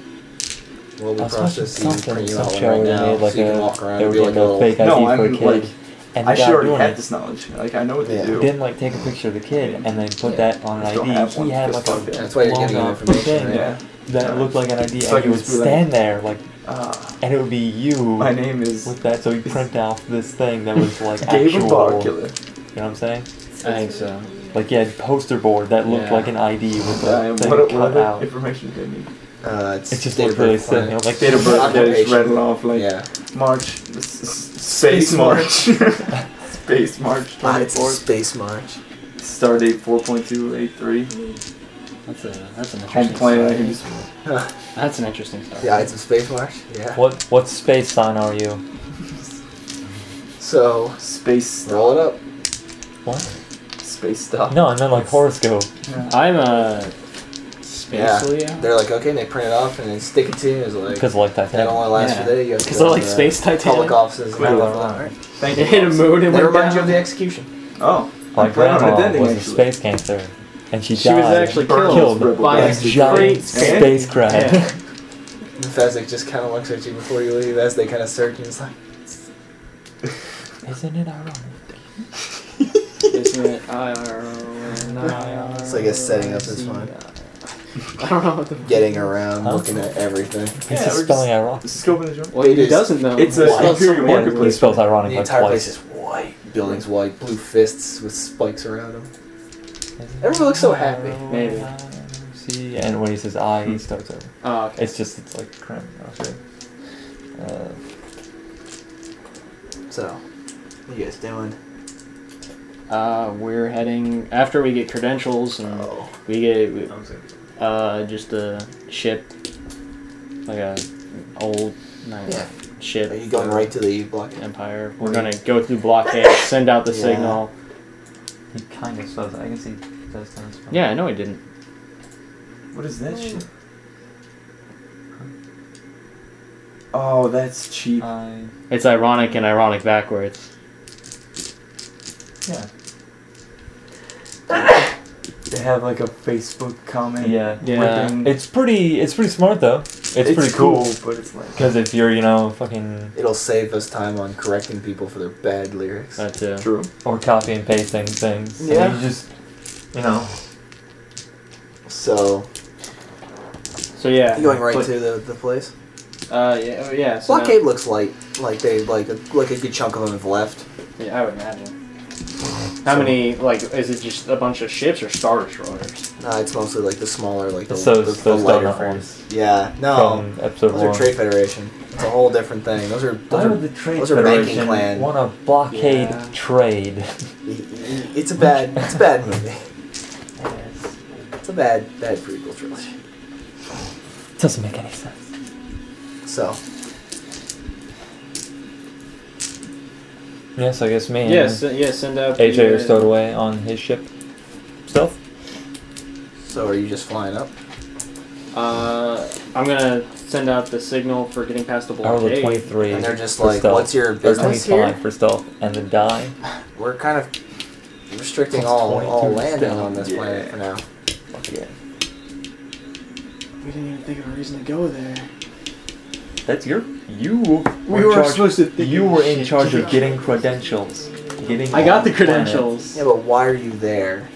Well, we I was watching process you, something, print you some out show right where they now, made like so you can a. walk around They and were be like, getting a oh, fake ID No, for a I'm kid. like, And I the guy should already doing have it this knowledge. Like, I know what Yeah. they do. didn't like take a picture of the kid and then put Yeah. that on an Just don't ID. have one He had because like fuck a it. That's why you're blown getting up information, thing right? Yeah. that looked like an ID, So I and he can would just be like, stand there like, Ah, and it would be you my name is with that. So he'd print out this thing that was like Gabriel actual. Bar You Killer. know what I'm saying? I think so. Like he had poster board that looked Yeah. like an ID with Yeah, the and thing what cut other out. information do they need? It's It just date looked of really birth, sick. You planet. know, like Date of birth, yeah, just Occupation. read it off like Yeah. March, Space March. Space March It's a 24th. space march. Stardate 4.283. That's an interesting Home planet, I can story. just. That's an interesting story. Yeah, it's a space march. Yeah. what space sign are you? So, Space roll it up. What? Space stuff. No, I meant like horoscope. I'm a space Yeah. Leo. They're like, okay, and they print it off and they stick it to you. It's like, Because like that Titanic. only lasts Yeah. for a day. You have to 'Cause go they're to like the space public Titanic. offices. And Cool. everything. Thank They you. hit a moon and They went remind you down. of the execution. Oh, My I'm planning on grandma attending, was a actually. space cancer, and she She was died. actually killed Rebel by by a a bastard. giant great spacecraft. Yeah. And Fezzik just kind of looks at you before you leave as they kind of search and he's like, Isn't it ironic? Isn't it IRO? It's like a setting up is fine. I don't know what the Getting around, Huh? looking at everything. He's Yeah, just we're spelling ironic. Scope in the joint. Well, he It is. doesn't know. It's a Why? Imperial He Marketplace. spells ironic The like entire twice. place is white. Building's white. Blue fists with spikes around them. Everyone looks so happy. Maybe. See, and when he says I, he starts over. Oh, okay. It's like cram. Okay. So, what you guys doing? We're heading after we get credentials and Oh. we get just a ship, like a old Yeah. ship. Are you going right to the blockade? Empire? We're gonna go through blockade, send out the Yeah. signal. He kind of spells. I guess he does kind of spell. Yeah, I know he didn't. What is that shit? Oh, that's cheap. It's ironic and ironic backwards. Yeah. They have like a Facebook comment. Yeah. Yeah. ripping- It's pretty smart though. It's pretty cool. but it's like. Because if you're, you know, fucking It'll save us time on correcting people for their bad lyrics. That too. True. or copy and pasting things. Yeah. And you just, you know. So, So yeah. you going right but- to the place? Yeah. So Blockade looks like they like a good chunk of them have left. yeah, I would imagine. How many? Like, is it just a bunch of ships or Star Destroyers? It's mostly like the smaller, like the, It's those lighter donut frames. ones Yeah, no, from episode those are 1. Trade Federation. It's a whole different thing. Those are Why those would are. the Trade those are banking Federation clan. want to blockade Yeah. trade? It's a bad movie. It's a bad prequel trilogy. Doesn't make any sense. So, Yes, I guess me and Yes. Send out. AJ the, are stowed away on his ship. Stealth? so are you just flying up? I'm gonna send out the signal for getting past the Hour blockade. 23. And they're just for like, stealth. "What's your Or business 25 here?" for stealth. And the die. We're kind of restricting Plus all 22 landing still. on this planet for now. Yeah. We didn't even think of a reason to go there. That's you. We were supposed to think You of were in shit. charge of getting credentials. Getting I got on the planet. credentials. Yeah, but why are you there?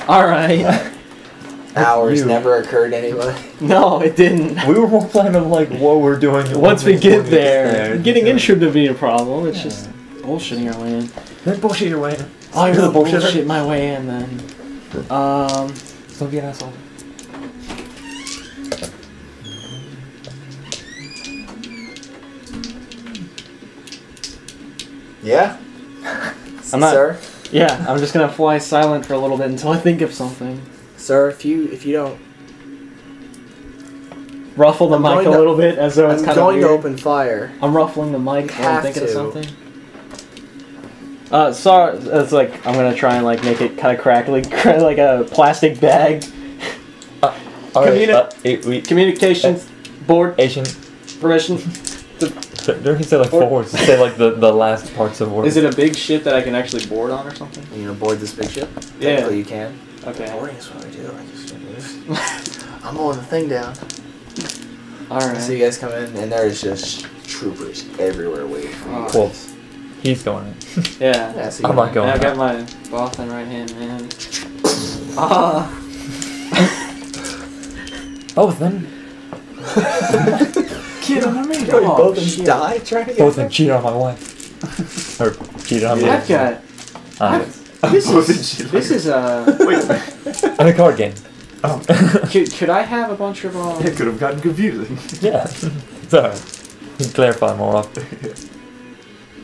All right. Hours You. never occurred anyway. No, it didn't. We were more planning on like what we're doing Once we get when there, getting in Yeah. shouldn't be a problem. It's just bullshitting our way in. Then bullshit your way in. Oh, You're the bullshitter. bullshit my way in then. Don't be an asshole. Yeah. I'm not- Sir? Yeah, I'm just gonna fly silent for a little bit until I think of something. Sir, if you don't, Ruffle the mic a little bit as though it's kind of going weird. to open fire. I'm ruffling the mic while I'm thinking of to. something. Sorry, it's like I'm gonna try and like make it kind of crackly, like a plastic bag. Communications board Asian. permission. Don't you say like 4 words? Say like the last parts of words. Is it a big ship that I can actually board on or something? You gonna board this big ship? Yeah. Technically you can. Okay. Boarding is what I do. I'm holding the thing down. Alright. So you guys come in, and there's just troopers everywhere waiting for you. Well, he's going in. Yeah. Yeah, so you I'm not going. And I've got my boss in right hand, man. Both of them. Kid on me. You both of them die trying to get Both of them cheated on my wife. Or cheated on me. I've got. This is Wait. And a card game. Oh. Could I have a bunch of It could have gotten confusing. Yeah. It's alright. You can clarify more often.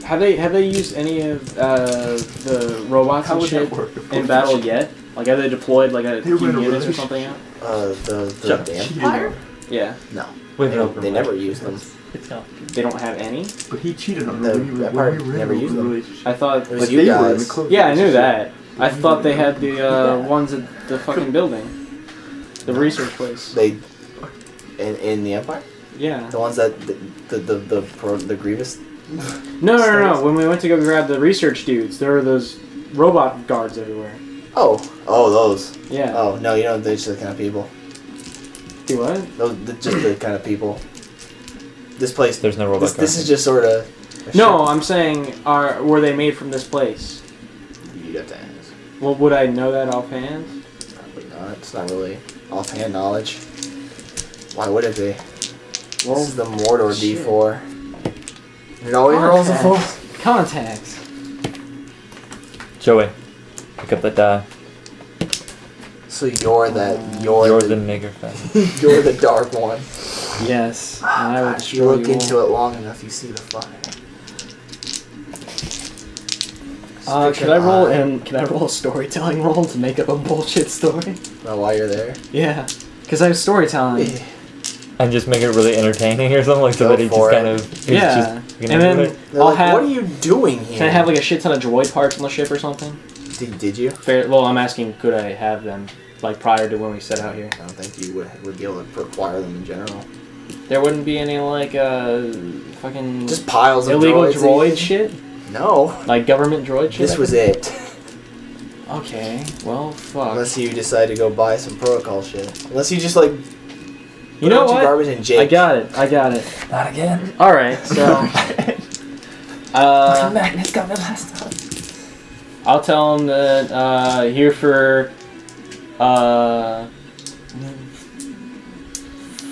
Have they used any of the robots How and would shit that work? in battle yet? Like, have they deployed like a They were few in a units or relationship. something out? The Empire? Yeah. No. Wait, They never use them. It's not. They don't have any? But he cheated on The her when we were Empire in never a used them. relationship. I thought. It was Like you they were in guys. a close Yeah, I knew relationship. that. I thought they had the ones at the fucking building. The research place. They in the Empire? Yeah. The ones that the Grievous. No. When we went to go grab the research dudes, there were those robot guards everywhere. Oh, those. Yeah. Oh no, you know they're just the kind of people. Do what? Just the kind of people. This place. There's no robot. This is just sort of. No, I'm saying, were they made from this place? You'd have to ask. Well, would I know that offhand? Probably not. It's not really offhand knowledge. Why would it be? Well, This is the Mordor shit. D4. It always rolls a 4. Contacts. Joey, pick up that die. So you're the You're the nigger fan. you're the dark one. Yes. And I will If you destroy look you into it long enough, you see the fire. Can I roll a storytelling roll to make up a bullshit story? Now, while you're there, Yeah. Because I have storytelling. And just make it really entertaining or something, like so Go that he just for kind it. of. he's Yeah. Just, And then they're I'll like, have. "What are you doing here?" Can I have like a shit ton of droid parts on the ship or something? Did you? Fair. Well, I'm asking, could I have them like prior to when we set out here? I don't think you would be able to acquire them in general. There wouldn't be any like fucking Just piles of illegal droids. droid shit, No, like government droid shit. this was it. Okay. Well, fuck. Unless you decide to go buy some protocol shit. Unless you just like. You know put a bunch of what? Garbage in Jake. I got it. Not again. All right. So. Magnus got me last time. I'll tell him that here for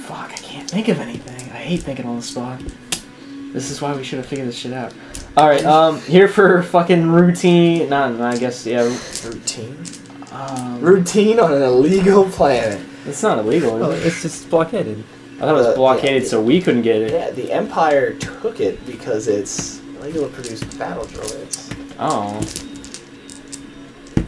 fuck, I can't think of anything. I hate thinking on the spot. This is why we should have figured this shit out. All right, here for fucking routine. I guess yeah. Routine. Um, Routine on an illegal planet. It's not illegal. Well, Is it? it's just blockaded. I thought it was blockaded, so we couldn't get it. Yeah, the Empire took it because it's illegal to produce battle droids. Oh.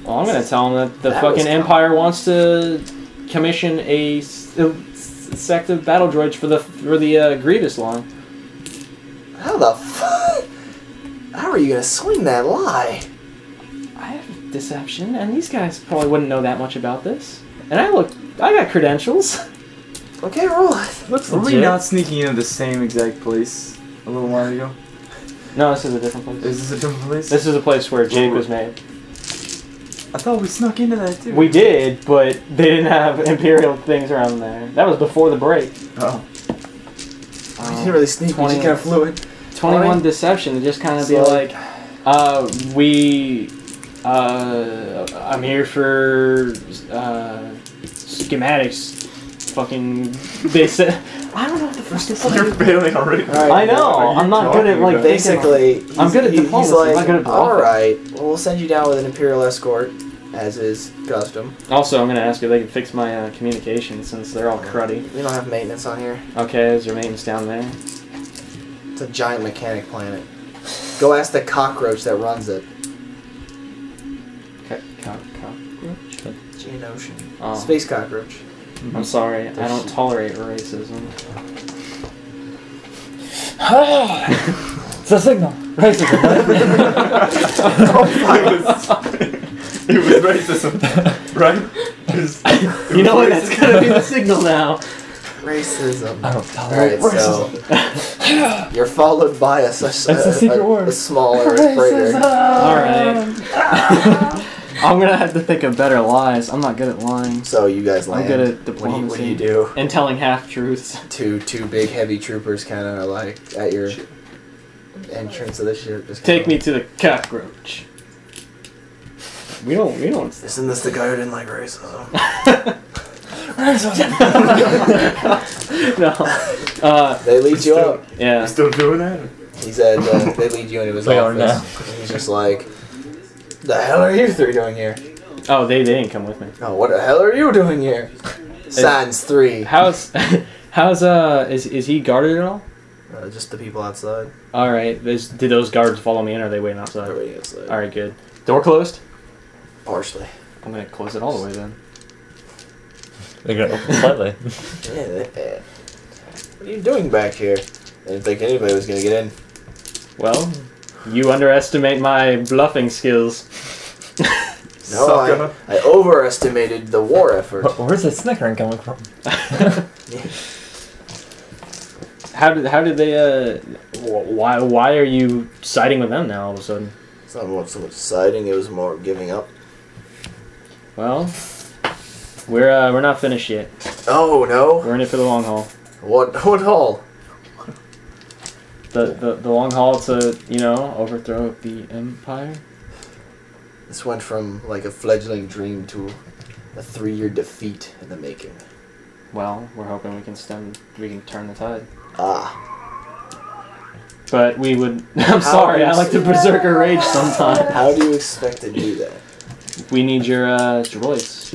Well, I'm gonna tell him that the That fucking was Empire wants to commission a sect of battle droids for the Grievous line. How the fuck? How are you gonna swing that lie? I have deception, and these guys probably wouldn't know that much about this. And I got credentials. Okay, roll it. Looks Were we legit. not sneaking into the same exact place a little while ago? No, this is a different place. Is this a different place? This is a place where Jake was made. I thought we snuck into that too. We did, but they didn't have Imperial things around there. That was before the break. Oh. We didn't really sneak. We 20 just kind of flew it. 21 deception to just kind of be So- like, I'm here for schematics. Fucking, they said, I don't know what the fuck to say. You're failing already. Alright. I know. I'm not good at like Basically, I'm good at diplomacy, he's like, I'm not good at all bluffing." right, well, we'll send you down with an Imperial escort, as is custom. Also, I'm gonna ask if they can fix my communications since they're all cruddy. We don't have maintenance on here. Okay, is there maintenance down there? It's a giant mechanic planet. Go ask the cockroach that runs it. ocean. Oh. Space cockroach. I'm sorry, I don't tolerate racism. It's a signal. Racism. It was racism, right? You know what? That's gonna be the signal now. Racism. I don't tolerate Alright, so you're followed by a secret word. a smaller freighter. Alright. I'm gonna have to think of better lies. I'm not good at lying. So you guys land. I'm good at What do diplomacy. you do? And telling half-truths. Two big heavy troopers kind of like at your entrance of the ship. Just Take me to the cockroach. We don't. Isn't this the guy who didn't like racism? No. They lead you up. Yeah. Still doing that? He said they lead you into his They are office. And he's just like, the hell are you three doing here? Oh, they didn't come with me. Oh, what the hell are you doing here? Sans 3. How's is he guarded at all? Just the people outside. All right. Did those guards follow me in, or are they waiting outside? They're waiting outside. All right, good. Door closed. Partially. I'm gonna close it all the way then. They're gonna open slightly. Yeah. What are you doing back here? I didn't think anybody was gonna get in. Well, you underestimate my bluffing skills. No, I overestimated the war effort. Where's that snickering coming from? How did they why are you siding with them now all of a sudden? It's not so much siding, it was more giving up. Well, we're not finished yet. Oh no. We're in it for the long haul. What haul? The long haul to, overthrow the Empire. This went from like a fledgling dream to a 3-year defeat in the making. Well, we're hoping we can turn the tide. Ah. But we would I'm sorry, I like to berserker rage sometimes. How do you expect to do that? We need your droids.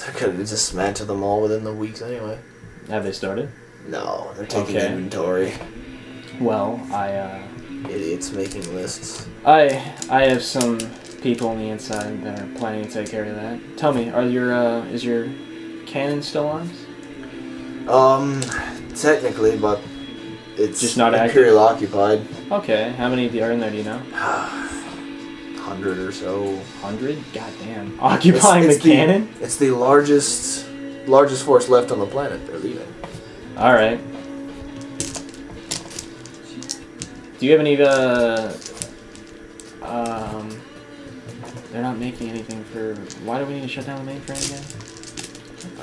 They could have dismantled them all within the weeks anyway. Have they started? No, they're taking Okay. inventory. Well, Idiots making lists. I have some people on the inside that are planning to take care of that. Tell me, is your cannon still armed? Technically, but it's Just not Imperial occupied. Okay, how many are in there, do you know? 100 or so. 100? Goddamn. Occupying the cannon? It's the largest force left on the planet. They're leaving. Alright. Do you have any they're not making anything for... Why do we need to shut down the mainframe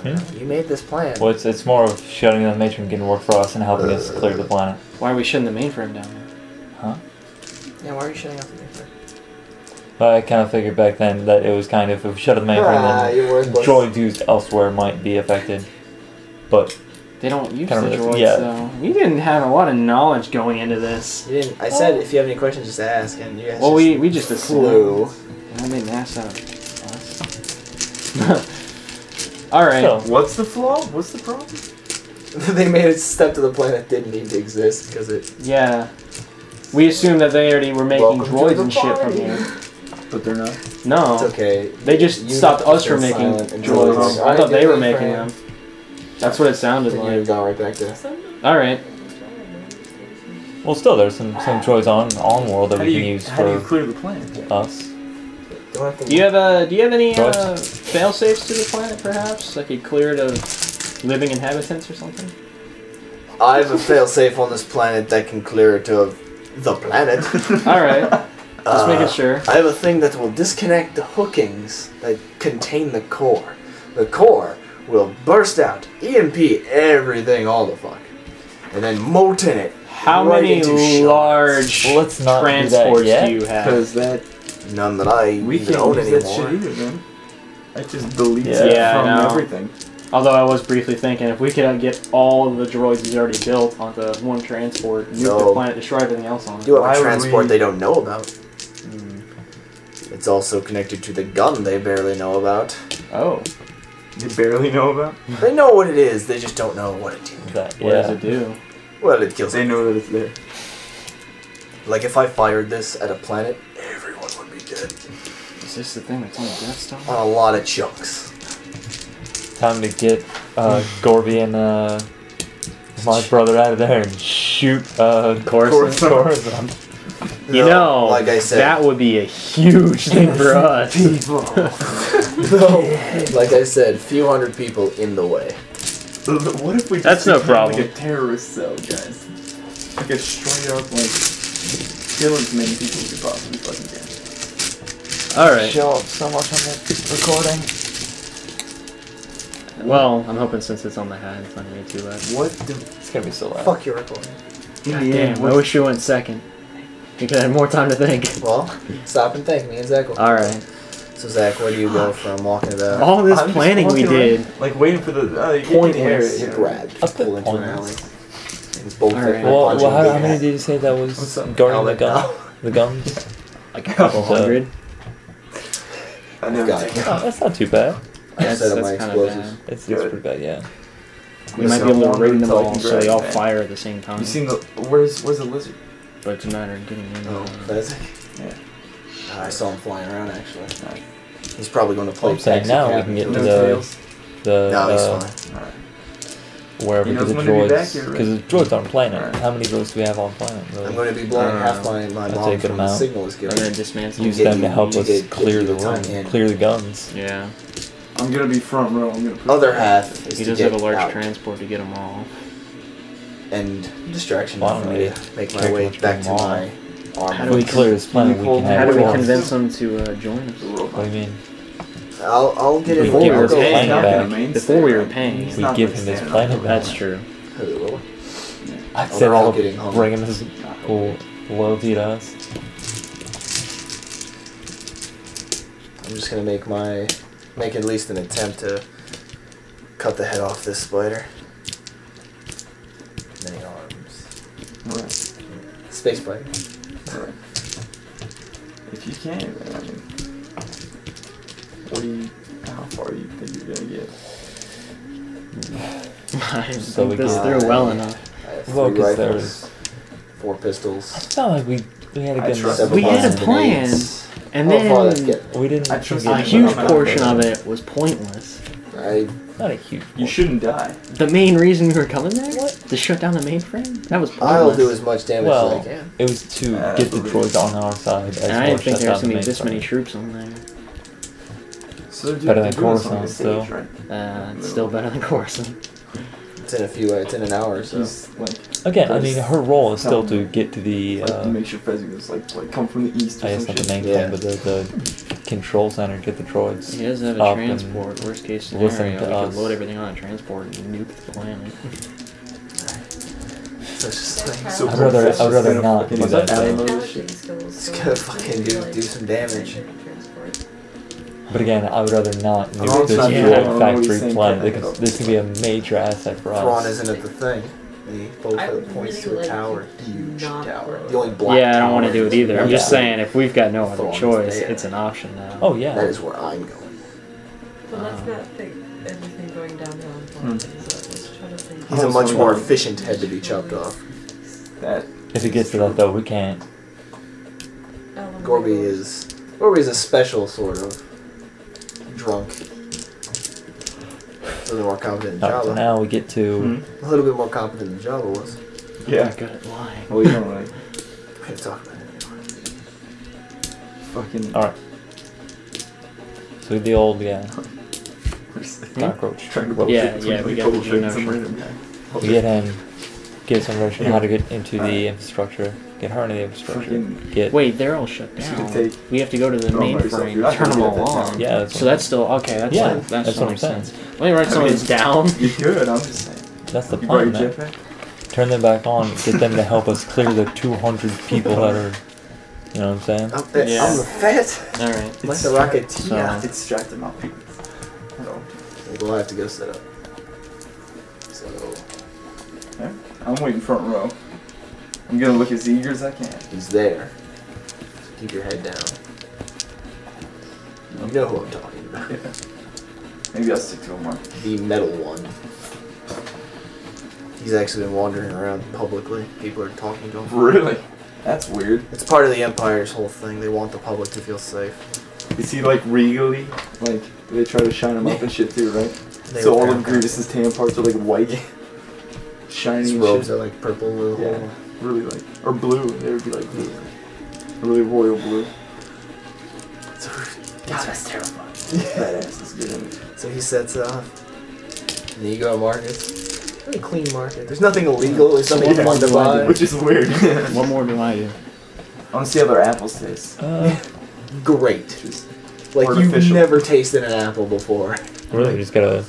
again? You made this plan. Well, it's more of shutting down the Matron getting work for us and helping us clear the planet. Why are we shutting the mainframe down then? Huh? Yeah, why are you shutting off the mainframe? But I kind of figured back then that it was kind of, if we shut the mainframe, you're then worthless. droids used elsewhere might be affected. But They don't use Kind the of, droids, yeah. though. We didn't have a lot of knowledge going into this. You didn't. I said if you have any questions, just ask, and you guys. Well, just we just flew. assumed. And I made an ass out of us. Alright. So, What's the flaw? What's the problem? They made it step to the planet didn't need to exist because it. Yeah. We assumed that they already were making Welcome to droids the and shit from party. here. But they're not. No. It's okay. They just You stopped us from been making silent and droids. droids. I thought they were Alright, making friend. them. That's what it sounded You've like. gone right back there. Alright. well, still, there's some droids on world that we can use How do you for clear the planet? us. Do you have any Droids. fail safes to the planet, perhaps? Like you clear it of living inhabitants or something? I have a failsafe on this planet that can clear it to the planet. Alright. Just making sure. I have a thing that will disconnect the hookings that contain the core. The core will burst out, EMP everything, all the fuck, and then molten it. How right many into shards. large Well, let's not do that transports yet, do you have? Because that None that I we even can't own use anymore. that shit either, man. That just deletes Yeah. it Yeah, I from know. everything. Although I was briefly thinking, if we could get all of the droids he's already built onto one transport, nuke So- the planet, destroy everything else on it. You have Why a would transport we- they don't know about. It's also connected to the gun they barely know about. Oh, You barely know about. They know what it is, they just don't know what it is. That, what does it do? Well, it kills They them. know that it's there. Like if I fired this at a planet, everyone would be dead. Is this the thing that's on the Death Star? On a lot of chunks. time to get Gorby and my brother out of there and shoot Coruscant. You know, like I said, that would be a huge thing for us. Like I said, few hundred people in the way. What if we just That's no became problem. like a terrorist cell, guys? Like a straight up, like, kill as many people as you possibly fucking can. Alright. Show up so much on the recording. Well, I'm hoping since it's on the hat, it's not going to be too loud. What the... It's gonna be so loud. Fuck your recording. God damn, I wish you went second. You could have more time to think. Well, stop and think. Me and Zach will. Alright. So Zach, where do you go from walking about? All this I'm just planning we walking did. around, like, waiting for the... Pointless. Get grabbed. Up the Pull into an alley. pointless. It's both Alright. Well, punching how big many hat. did you say that was What's up? guarding the Helmet gun? now. The guns? Like a couple So- hundred. I never Got take it. Oh, that's not too bad. I set up my kind of explosives. bad. It's Good. pretty bad, yeah. We might be able to ring them all so they all fire at the same time. You seen the... Where's the lizard? But it's a matter of getting in. Oh, that's it. Yeah. I saw him flying around actually. He's probably going to play I'm saying taxi now we cab. can get No to tails? the No, he's fine. Alright. wherever He because the doesn't want to be back droids here, right? because the droids aren't planet. Alright. How many droids do we have on planet? Really? I'm going to be blowing half my I'd bomb say a good from the amount. signal is And given. then dismantle. Use get them you- to help you us get clear you the the time room, in. clear the guns. Yeah. I'm gonna be front row. I'm gonna... Other half is He to does get have a large out transport to get them all. and distraction Well, I for don't me really to make care my too way much back to about my How If do armor. we clear this planet, we can How have do we droids. convince them to join us? What do you mean? I'll get We it. give I'll his go planet in. back. Before we were paying. He's We not give like him his standing planet up. back. That's true. Hello. I Oh, said they're all all getting hung. bringing his loyalty to us. I'm just gonna make at least an attempt to cut the head off this spider. Many arms. Alright. Space spider. Alright. If you can, man, I mean... What do you... How far do you think you're gonna get? I So think we this get- through well enough. I have Well, 3 'cause rifles, 4 pistols. It's not like we had a I good trust several We had a boxes of plan, grenades. and How far that's then getting? We didn't. I trust a you. huge I'm portion not- of it was pointless. Not a huge. You shouldn't die. The main reason we were coming there? To shut down the mainframe? That was pointless. I'll do as much damage as I Well, can. it was to get the droids on our side. As And I well didn't as think shut there was down going to be the this many mainframe. troops on there. So they're Better than doing this on Coruscant, the still. stage, right? It's still better than Coruscant. It's in an hour or so. He's like... Again, I mean, her role is still Tell to get to the. like to make sure Fezzi's like come from the east or I guess some not the shit. main Yeah. thing, but the control center, get the droids. He does have up a and transport. Worst case listen scenario, to we us. could load everything on a transport and nuke the planet. So it's just like, So I'd rather not do What's that. that? though. it's gonna fucking do some damage. But again, I would rather not Oh, nuke it's this not good. I droid don't know what he's factory saying, planet Kevin. because this can be a major asset for Thrawn us. isn't at the thing. They both I have would points really to a like tower. to Huge not tower. go. The only black Yeah, I don't want to tower do it either. I'm just Yeah. saying, if we've got no other Thrawn's choice, there. it's an option now. Oh yeah. That is where I'm going. But let's not think everything going downhill in plans. Let's try to think. He's a much more efficient head to be chopped off. That If it gets to that though, we can't. Gorby is a special sort of drunk. A little more competent than Not for Jabba. now. We get to. A little bit more competent than Jabba was. yeah. Good at lying. Well, you don't like We can talk about it anymore. fucking. All right. So the old cockroach. Yeah, we got the Geonosian. We get him. Get some information on how to get into the infrastructure. Get her into the infrastructure. Fucking- Get. Wait, they're all shut This down. could take- We have to go to the Oh, by yourself. mainframe, You're not turn them gonna all get that on. down. Yeah. That's So that's still okay. That's Yeah, that that's what I'm makes saying. sense. Let me write some of this down. You could. I'm just saying. That's the You brought plan, your man. jetpack? Turn them back on. Get them to help us clear the 200 people that are. You know what I'm saying? Yeah. I'm the fat. All right. Like the rocket. So- Yeah. It's strapped to my feet. Hello. We'll have to go set up. So I'm waiting front row. I'm gonna look as eager as I can. he's there. So keep your head down. You know who I'm talking about. Yeah. Maybe I'll stick to him more. The metal one. He's actually been wandering around publicly. People are talking to him. Really? That's weird. It's part of the Empire's whole thing. They want the public to feel safe. Is he like regally? Like, they try to shine him up and shit too, right? So all of Grievous' tan parts are like white, shiny. His robes are like purple, yeah, really like, or blue. They would be like blue, really royal blue. So, God, that's terrifying. Badass. That's good. So he sets off. And then you go to markets. Very clean market. There's nothing illegal. There's something fun to buy. Which is weird. What more do I do? I want to see how their apples taste. Great. Like you've never tasted an apple before. Really, we just gotta.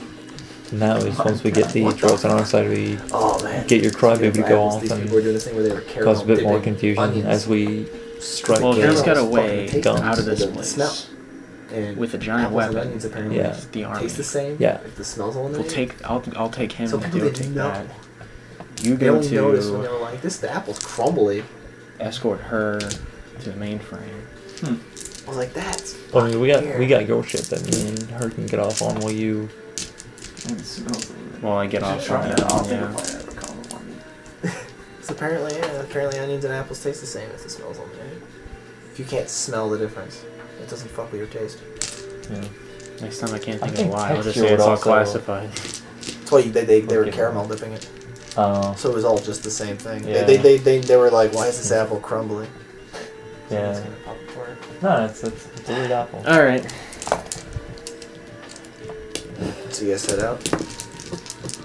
Now is once we get the drugs on our side, we get your crybaby to go off and cause a bit more confusion as we strike. Well, there's got a way guns. out of this place. And with a giant weapon. Yeah. The army. Taste the same. Yeah. If the smells all We'll take. I'll take him so to do take that. You go to notice when they're like, the apple's crumbly. Escort her to the mainframe. I was like, that's. Well, I mean, we got your ship that me and her can get off on while you. Well, I get off on that. Yeah. So apparently onions and apples taste the same if the smell's on there. If you can't smell the difference, it doesn't fuck with your taste. Yeah. Next time I can't think of why. I'll just say it's all classified. That's why they were caramel dipping it. So it was all just the same thing. Yeah. They were like, why is this apple crumbly? Yeah. No, it's a weird apple. Alright. So you guys head out?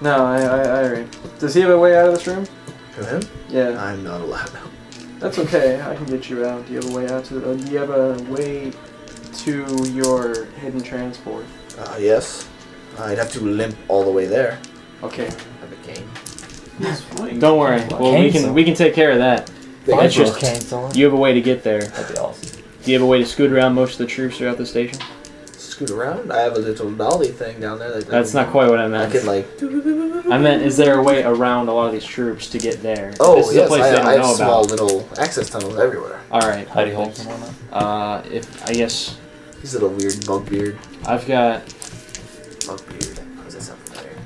No, I already. Does he have a way out of this room? To him? Yeah. I'm not allowed out. That's okay. I can get you out. Do you have a way out to? Do you have a way to your hidden transport? Yes. I'd have to limp all the way there. Okay. I have a cane. Don't worry. Well, we can take care of that. That's just you have a way to get there. That'd be awesome. Do you have a way to scoot around most of the troops throughout the station? Scoot around? I have a little dolly thing down there. That's not quite what I meant. I could like. I meant, is there a way around a lot of these troops to get there? Oh, this is yes. a place they don't I have know small about. little access tunnels everywhere. All right. Hidey holes and whatnot. If I guess. He's a little weird bug beard. I've got. Bug beard. How does that sound familiar?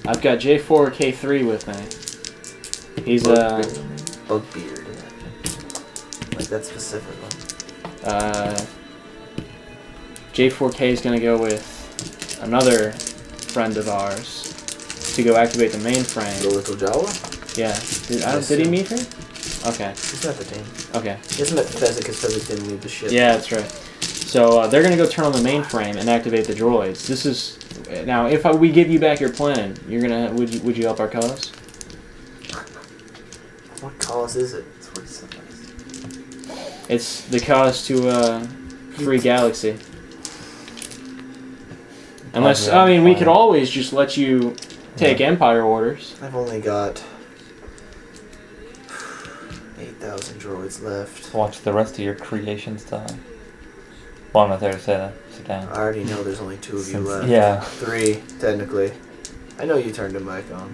I've got J4K3 with me. He's a bug beard. Like that specific one. J4K is gonna go with another friend of ours to go activate the mainframe. The little Jawa? Yeah. Did he meet her? Okay. He's met the team. Okay. He hasn't met Fezzik because Fezzik didn't leave the ship. Yeah, that's right. So they're gonna go turn on the mainframe and activate the droids. This is now if we give you back your plan, you're gonna would you help our cause? What cause is it? It's the cause to free galaxy. Unless I mean we could always just let you take Empire orders. I've only got 8,000 droids left. Watch the rest of your creations die. Well, I'm not there to say that. Sit down. I already know there's only 2 of you left. Yeah. 3, technically. I know you turned him back on.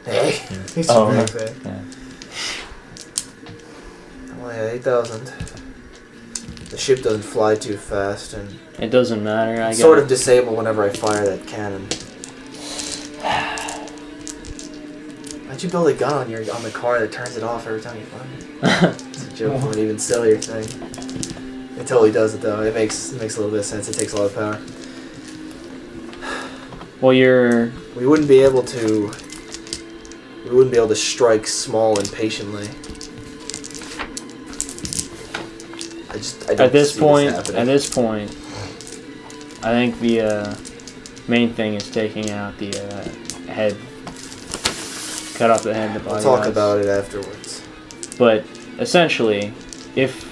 Hey. He's Oh, back okay. there. Yeah. Well, yeah, 8,000. The ship doesn't fly too fast, and it doesn't matter. I sort of disable whenever I fire that cannon. Why'd you build a gun on the car that turns it off every time you fire it? It's a joke from an even sillier thing. It totally does it though. It makes a little bit of sense. It takes a lot of power. Well, we wouldn't be able to strike small and patiently. I don't at this see point, I think the main thing is taking out the head. Cut off the head. We'll talk about it afterwards. But essentially, if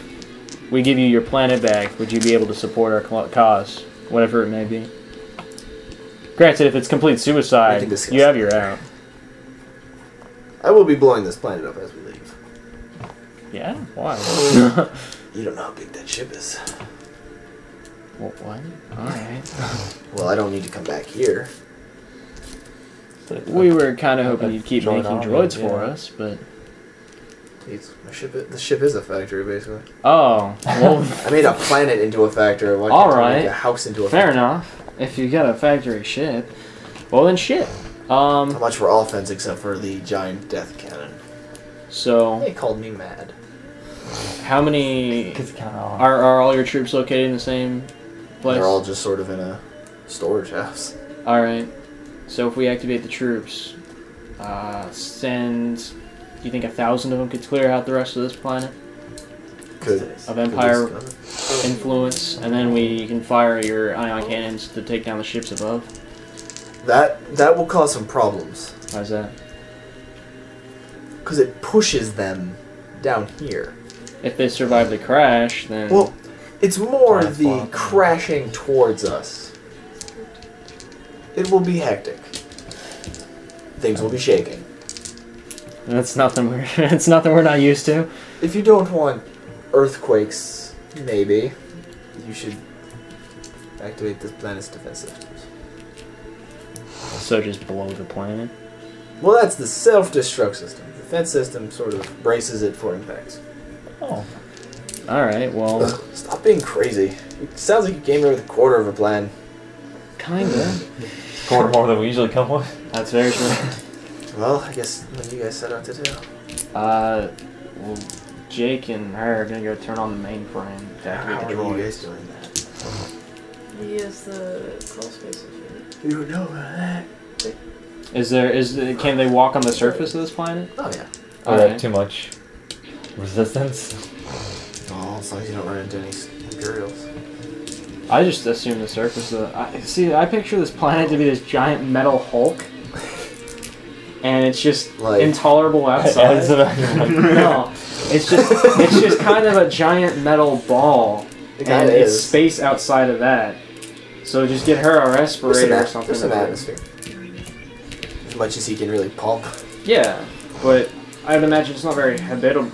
we give you your planet back, would you be able to support our cause, whatever it may be? Granted, if it's complete suicide, you have your out. I will be blowing this planet up as we leave. Yeah? Why? You don't know how big that ship is. Well, what? Alright. Well, I don't need to come back here. We were kind of hoping you'd keep making droids for us, but... The ship is a factory, basically. Oh, well... I made a planet into a factory. Why can't I make a house into a factory? Fair enough. If you got a factory ship, well then shit. How much for offense except for the giant death cannon? So... They called me mad. How many... Are all your troops located in the same place? They're all just sort of in a storage house. Alright. So if we activate the troops, send... Do you think 1,000 of them could clear out the rest of this planet? Could. Of Empire influence, and then we can fire your ion cannons to take down the ships above. That will cause some problems. Why's that? Because it pushes them down here. If they survive the crash, then... Well, it's more the crashing towards us. It will be hectic. Things will be shaking. That's nothing we're it's nothing we're not used to. If you don't want earthquakes, maybe you should activate the planet's defense systems. So just blow the planet? Well, that's the self-destruct system. The defense system sort of braces it for impacts. Oh. Alright, well... Stop being crazy. It sounds like you came here with a quarter of a plan. Kinda. Quarter more than we usually come with. That's very true. Well, I guess what do you guys set out to do? Well, Jake and her are gonna go turn on the mainframe to activate the How are you droids. guys doing that? He has the crawl spaces, right? You know that. Can they walk on the surface of this planet? Oh, yeah. Oh, Alright. too much resistance. Oh, as long as you don't run into any Imperials. I just assume the surface of I picture this planet to be this giant metal Hulk. And it's just Like- intolerable outside. No. It's just kind of a giant metal ball. It And kinda it's is. space outside of that. So just get her a respirator or something. There's some atmosphere. As much as he can really pump. Yeah, but I would imagine it's not very habitable.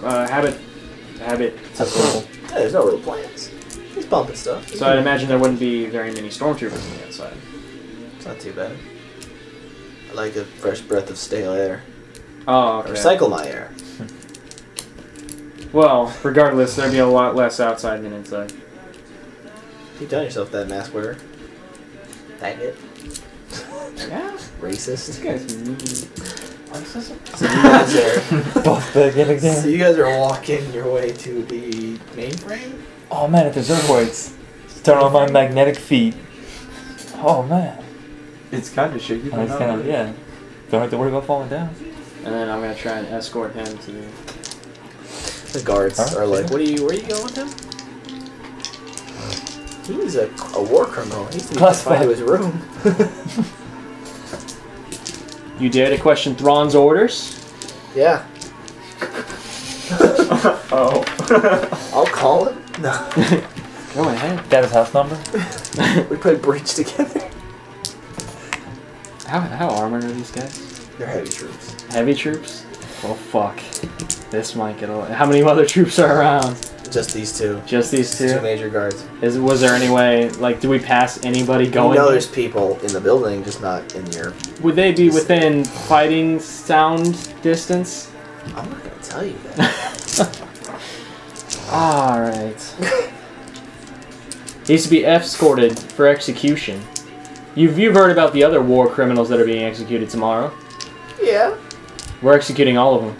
Yeah, there's no real plans. He's pumping stuff. So I'd imagine there wouldn't be very many stormtroopers on the outside. It's not too bad. I like a fresh breath of stale air. Oh, okay. Recycle my air. Well, regardless, there'd be a lot less outside than inside. Keep telling yourself that, mask wearer. Dang it. Yeah. Racist. This guy's mean. So you guys are. Both big and again. So you guys are walking your way to the mainframe. Oh man, if there's earthquakes, turn on my magnetic feet. Oh man. It's kind of shaky. And it's kind of, yeah. Don't have to worry about falling down. And then I'm gonna try and escort him to the... The guards Huh? are like, where are you going with him? He's a war criminal. He needs to be confined to his room. You dare to question Thrawn's orders? Yeah. Oh. I'll call him. No. Go ahead. Got his house number? We put a bridge together. How armored are these guys? They're heavy troops. Heavy troops? Well, fuck. This might get a... How many other troops are around? Just these two. Just these Two two? major guards. Was there any way... Like, do we pass anybody going? You know there's people in the building, just not in your... Would they be within fighting sound distance? I'm not going to tell you that. Alright. Needs to be escorted for execution. You've heard about the other war criminals that are being executed tomorrow. Yeah. We're executing all of them.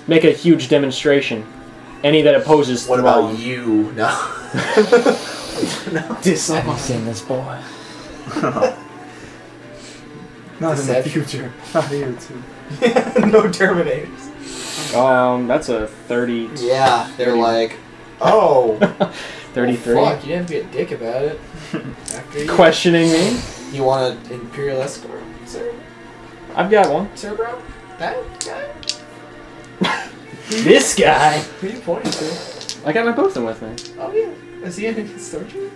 Make a huge demonstration. Any that opposes What Thrawn. about you? No. No. Have you seen this boy? Not in the Deception. future. Not here too. No Terminators. That's a 30... Yeah, they're like, oh, 33. fuck, you didn't have to be a dick about it. After you, Questioning me? you want an Imperial escort, sir? I've got one. Sir, bro? That guy? This guy! Who are you pointing to? I got my Bothan with me. Oh, yeah. Is he in his stormtrooper?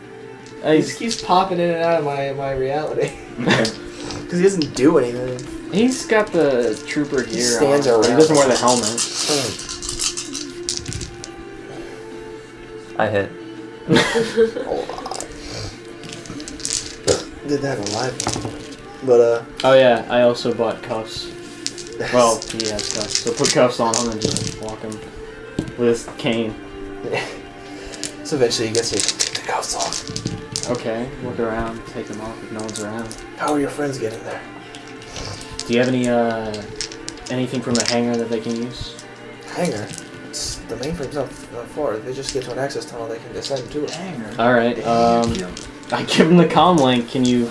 He He's, just keeps popping in and out of my reality. Because he doesn't do anything. he's got the trooper gear stands on. He around. doesn't wear the helmet. I hit. Did that alive. But, Oh yeah, I also bought cuffs. Well, he has cuffs, so put cuffs on him and just walk him with his cane. so eventually he gets to take the cuffs off. Okay, look around, take them off if no one's around. How are your friends getting there? Do you have any, anything from the hangar that they can use? Hangar. The mainframe's not far. If they just get to an access tunnel, they can descend to it. Alright, I give him the comm link, can you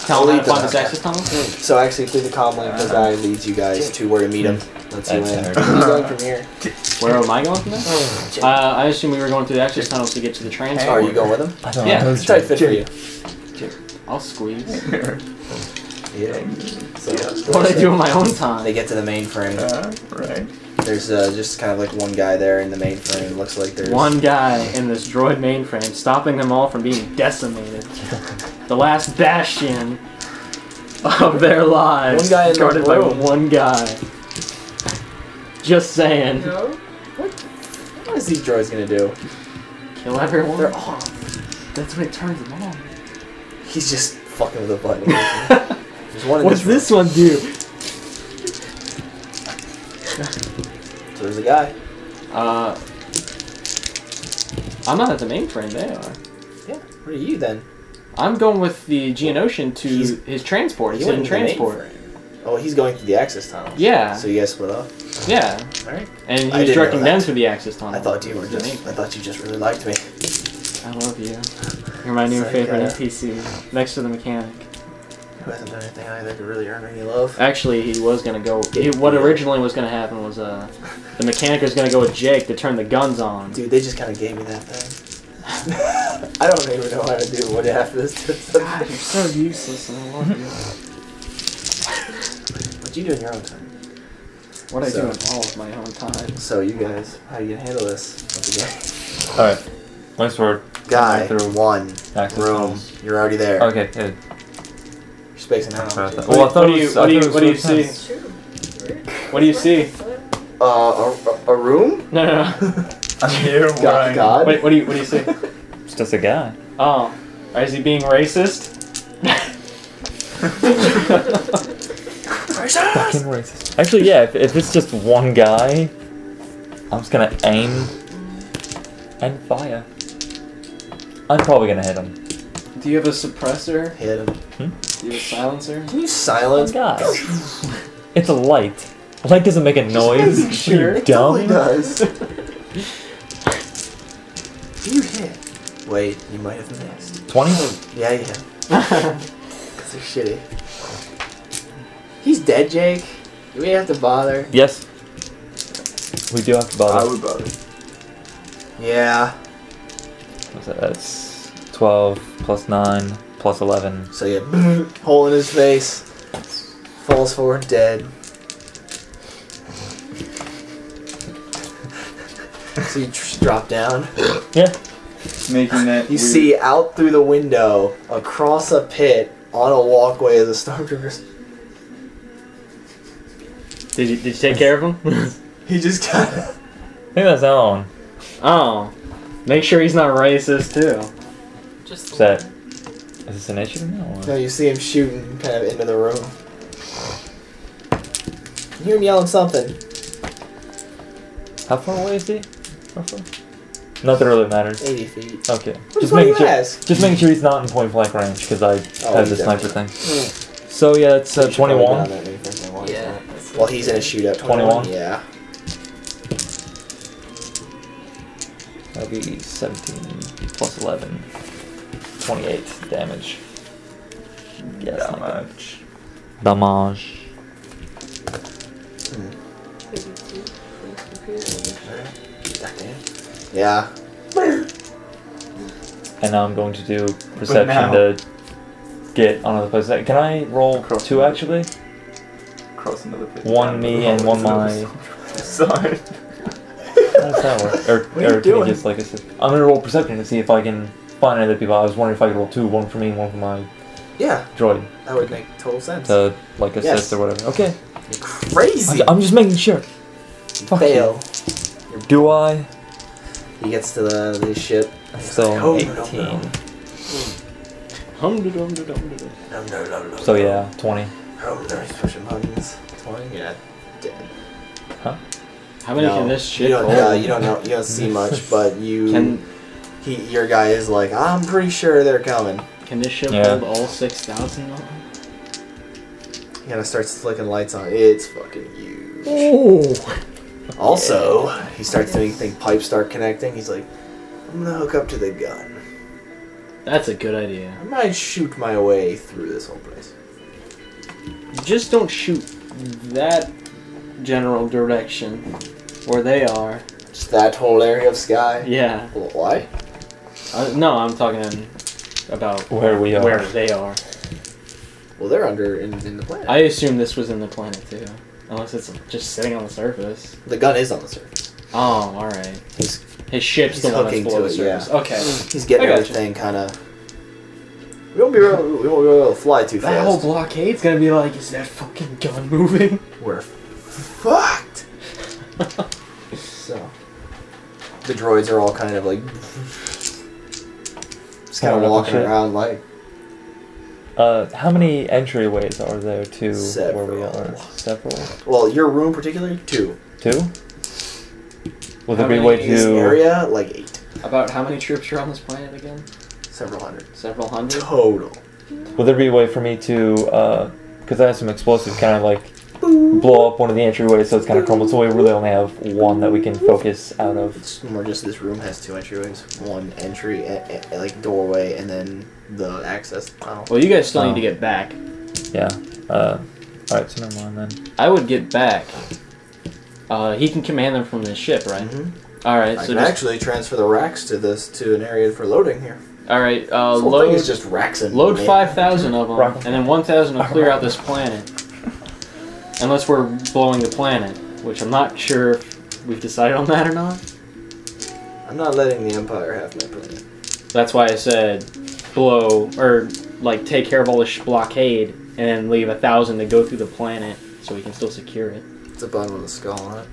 Tell them how to find this access tunnel? So actually, through the comm link, the guy leads you guys to where to meet him. Let's see where Where are you going from here? Where am I going from there? I assume we were going through the access tunnels to get to the transport. Are you going with him? I don't Yeah. know. It's a tight fit for you. I'll squeeze. Yeah. So, What do I do in my own time? They get to the mainframe. Right. There's just kind of like one guy there in the mainframe. Looks like there's One guy in this droid mainframe, stopping them all from being decimated. The last bastion of their lives. One guy in the guarded by room. one guy. Just saying. What is these droids gonna do? Kill everyone. They're off. That's what turns them on. He's just fucking with a button. There's one in What's this this one do? So there's a guy. I'm not at the mainframe. They are. Yeah. What are you then? I'm going with the Geonosian to He's- his transport. His You went hidden into the transport. mainframe. Oh, he's going through the access tunnel. Yeah. So you guys split up. Yeah. Alright. And I he was didn't directing know them that. through the access tunnel. I thought you were The just. mainframe. I thought you just really liked me. I love you. You're my new It's like, favorite NPC, next to the mechanic. Who hasn't done anything either to really earn any love? Actually, he was gonna go. What originally was gonna happen was the mechanic was gonna go with Jake to turn the guns on. Dude, they just kind of gave me that thing. I don't even know how to do what after this. God, you're so useless, and I love you. What you do in your own time? What I So- do in all of my own time. So you guys, how you gonna handle this? Once again, Alright. Link sword. guy, Through one access room. tunnels. You're already there. Okay, good. You're spacing out. Sorry about that. What, Well, I thought what do it you was- what I do you thought it what do you was see? What do you see? A room? No, no, no. I'm here. God. What do you see? It's just a guy. Oh, is he being racist? Fucking racist. Actually, yeah, if it's just one guy, I'm just gonna aim and fire. I'm probably gonna hit him. Do you have a suppressor? Hit him. Do you have a silencer? Can you silence? Guy. It's a light. A light doesn't make a noise. Sure. You It totally dumb. does. You hit. Wait, you might have missed. 20? Yeah, you hit. Because they're shitty. He's dead, Jake. Do we have to bother? Yes. We do have to bother. I would bother. Yeah. What's that? That's 12 plus 9 plus 11. So yeah, hole in his face. Falls forward, dead. So you drop down. Yeah. Making that. You weird. see out through the window, across a pit, on a walkway of the stormtroopers. Did you take care of him? He just kind of. I think that's Alan. Oh, make sure he's not racist too. Just Is that... Is this an issue? No. No, you see him shooting kind of into the room. You hear him yelling something. How far away is he? Roughly? Not that it really matters. 80 feet. Okay. What the fuck you ask? Just making sure he's not in point blank range because I have he's the sniper definitely- thing. So yeah, it's You should probably 21. go down that many first thing once, Yeah. right? Well, he's in a shootout. 21? Yeah. That'll be 17 plus 11. 28 damage. Yes, Damage. Damage. Goddamn. Yeah. And now I'm going to do perception now- to get on another place. Can I roll Cross 2 actually? Cross another pit. One me and one my... Sorry. How does that work? Or What are you can doing? you just like I said, I'm gonna roll perception to see if I can find other people. I was wondering if I could roll 2, one for me and one for my Yeah, droid that would make total sense. to like assist Yes. or whatever. Okay. You're crazy. I'm just making sure. Fuck Fail. Do I? He gets to the ship. Still Oh, 18. No. So yeah, 20. Oh, no, he's pushing buttons. 20? Yeah. Dead. How many No, can this shit you don't, hold? you don't know. You don't see much, but you. Can Your guy is like, I'm pretty sure they're coming. can this ship Yeah. hold all 6,000 of them? He kind of starts flicking lights on. It's fucking huge. Oh. Also, he starts to think pipes start connecting. He's like, I'm gonna hook up to the gun. That's a good idea. I might shoot my way through this whole place. Just don't shoot that general direction where they are. Just that whole area of sky? Yeah. Well, why? No, I'm talking about where we are. Where they are. Well, they're under in the planet. I assume this was in the planet too. Unless it's just sitting on the surface. The gun is on the surface. Oh, alright. His ship's the one that's below the surface. Yeah. Okay. He's getting everything kind of... We won't be able to fly too fast. That whole blockade's gonna be like, is that fucking gun moving? We're fucked! So... The droids are all kind of like... Just kind of walking around like... How many entryways are there to Several. where we are? Several? Well, your room particularly, 2. 2? Will there How be a way many to... This area, like 8. About how many troops are on this planet again? Several hundred. Several hundred? Total. Will there be a way for me to, because I have some explosives, kind of like blow up one of the entryways so it's kind of crumbled, so we really only have one that we can focus out of? It's more just this room has 2 entryways. One entry, like doorway, and then the access tunnel. Well, you guys still need to get back. Yeah. Alright, so never mind then. I would get back. He can command them from this ship, right? Mm-hmm. Alright, I so can actually transfer the racks to an area for loading here. Alright, This whole thing is just racks and... Load 5,000 of them, and then 1,000 will clear out this planet. Unless we're blowing the planet, which I'm not sure if we've decided on that or not. I'm not letting the Empire have my planet. That's why I said blow, or like take care of all this blockade, and then leave 1,000 to go through the planet so we can still secure it. It's a bottom of the skull on it.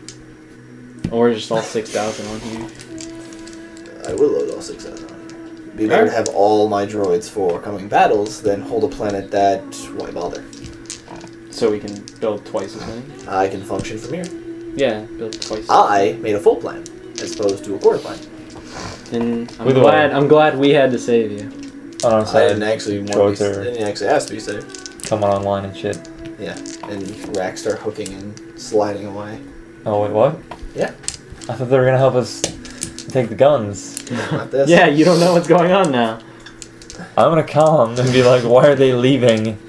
Or just all 6,000 on here. I will load all 6,000 on here. It'd be better to have all my droids for coming battles than hold a planet that... Why bother? So we can build twice as many? I can function from here. Yeah, build twice. I made a full plan, as opposed to a quarter plan. And I'm glad we had to save you. I didn't actually ask to be saved. Coming online and shit. Yeah, and racks start hooking and sliding away. Oh, wait, what? Yeah. I thought they were going to help us take the guns. Not this. Yeah, you don't know what's going on now. I'm going to call him and be like, why are they leaving?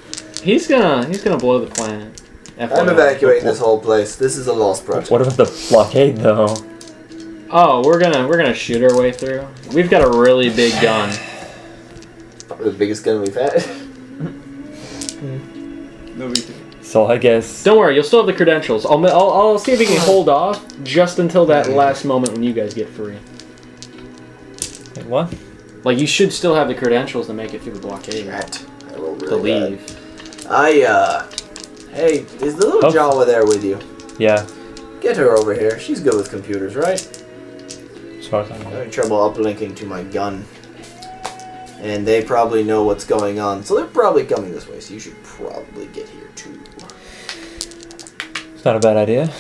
He's gonna blow the planet. I'm evacuating this whole place. This is a lost project. What about the blockade, though? Oh, we're gonna shoot our way through. We've got a really big gun. Probably the biggest gun we've had. So I guess... Don't worry, you'll still have the credentials. I'll see if we can hold off just until that last moment when you guys get free. Wait, what? Like, you should still have the credentials to make it through the blockade. I rolled to really leave. bad. Hey, is the little Jawa there with you? Yeah. Get her over here. She's good with computers, right? As far as I I'm know. having trouble uplinking to my gun. And they probably know what's going on, so they're probably coming this way, so you should probably get here too. It's not a bad idea.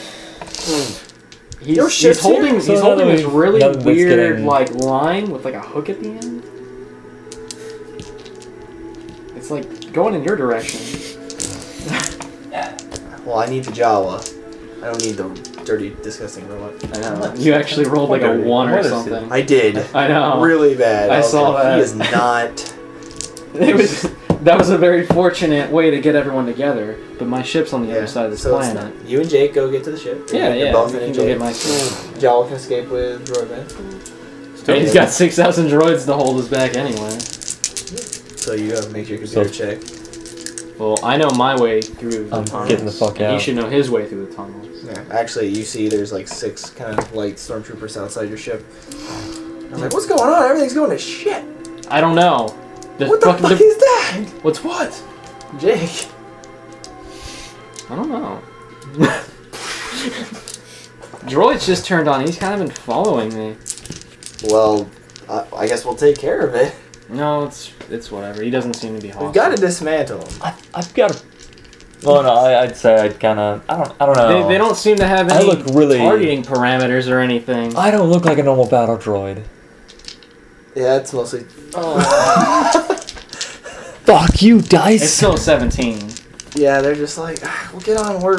He's holding this really weird getting... like line with like a hook at the end. It's like going in your direction. Well, I need the Jawa. I don't need the dirty, disgusting robot. I know. You actually rolled like a 1 or something. I did. I know. Really bad. I saw that. He is not... That was a very fortunate way to get everyone together, but my ship's on the other side of this planet. You and Jake go get to the ship. Yeah. Both You in can go get my ship. Jawa can escape with droid van. And he's got 6,000 droids to hold us back anyway. So you gotta make your computer check. Well, I know my way through the tunnels. Getting the fuck out. He should know his way through the tunnels. Yeah, actually, you see there's like 6 kind of light stormtroopers outside your ship. I was like, what's going on? Everything's going to shit. I don't know. What the fuck is that? What's what? Jake. I don't know. Droid's just turned on. He's kind of been following me. Well, I guess we'll take care of it. No, it's whatever. He doesn't seem to be hostile. We've got to dismantle him. I've got to... Well, no, I'd say I'd kind of... I don't know. They don't seem to have any targeting parameters or anything. I don't look like a normal battle droid. Yeah, it's mostly... Fuck you, Dice! It's still 17. Yeah, they're just like, we'll get on, we're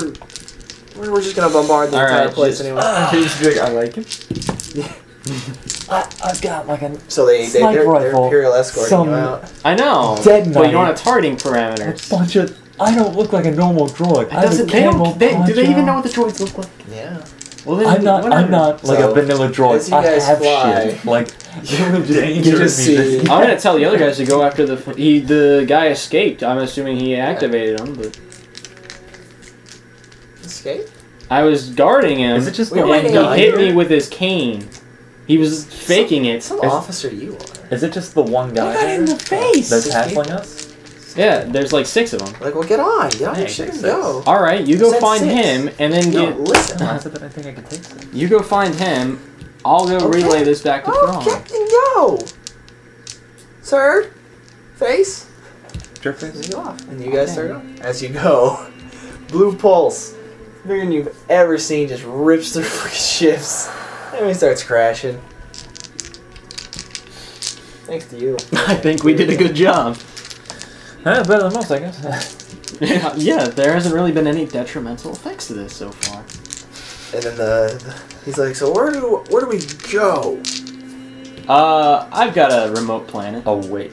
just gonna bombard the entire place anyway. Can you just be like, I like him? I've got like a So they're rifle, Imperial escorting you out. I know. Dead but you don't Knight. have targeting parameters. a bunch of. I don't look like a normal droid. I have a Doesn't, camo do they even poncho. know what the droids look like? Yeah. Well, then, I'm not like So, a vanilla droid. as you I guys have fly, shit. Like, You just see. I'm gonna tell the other guys to go after the guy escaped. I'm assuming he activated him, but Escape? I was guarding him. Is it just We're the waiting one He on guy? hit me with his cane. He was faking it. Some officer you are. Is it just the one guy Look at there in the face. that's hassling us? Yeah, there's like 6 of them. Like, well, get on. Get on your Hey, shit and six. go. All right, you go Said find 6. him, and then No, get. listen. I said that I think I could take some. You go find him. I'll go Okay. relay this back to Oh, Thrawn. Captain, go. Sir, face. Jerk And face? you go off. And you guys start going. As you go, blue pulse, bigger than you've ever seen, just rips through freaking ships. And he starts crashing. Thanks to you. I think we did a good job. Better than most, I guess. Yeah, there hasn't really been any detrimental effects to this so far. And then he's like, so where do we go? I've got a remote planet Away.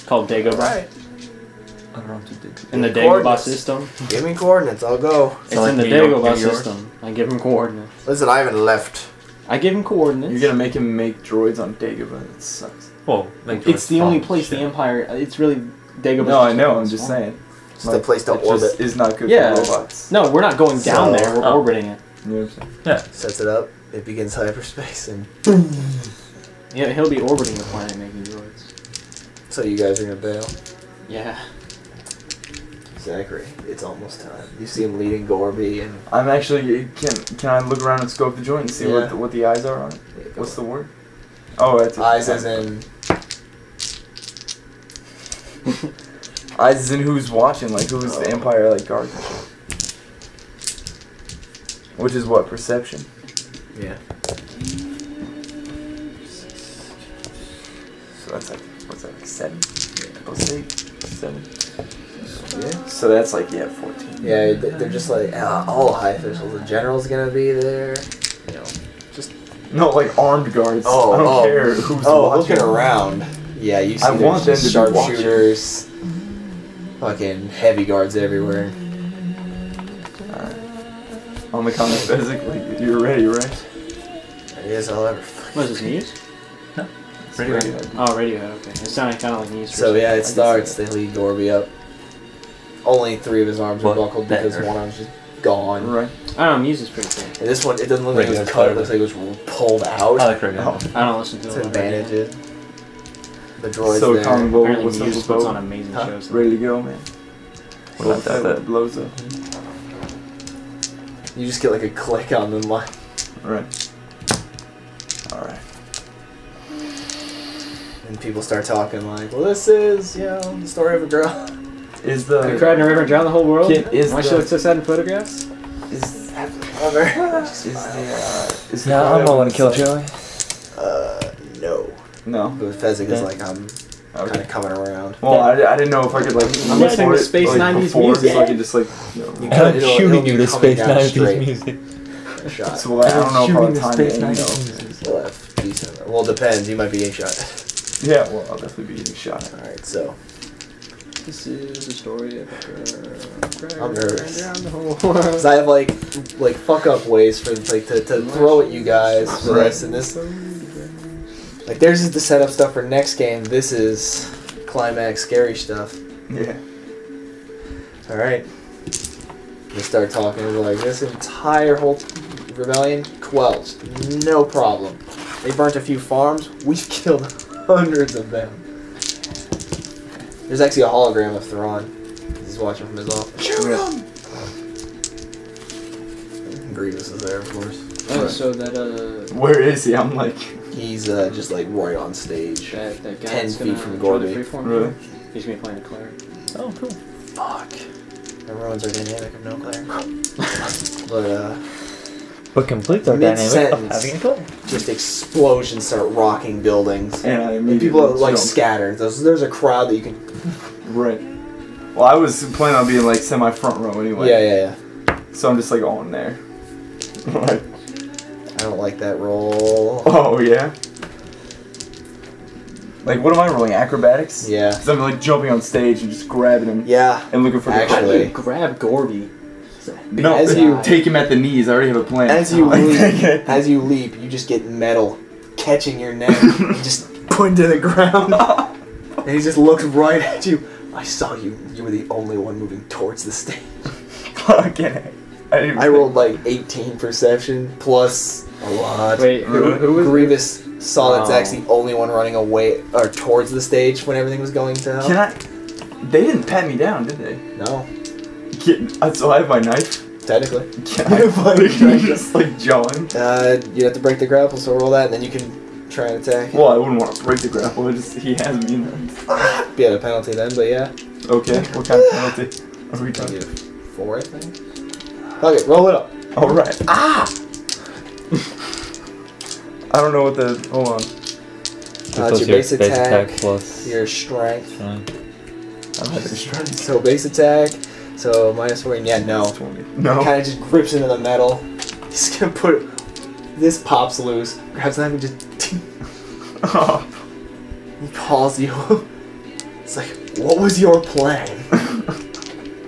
called Dagobah Right. I don't know what to do. in the Give me Dagobah coordinates. system. Give me coordinates. I'll go. It's like in the New York, Dagobah New York? system. I give him coordinates. Listen, I haven't left. I give him coordinates. You're gonna make him make droids on Dagobah. It sucks. Well, It's the only place the Empire. It's really Dagobah. No, I know. I'm just saying. It's the place to it just orbit. is not good Yeah. for robots. No, we're not going down So- there. We're Oh. orbiting it. You know what I'm saying? Sets it up. It begins hyperspace, and Yeah, he'll be orbiting the planet making droids. so you guys are gonna bail. Yeah. Zachary, it's almost time. You see him leading Gorby, and I'm actually. Can I look around and scope the joint and see Yeah. what the eyes are on it? What's the word? Oh, it's eyes as in eyes as in who's watching, like who's the Empire like guards and shit. Which is what perception. yeah. So that's like what's that like 7? Plus 8, 7. Yeah. So that's like 14. Yeah, they're just like all high officials. The general's gonna be there. You know, just No, like armed guards. Oh, I don't oh. care who's watching. looking around. Yeah, you see I want them there's to be watching. sharpshooters, fucking heavy guards everywhere. On the comic physically, you're ready, right? I guess I'll ever. What is this, news? Radiohead. Oh, Radiohead, okay. It sounded kind of like news. for So a yeah, second. it starts. They lead Gorby up. Only 3 of his arms are What? buckled because Better. one arm's just gone. Right. I don't know, Muse is pretty cool. And this one, it doesn't look like it was Radio's cut. It better. looks like it was pulled out. I like radio. Oh. I don't listen to It's it. advantages. The droid's So there. comic book Apparently with Muse some puts on boat. amazing Huh? shows. Ready to go, man. What about that? blows up. You just get like a click on the mic. Right. Alright. And people start talking like, well, this is, the story of a girl. Is I the cried in a river and drowned the whole world. Is Why the- she look so sad in photographs? is Lover. is the rolling to kill Joey. No. No. But Fezzik is like, I'm kind Okay. of coming around. Well, I didn't know if I could like. I'm listening to record it, Space like, 90s before, music. so I could just like. You I'm could- it'll shooting be you to coming Space down 90s straight. music. A shot. So I don't know if I'll time it. Space You'll have decent. Well, it depends. You might be getting shot. Yeah, well, I'll definitely be getting shot at. Alright, so. This is the story of a girl. I'm nervous. Around the whole Because I have like fuck up ways for like to throw at you guys for Right. this and this. Like theirs is the setup stuff for next game. This is climax scary stuff. Yeah. All right. We start talking. We're like, this entire whole rebellion quelled, no problem. They burnt a few farms. We've killed hundreds of them. There's actually a hologram of Thrawn. He's watching from his office. Shoot him! Grievous is there, of course. Oh, so that Where is he? I'm like. He's just like right on stage. that guy 10 that's feet gonna from join the Gorby. freeform Really? team, he's gonna be playing a cleric. Oh, cool. Fuck. That ruins our dynamic of no Claire. But But completes our dynamic of Mid-sentence. having a goal. just explosions start rocking buildings. And I And immediately people are like jumped. scattered. There's a crowd that you can. Right. Well, I was planning on being like semi front row anyway. Yeah. So I'm just like on there. Like, I don't like that roll. Oh, yeah? Like, what am I rolling? Acrobatics? Yeah. Because I'm like jumping on stage and just grabbing him. Yeah. And looking for the How do Actually. you grab Gorby? No, As you you- take him at the knees. I already have a plan. As you leap, you just get metal catching your neck and just put to the ground. And he just looks right at you. I saw you. You were the only one moving towards the stage. Okay. I rolled like 18 perception plus a lot. Wait, who was Grievous saw that Zach's Oh. the only one running away or towards the stage when everything was going to hell. Can I? They didn't pat me down, did they? No, So I have my knife. technically. Can I just like jaw him? You have to break the grapple, so roll that, and then you can try and attack. Well, I wouldn't want to break the grapple. He has me in there. Be at a penalty then, but yeah. Okay. What kind of penalty are we I'll talking? give 4, I think. Okay, roll it up. All right. Ah! I don't know what the. Hold on. It's your base attack, plus your strength. I don't have any strength. So base attack, so -4, and yeah, no. 20. No. Kind of just grips into the metal. He's gonna put this pops loose, grabs the knife and just Oh. he calls you. It's like, what was your plan?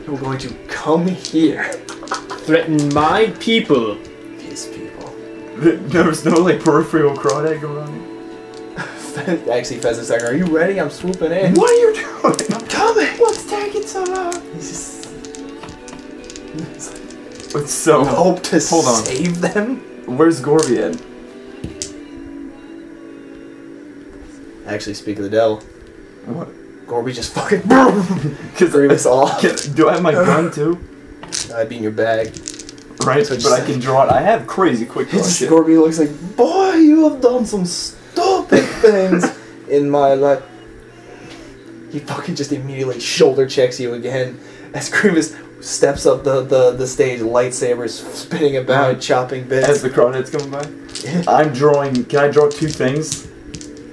You were going to come here. threaten my people? His people. There was no like peripheral crawdad going on. Actually, Fez's like, are you ready? I'm swooping in. What are you doing? I'm coming. What's taking so long? He's just It's so. hope to Hold on. save them. Where's Gorby at? Actually, speak of the devil. What? Gorby just fucking Because Grievous off. Do I have my gun too? I'd be in your bag. Right, So but I can draw it. I have crazy quick draw shit. Gorby looks like, boy, you have done some stupid things in my life. He fucking just immediately shoulder checks you again as Grievous steps up the stage, lightsabers spinning about, Right. chopping bits. As the crawdads coming by, I'm drawing. Can I draw 2 things?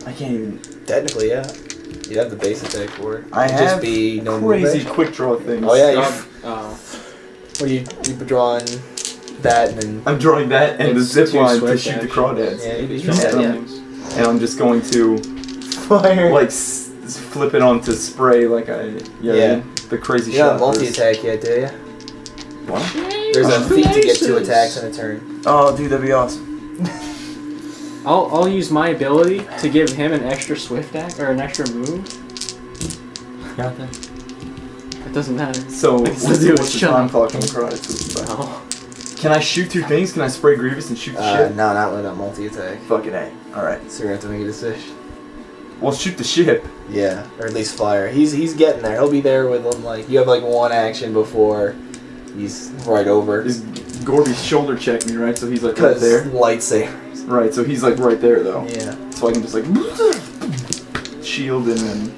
I can't even. Technically, yeah. You have the base attack for it. I It'd have just be no crazy movement. quick draw things. Oh yeah, you. Oh. Well, you drawing that and then I'm drawing that and the It's zip too line to swift, shoot the actually. crawdads. yeah, you Yeah, yeah, yeah. And I'm just going to fire. like flip it onto spray like Yeah. the crazy You shot. don't multi attack yet, do you? What? There's a feat to get 2 Congratulations. attacks in a turn. Oh, dude, that'd be awesome. I'll use my ability to give him an extra swift act or an extra move. Got that. It doesn't matter. So I what's can do it, the shut time up. clock on the crawdads? Oh. Can I shoot 2 things? Can I spray Grievous and shoot the ship? No, not with a multi attack. Fucking A. Alright. So you're gonna have to make a decision. Well, shoot the ship. Yeah, or at least fire. He's getting there. He'll be there with them. Like you have like 1 action before he's right over. Is Gorby shoulder check me, right? So he's like right Because there. lightsaber. Right, so he's like right there though. Yeah. So I can just like shield and then.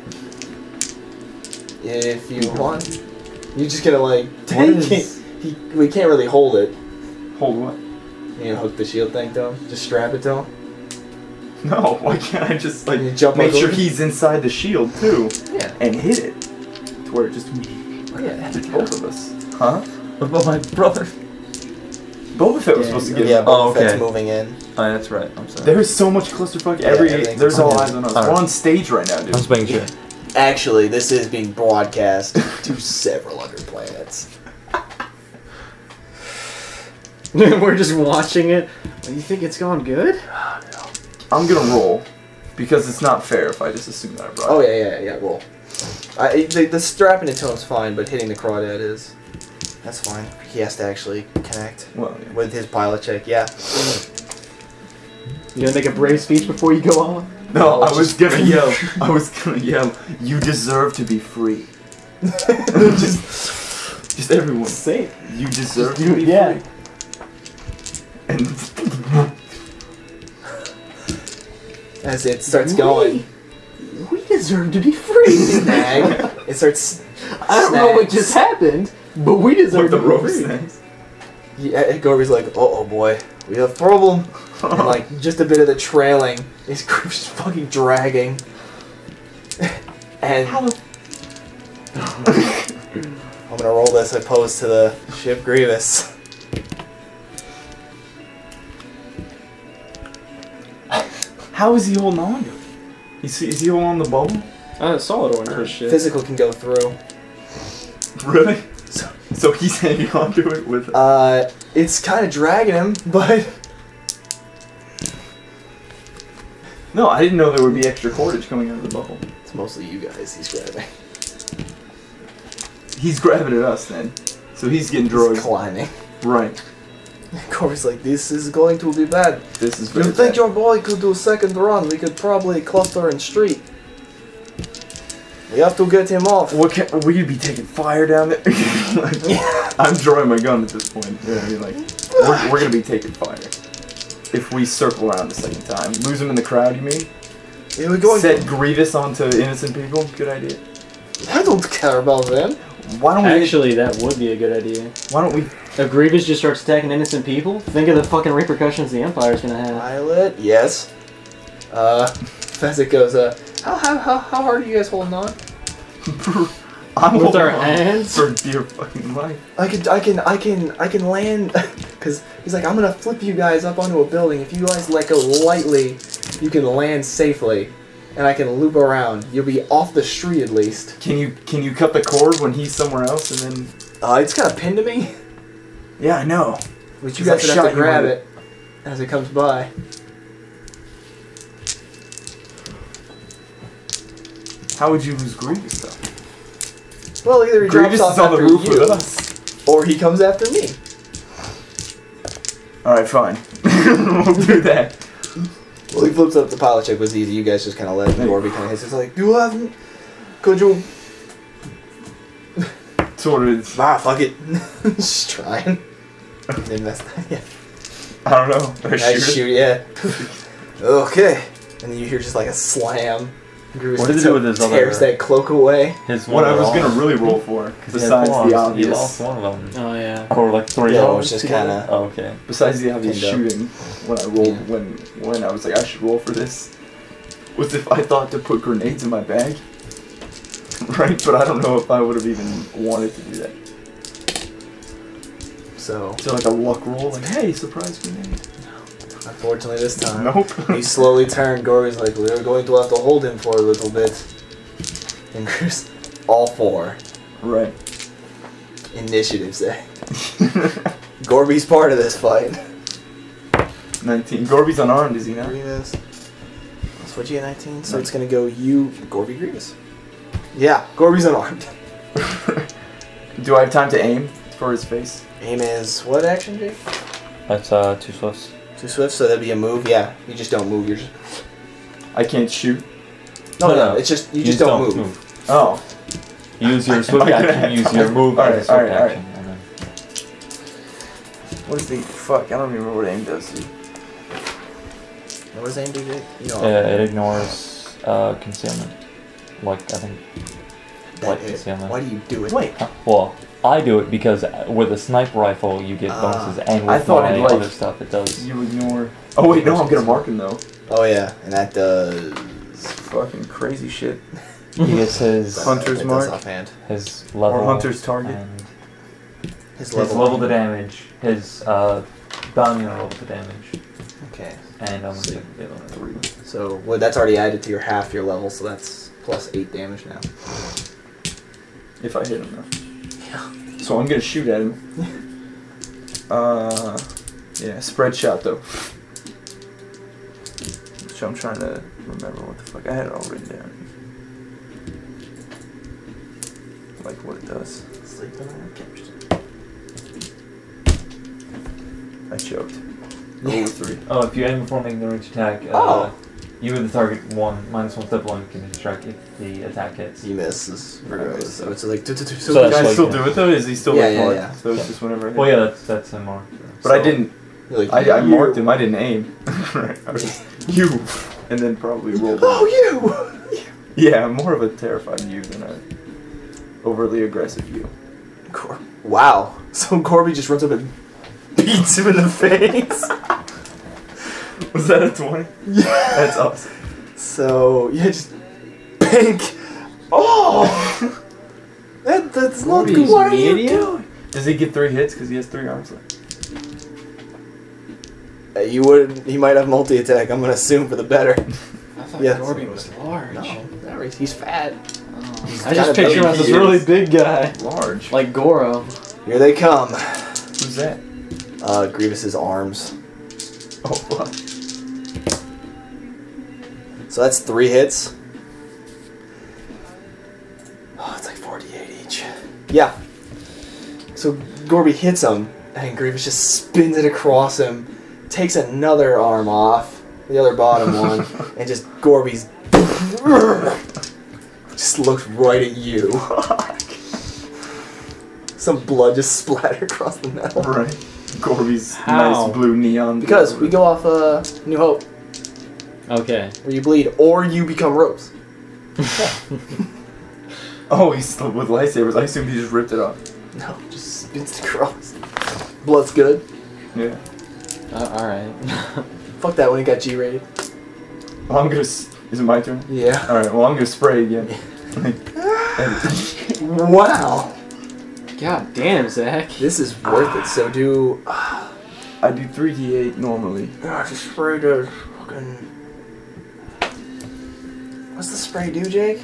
If you want, you're just gonna like What take is- it. We can't really hold it. Hold what? You know, hook the shield thing to him. Just strap it to him. No, why can't I just like You jump make over sure it? he's inside the shield too Yeah. and hit it to where it just hits both of us? Huh? What about my brother? Boba Fett was supposed to get Yeah, him. Boba Oh, Fett's okay. moving in. Oh, that's right. I'm sorry. There's so much clusterfuck. Yeah, Every everything's there's all coming eyes on us. Alright. We're on stage right now, dude. I'm just making sure. Actually, this is being broadcast to several other planets. We're just watching it. Do you think it's going good? I'm gonna roll because it's not fair if I just assume that I brought. Oh it. yeah. Roll. The strapping it to him's fine, but hitting the crawdad is. That's fine. He has to actually connect Well, yeah. with his pilot check. Yeah. You gonna make a brave speech before you go on? No, I it's was gonna yell. I was gonna yell. You deserve to be free. just everyone. Say it. You deserve do to it, be yeah. free. And As it starts going, We deserve to be free. snag. It starts. I don't know what just happened, but we deserve with the to be rope free. snags. Yeah, Gorby's like, oh boy, we have a problem. And like just a bit of the trailing, his group's just fucking dragging. And I'm gonna roll this opposed to the ship Grievous. How is he holding on to it? Is he holding on to the bubble? Solid orange shit. Physical can go through. Really? So he's hanging on to it with... It's kind of dragging him, but... No, I didn't know there would be extra cordage coming out of the bubble. It's mostly you guys he's grabbing. He's grabbing at us then. So he's getting drugged. He's climbing. Right. Corey's like, this is going to be bad. This is You very think bad. your boy could do second run? We could probably cluster in street. We have to get him off. We could be taking fire down there. I'm drawing my gun at this point. You know what I mean? Like, we're gonna be taking fire if we circle around the second time. Lose him in the crowd, you mean? Yeah, we're going Set Grievous onto innocent people. Good idea. I don't care about them. Why don't we? Actually, that would be a good idea. Why don't we? If Grievous just starts attacking innocent people, think of the fucking repercussions the Empire's gonna have. Pilot, yes. Fezzik goes, how hard are you guys holding on? I'm With our holding on hands? for dear fucking life. I can land, cause he's like, I'm gonna flip you guys up onto a building. If you guys let go lightly, you can land safely, and I can loop around. You'll be off the street at least. Can you cut the cord when he's somewhere else and then? It's kind of pinned to me. Yeah, I know. But you guys would have to grab it as it comes by. How would you lose Grievous though? Well, either he drops Grievous off is on the after roof you, with us. or he comes after me. Alright, fine. We'll do that. Well, he flips up the pilot check was easy. You guys just kind of let Gorby kind of hits. It's like, you haven't. Could you? Sort of. Fuck it. Just trying. Didn't mess that. Yeah. I don't know. I shoot. Yeah. Okay. And then you hear just like a slam. What did he do with his tears other? that cloak away. His What I was arm. gonna really roll for, He besides had the claws, obvious. He lost one of them. Oh yeah. Or like three. Yeah, it arms was just together? kind of. Oh, okay. Besides the obvious Pinned up. shooting, when I rolled, when I was like, I should roll for this, was if I thought to put grenades in my bag. Right, but I don't know if I would have even wanted to do that. So like a luck roll, like, hey, surprise grenade. unfortunately, this time. Nope. You slowly turn. Gory's like, we're going to have to hold him for a little bit. And there's all four. Right. Initiative say. Gorby's part of this fight. 19. Gorby's unarmed, is he not? Grievous. So what'd you get, 19? So it's gonna go you, Gorby, Grievous. Yeah, Gorby's unarmed. Do I have time to aim for his face? Aim is what action, Jake? That's 2 swifts. 2 swift, so that'd be a move. Yeah, you just don't move. You're just I can't shoot. no. It's just you just don't move. Oh. Use your swift action. Use your move as a swift Alright. action. And then What is the fuck? I don't even remember what aim does. Dude. What does aim do, Jake? You know. it ignores concealment. Like I think. Light That concealment. why do you do it? Wait. Well, I do it because with a sniper rifle you get bonuses, and I with thought my it, like, other stuff it does. You ignore. Oh wait, no, I'm gonna mark him though. Oh yeah, and that does. Fucking crazy shit. He gets his Hunter's it does mark. offhand. his level Or hunter's target. and His his level. level to damage, his bounty on level to damage, Okay. and I'm See. the other one. 3. So well, that's already added to your half your level, so that's plus 8 damage now. If I hit him though. Yeah. So I'm gonna shoot at him. Yeah, spread shot though. So I'm trying to remember what the fuck. I had it all written down. Like what it does. I choked. Over 3. Oh, if you aim before making the range attack, you and the target -1 step one can strike if the attack hits. You miss regardless. So it's like So Can that's I like- still do it though? Is he still Yeah, like yeah, marked? yeah. So it's just whenever I hit Well, him? yeah, that's a mark. But I didn't. like, I marked him. I didn't aim. Right. I was just, you, and then probably rolled. you! Yeah, I'm more of a terrified you than a overly aggressive you. Wow. So Corby just runs up and beats him in the face. Was that a 20? Yeah. That's awesome. So yeah, just pink. Oh, that's not good. What are you doing? Does he get 3 hits because he has 3 arms left? You would. He might have multi-attack. I'm gonna assume for the better. I thought Gorby was large. No, he's fat. I just picture him as this really big guy. Large. Like Goro. Here they come. Who's that? Grievous's arms. Oh, fuck. So that's 3 hits. Oh, it's like 48 each. Yeah. So Gorby hits him, and Grievous just spins it across him, takes another arm off, the other bottom one, and just Gorby's just looks right at you. Some blood just splattered across the metal. Right. Gorby's nice blue neon. Because we go off New Hope, Okay. where you bleed, or you become ropes. Oh, he's still with lightsabers. I assume he just ripped it off. No, just spins it across. Blood's good. Yeah. Alright. Fuck that when it got G-rated. Well, I'm gonna... Is it my turn? Yeah. Alright, well, I'm gonna spray again. Wow. God damn, Zach. This is worth it. So do... I do 3d8 normally. just spray the fucking... What's the spray do, Jake?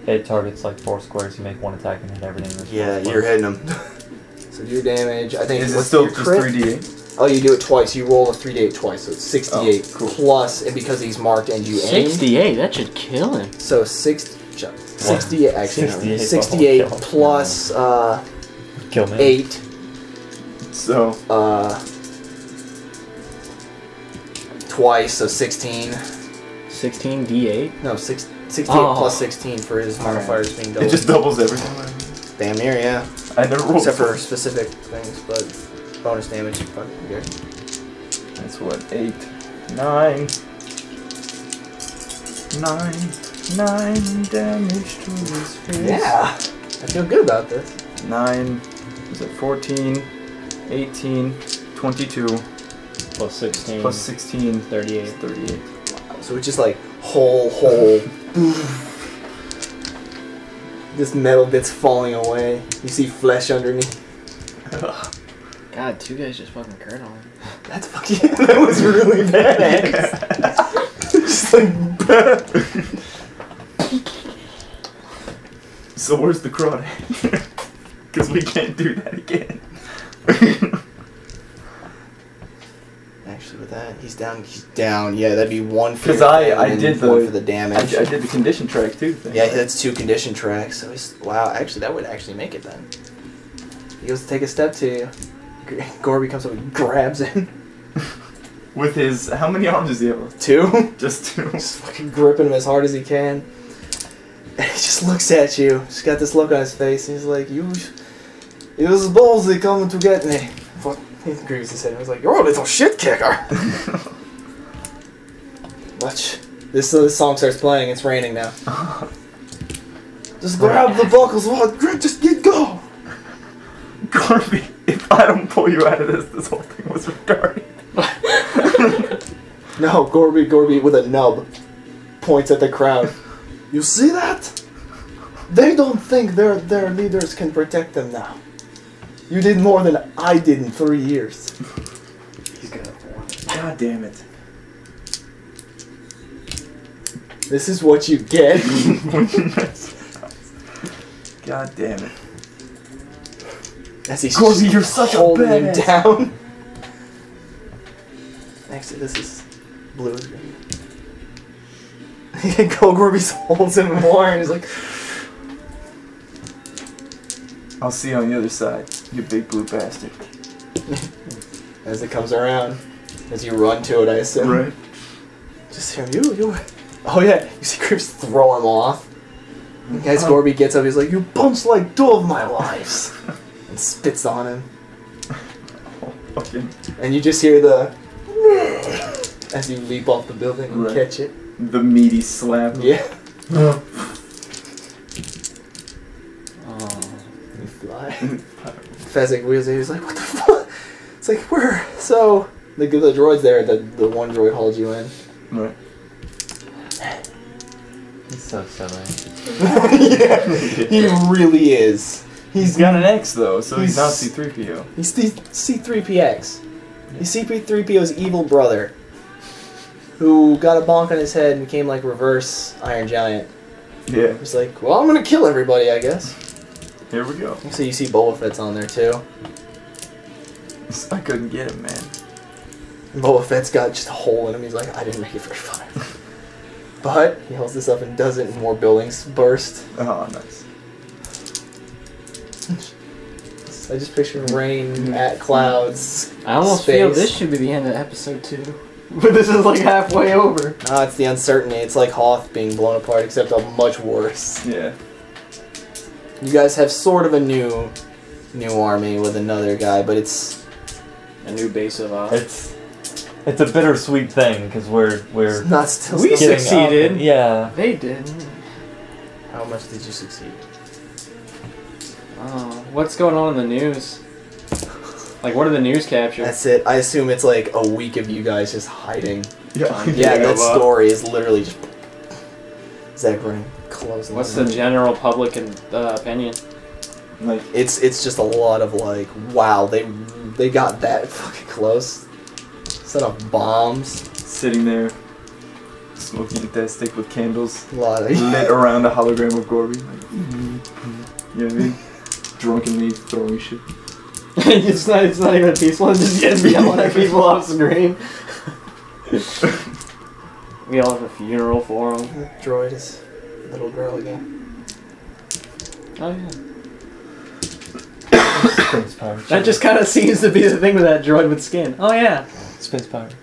It targets like 4 squares. You make 1 attack and hit everything. Yeah, you're hitting them. So do your damage. I think. Is it what's still your just crit? 3d8? Oh, you do it twice. You roll a 3d8 twice, so it's 68 cool. plus, and because he's marked and you aim. 68, that should kill him. So 68. Actually, 68 68 kill. plus Kill me. 8. So... Twice, so 16. 16 D8? No, 68 Oh. plus 16 for his modifiers being doubled. It just doubles everything. Damn near, yeah. I never rolled. Except for specific things, but bonus damage, fucking good. That's what, 8, 9. 9 damage to his face. Yeah, I feel good about this. 9, is it 14, 18, 22, Plus 16. plus 16, 38. 38. So it's just like whole. This metal bit's falling away. You see flesh underneath. God, 2 guys just fucking crit on him. That's fucking. That was really bad. Just like. So where's the crowd? Because we can't do that again. Actually, with that, he's down. He's down. Yeah, that'd be 1 for. Because your I and did one the for the damage. I did the condition track too. Thing, Yeah, right? that's 2 condition tracks. So he's wow. Actually, that would actually make it then. He goes to take a step to you. Gorby comes up and grabs him. With his, how many arms does he have? 2. Just 2. Just fucking gripping him as hard as he can. And he just looks at you. Just got this look on his face. And he's like, it was ballsy coming to get me. Fuck. He agrees his head. I was like, you're a little shit kicker. Watch. This song starts playing. It's raining now. Just grab the buckles. Just get go. Gorby, if I don't pull you out of this whole thing was retarded. No, Gorby with a nub points at the crowd. You see that? They don't think their leaders can protect them now. You did more than I did in 3 years. He's gonna form. God damn it. This is what you get. God damn it. As he's Gorby, you're such a holding him badass. down. Actually, this is blue. Gorby holds him more and he's like, I'll see you on the other side, you big blue bastard. as it comes around, as you run to it, I assume. Right. Just hear you. Oh yeah, you see Grips throw him off. And as Gorby gets up, he's like, you punched like 2 of my wives. And spits on him. Oh, fucking. And you just hear the as you leap off the building and Right. catch it. The meaty slap. Yeah. Oh. You fly. Fezzik wheels in, he's like, what the fuck? It's like, so the droid's there, the one droid holds you in. Right. He's so silly. Yeah, he really is. He's got an X though, so he's not He's- C3PO. He's C3PX. He's C-3PO's evil brother, who got a bonk on his head and became like reverse Iron Giant. Yeah. He's like, well, I'm gonna kill everybody, I guess. Here we go. So you see Boba Fett's on there too. I couldn't get him, man. Boba Fett's got just a hole in him. He's like, I didn't make it very far. But he holds this up and does it, and more buildings burst. Oh, nice. I just picture rain at clouds. I almost space. feel this should be the end of episode 2. But this is like halfway over. Ah, it's the uncertainty. It's like Hoth being blown apart, except a much worse. Yeah. You guys have sort of a new army with another guy, but it's A new base of It's a bittersweet thing because we're it's not still. We still- succeeded. Yeah. They didn't. How much did you succeed? Oh, what's going on in the news? Like, what are the news capture? That's it. I assume it's like a week of you guys just hiding. Yeah. Yeah, that story is literally just Zach running close. What's the general public opinion? Like, It's just a lot of like, wow, they got that fucking close. Set off bombs. sitting there, smoking a death stick with candles A lot of lit around a hologram of Gorby. Like, you know what I mean? Drunkenly throwing shit. it's not even peaceful. It's just getting yelling at people off screen. We all have a funeral for him. The droid is a little girl again. Oh yeah. Space pirate. That just kind of seems to be the thing with that droid with skin. Oh yeah. Space pirate.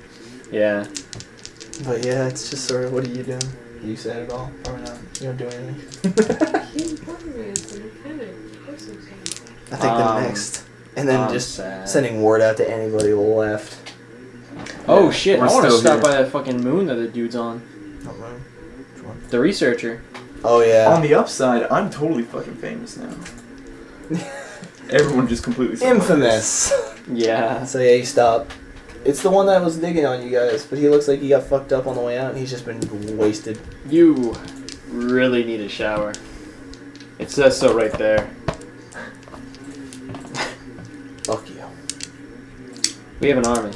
Yeah. But yeah, it's just sort of, what are you doing? You said it all. Probably not. You don't do anything. He's probably it's a mechanic. Of course I'm saying. I think the next. And then just sad. sending word out to anybody left. Oh shit! We're I want to still stop here. by that fucking moon that the dude's on. Don't know. Which one? The researcher. Oh yeah. On the upside, I'm totally fucking famous now. Everyone just completely saw my Infamous. Yeah. So yeah, you stop. It's the one that was digging on you guys, but he looks like he got fucked up on the way out and he's just been wasted. You really need a shower. It says so right there. Fuck you. We have an army.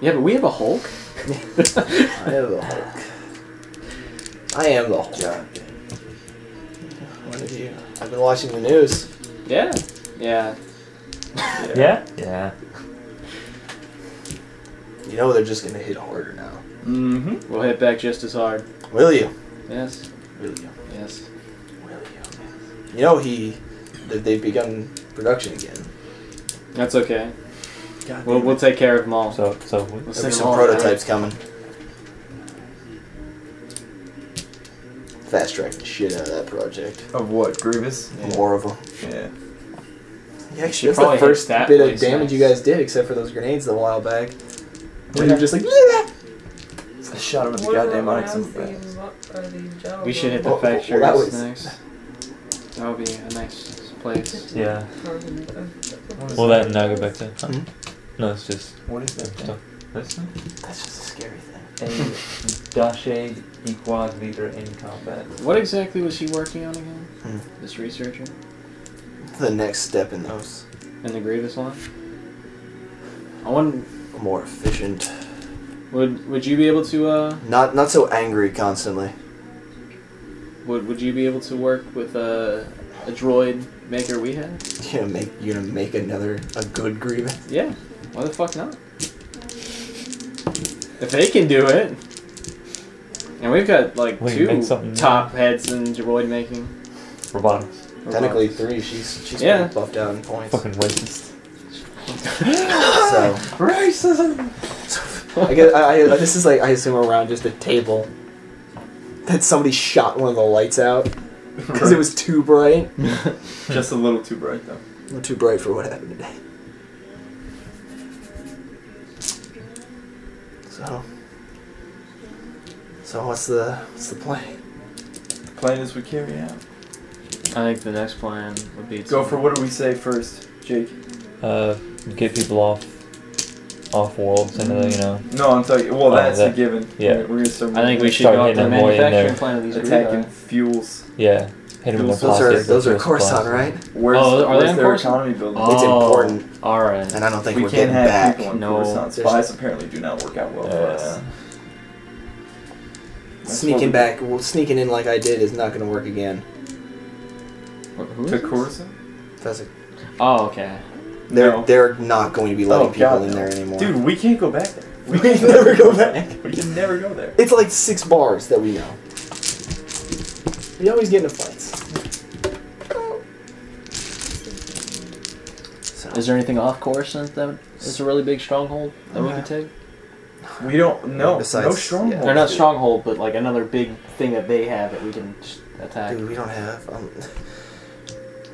Yeah, but we have a Hulk? I am the Hulk. I am the Hulk. God. One of you. I've been watching the news. Yeah. Yeah. Yeah? Yeah. You know they're just gonna hit harder now. Mm-hmm. We'll hit back just as hard. Will you? Yes. Will you? Yes. Will you? You know that they've begun production again. That's okay. God We'll take care of them all. So We'll There's send some them all prototypes coming. Fast track the shit out of that project. Of what? Grievous? More of them. Yeah. Yeah, should that's probably the hit first that bit of place damage next. you guys did, except for those grenades a while back. When Yeah. you're just like, yeah. I shot him with the What goddamn about onyx now in the back. We should hit the Well, factories that was- next. That would be a nice place. Yeah. Well, that and now go back to. Huh? Mhm. No, it's just What is that thing? stuff. This thing? That's just a scary thing. A Dache Equad leader in combat. What exactly was he working on again? This researcher? The next step in those. In the Grievous one? I wonder, More efficient. would you be able to Not so angry constantly. would you be able to work with a droid maker we had? You're gonna make a good Grievous. Yeah. Why the fuck not? If they can do it. And we've got like We can make two something top heads in droid making. Robotics. Technically 3. She's Yeah. pretty buffed out in points. Fucking racist. So Racism! I guess this is like, I assume, around just a table that somebody shot one of the lights out because it was too bright. Just a little too bright, though. A little too bright for what happened today. So what's the plan? The plan is we carry out. I think the next plan would be to Go for what do we say first, Jake? Get people off worlds into the, you know. No, I'm talking. Well, that's a given. Yeah. We're gonna start. I think we should Start go off the hitting them more in manufacturing there. plan of these attacking Grievous. fuels. Yeah. Hit him with Those are Coruscant, right? are they on their Coruscant? economy building? It's important, All right. and I don't think We we're can't getting have back. people on No. Coruscant. Spies apparently do not work out well for us. Sneaking in like I did is not going to work again. Who is To this? Coruscant? That's Oh, okay. they're not going to be letting people God, in no. there anymore. Dude, we can't go back there. we can never go back. We can never go there. It's like 6 bars that we know. We always get into fights. So. Is there anything off Coruscant that is a really big stronghold that we could take? We don't. No. Besides- no stronghold. They're not stronghold, but like another big thing that they have that we can just attack. Dude, we don't have.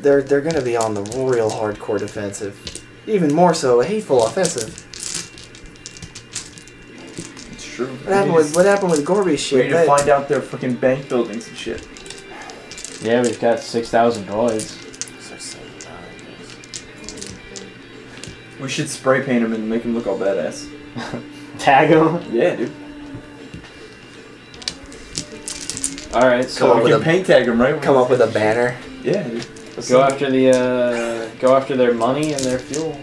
They're gonna be on the real hardcore defensive, even more so a hateful offensive. It's true. What happened with Gorby's We shit? need to find out their fucking bank buildings and shit. Yeah, we've got 6,000 droids. We should spray paint them and make them look all badass. Tag them. Yeah, dude. All right, Come so on We with can a- paint tag them, right? Come up with a banner. Yeah, dude. go after the go after their money and their fuel.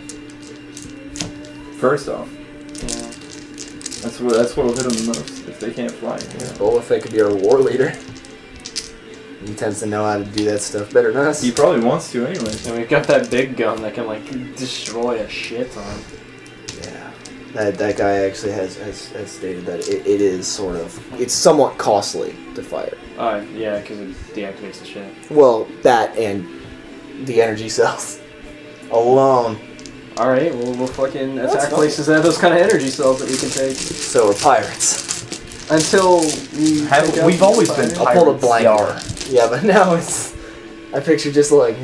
First off, Yeah. that's what'll hit them the most if they can't fly. Yeah. Boba Fett could be our war leader. He tends to know how to do that stuff better than us. He probably wants to, anyways. And we've got that big gun that can like destroy a shit ton. Yeah, that guy actually has stated that it is sort of, it's somewhat costly to fire. Yeah, because it deactivates the shit. Well, that and the energy cells alone. All right, well we'll fucking That's attack fine. places that have those kind of energy cells that we can take So we're pirates. until we. We've always been pirates. I'll pull the blanket. Yar. Yeah, but now it's, I picture just like,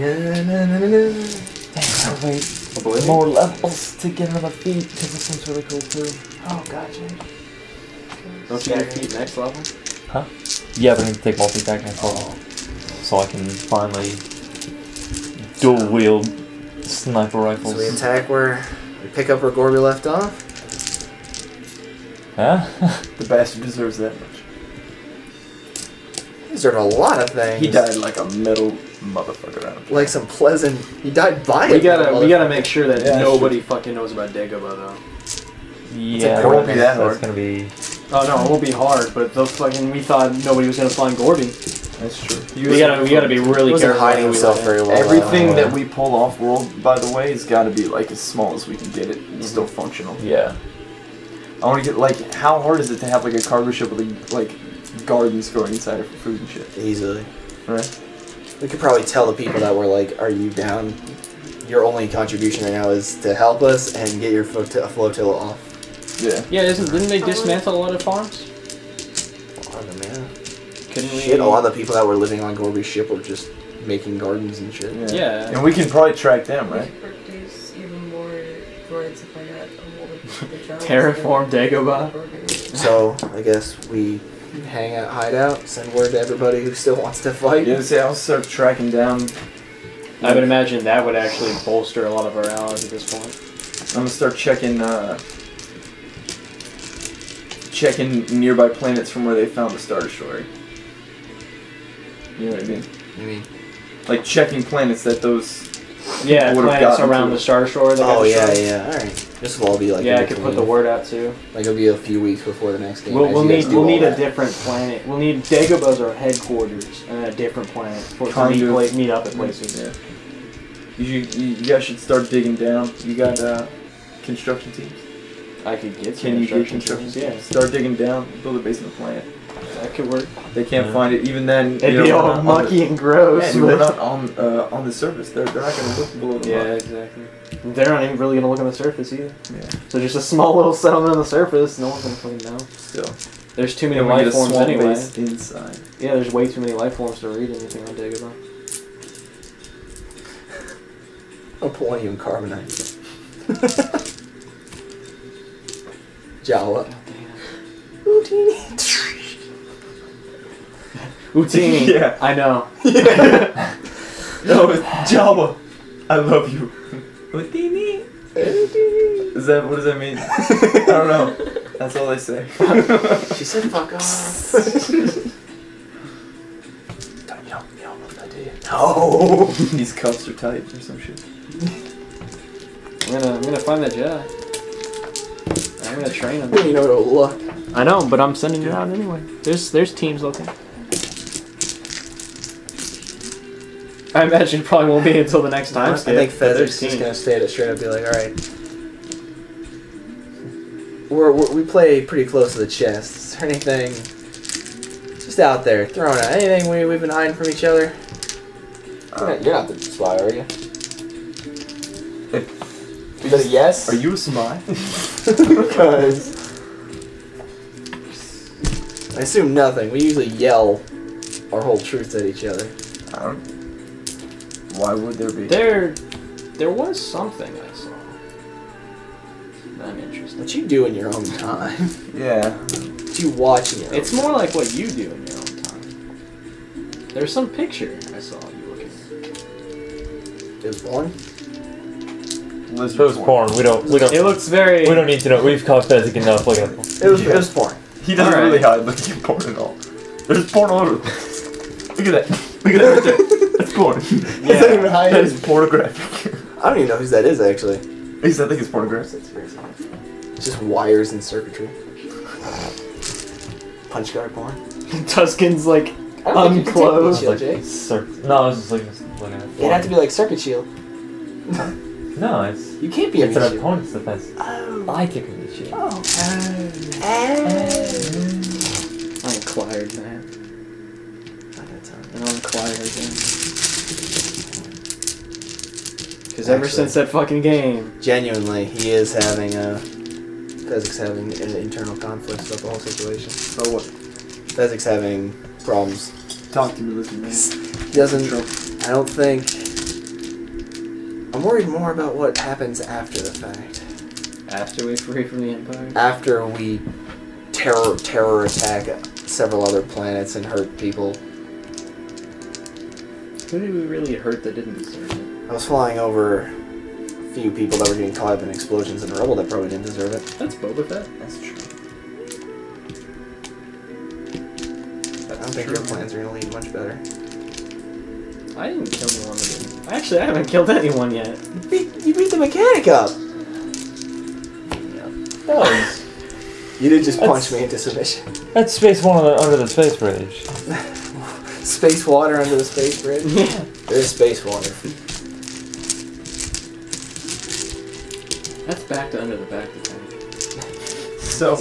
More levels to get on the feet because this one's really cool too. oh gotcha. Don't you get feet next level? Huh? Yeah, but I need to take multi-pack next level. So I can finally dual wield sniper rifles. So we attack where, we pick up where Gorby left off. Huh? The bastard deserves that much. He deserved a lot of things. He died like a metal motherfucker out of like some pleasant, he died by We it. gotta make sure that Yeah, nobody fucking knows about Dagobah though. Yeah, It won't be that hard. That's gonna be. Oh no, it won't be hard, but the fucking we thought nobody was gonna find Gorby. That's true. We gotta be really He wasn't careful. hiding who we himself let very in. well. Everything wow. that we pull off world, by the way, has got to be like as small as we can get it. It's still functional. Yeah. I want to get like, how hard is it to have like a cargo ship with like gardens growing inside it for food and shit? Easily. Right. We could probably tell the people that were like, are you down? Your only contribution right now is to help us and get your flotilla off. Yeah. Yeah, didn't they dismantle a lot of farms? Couldn't we? Shit, a lot of the people that were living on Gorby's ship were just making gardens and shit. Yeah. And we can probably track them, right? We could produce even more droids if I got a hold of the drones. Terraform Dagobah. So, I guess we hang out, hide out, send word to everybody who still wants to fight. Yeah, see, I'll start tracking down. I would imagine that would actually bolster a lot of our allies at this point. I'm gonna start checking nearby planets from where they found the Star Destroyer. You know what I mean? You mean? Like checking planets that those. Yeah, Would've planets gotten around to the it. Star Destroyer. That got Oh, yeah, destroyed. yeah. Alright. This will all be like. Yeah, in I could put between. the word out too. Like, it'll be a few weeks before the next game. as We'll you guys need do all a that. different planet. We'll need Dagobah's our headquarters and a different planet for us to Kind of. meet up at places. Yeah. You guys should start digging down. You got construction teams? I could get some Can you get construction construction teams, yeah. teams? Start digging down, build a base on the planet. That could work. They can't find it. Even then, It'd you be know, all we're not on mucky and gross. Yeah, dude, we're but- not on the surface. They're not going to look below the Yeah, mud. exactly. They're not even really gonna look on the surface either. Yeah. So just a small little settlement on the surface. No one's gonna fucking know. Still. There's too many And we get life a forms swamp anyway. base inside. Yeah, there's way too many life forms to read anything on Dagobah. Oh, polonium carbonite. Jawa. Utini. Yeah. I know. No, it's Java. I love you. Is that, what does that mean? I don't know. That's all they say. She said fuck off. You don't know what I did. No. These cuffs are tight or some shit. I'm gonna find that Jedi. I'm gonna train him. You know where to look. I know, but I'm sending it out anyway. There's teams looking. I imagine it probably won't be until the next time. I think Fezzik's just gonna stay at it straight up, be like, all right. We play pretty close to the chest. Is there anything just out there throwing out? Anything we've been hiding from each other? You're not the spy, are you? Is that a yes? Are you a spy? Because I assume nothing. We usually yell our whole truths at each other. Why would there be? There was something I saw. I'm interested. What you do in your own time? Yeah. What you watching it? It's more like what you do in your own time. There's some picture I saw you looking at. It was porn? It was porn. We don't. It looks very. We don't need to know. We've caught Fezzik enough looking at porn. It was porn. He doesn't really hide looking at porn at all. There's porn all over the place. Look at that. Look at that right there. That's porn. Yeah. That is pornographic. I don't even know whose that is, actually. I think it's pornographic. It's just wires and circuitry. Punch card porn. Tuscan's like I don't think you can unclosed. take the shield, Jake. No, I was just looking at it. It'd have to be like circuit shield. No, it's. You can't be a It's an shield. opponent's defense. Oh. I kick him with shield. Oh. Unclired, man. An unclired again. Because ever since that fucking game. Genuinely, he is having Fezzik's having an internal conflict about the whole situation. So what? Fezzik's having problems. Talk to me, listen, man. He doesn't. I don't think. I'm worried more about what happens after the fact. After we free from the Empire? After we terror attack several other planets and hurt people. Who did we really hurt that didn't deserve it? I was flying over a few people that were getting caught up in explosions in Rebel that probably didn't deserve it. That's Boba Fett. That's true. I don't think your plans are going to lead much better. I didn't kill anyone that didn't. Actually, I haven't killed anyone yet. You beat the mechanic up! No, You did just punch me into submission. that's Space One under the space bridge. Space water under the space bridge? Yeah. There's space water. That's back to under the back to tank. So,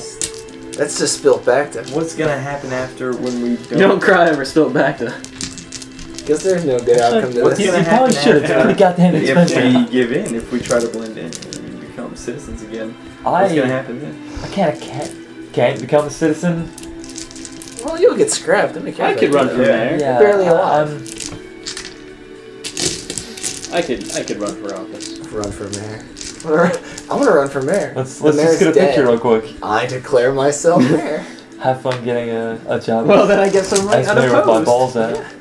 That's just spilt back to. what's gonna happen after when we don't? You don't cry over spilled back to. Guess there's no good outcome to What's this. gonna You probably happen should have. after- Pretty goddamn If expensive. we give in, if we try to blend in and become citizens again, what's gonna happen then? I can't become a citizen. Well, you'll get scrapped. The mechanic I could run from there. Yeah, barely alive. I could run for office. Run for mayor. I want to run for mayor. Let's The just mayor's get a dead. picture real quick. I declare myself mayor. Have fun getting a job. Well, then I guess I'm right Nice mayor with my balls unopposed. at.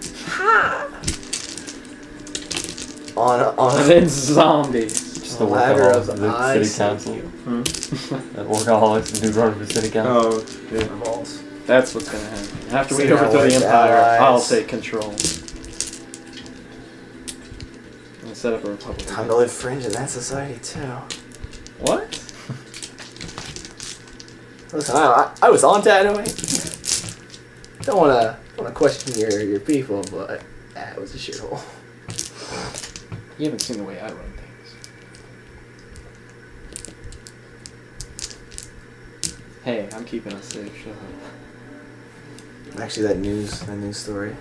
On And then zombies. Just the ladder workaholics of of the eyes. city council. Workaholics and do run for city council. Oh, yeah. balls. That's what's gonna happen. After we Send our overthrow the white Empire, allies. I'll take control. And set up a republic. Time to live fringe in that society too. What? Listen, I was on Tatooine. Don't wanna question your people, but that was a shithole. You haven't seen the way I run things. Hey, I'm keeping us safe. Shut up. Actually, that news story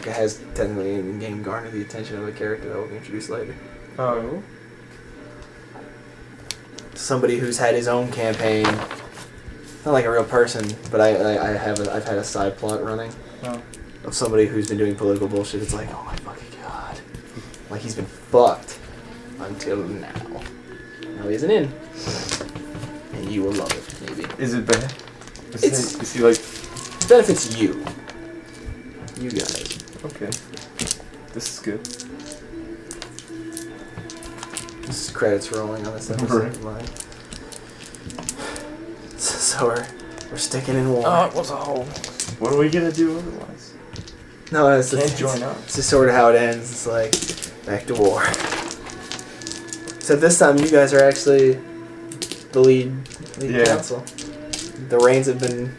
has technically in game garnered the attention of a character that will be introduced later. Oh. Somebody who's had his own campaign. Not like a real person, but I've had a side plot running of somebody who's been doing political bullshit. It's like, oh my fucking god, like he's been fucked until now. Now he isn't in, and you will love it. Maybe Is it bad? It's- Is he like? it benefits you. You guys. Okay. This is good. This is credits rolling on this episode. Right. So we're sticking in war. it was a hole. What are we gonna do otherwise? No, it's Can't join up. It's just sort of how it ends. It's like back to war. So this time you guys are actually the lead council. The reins have been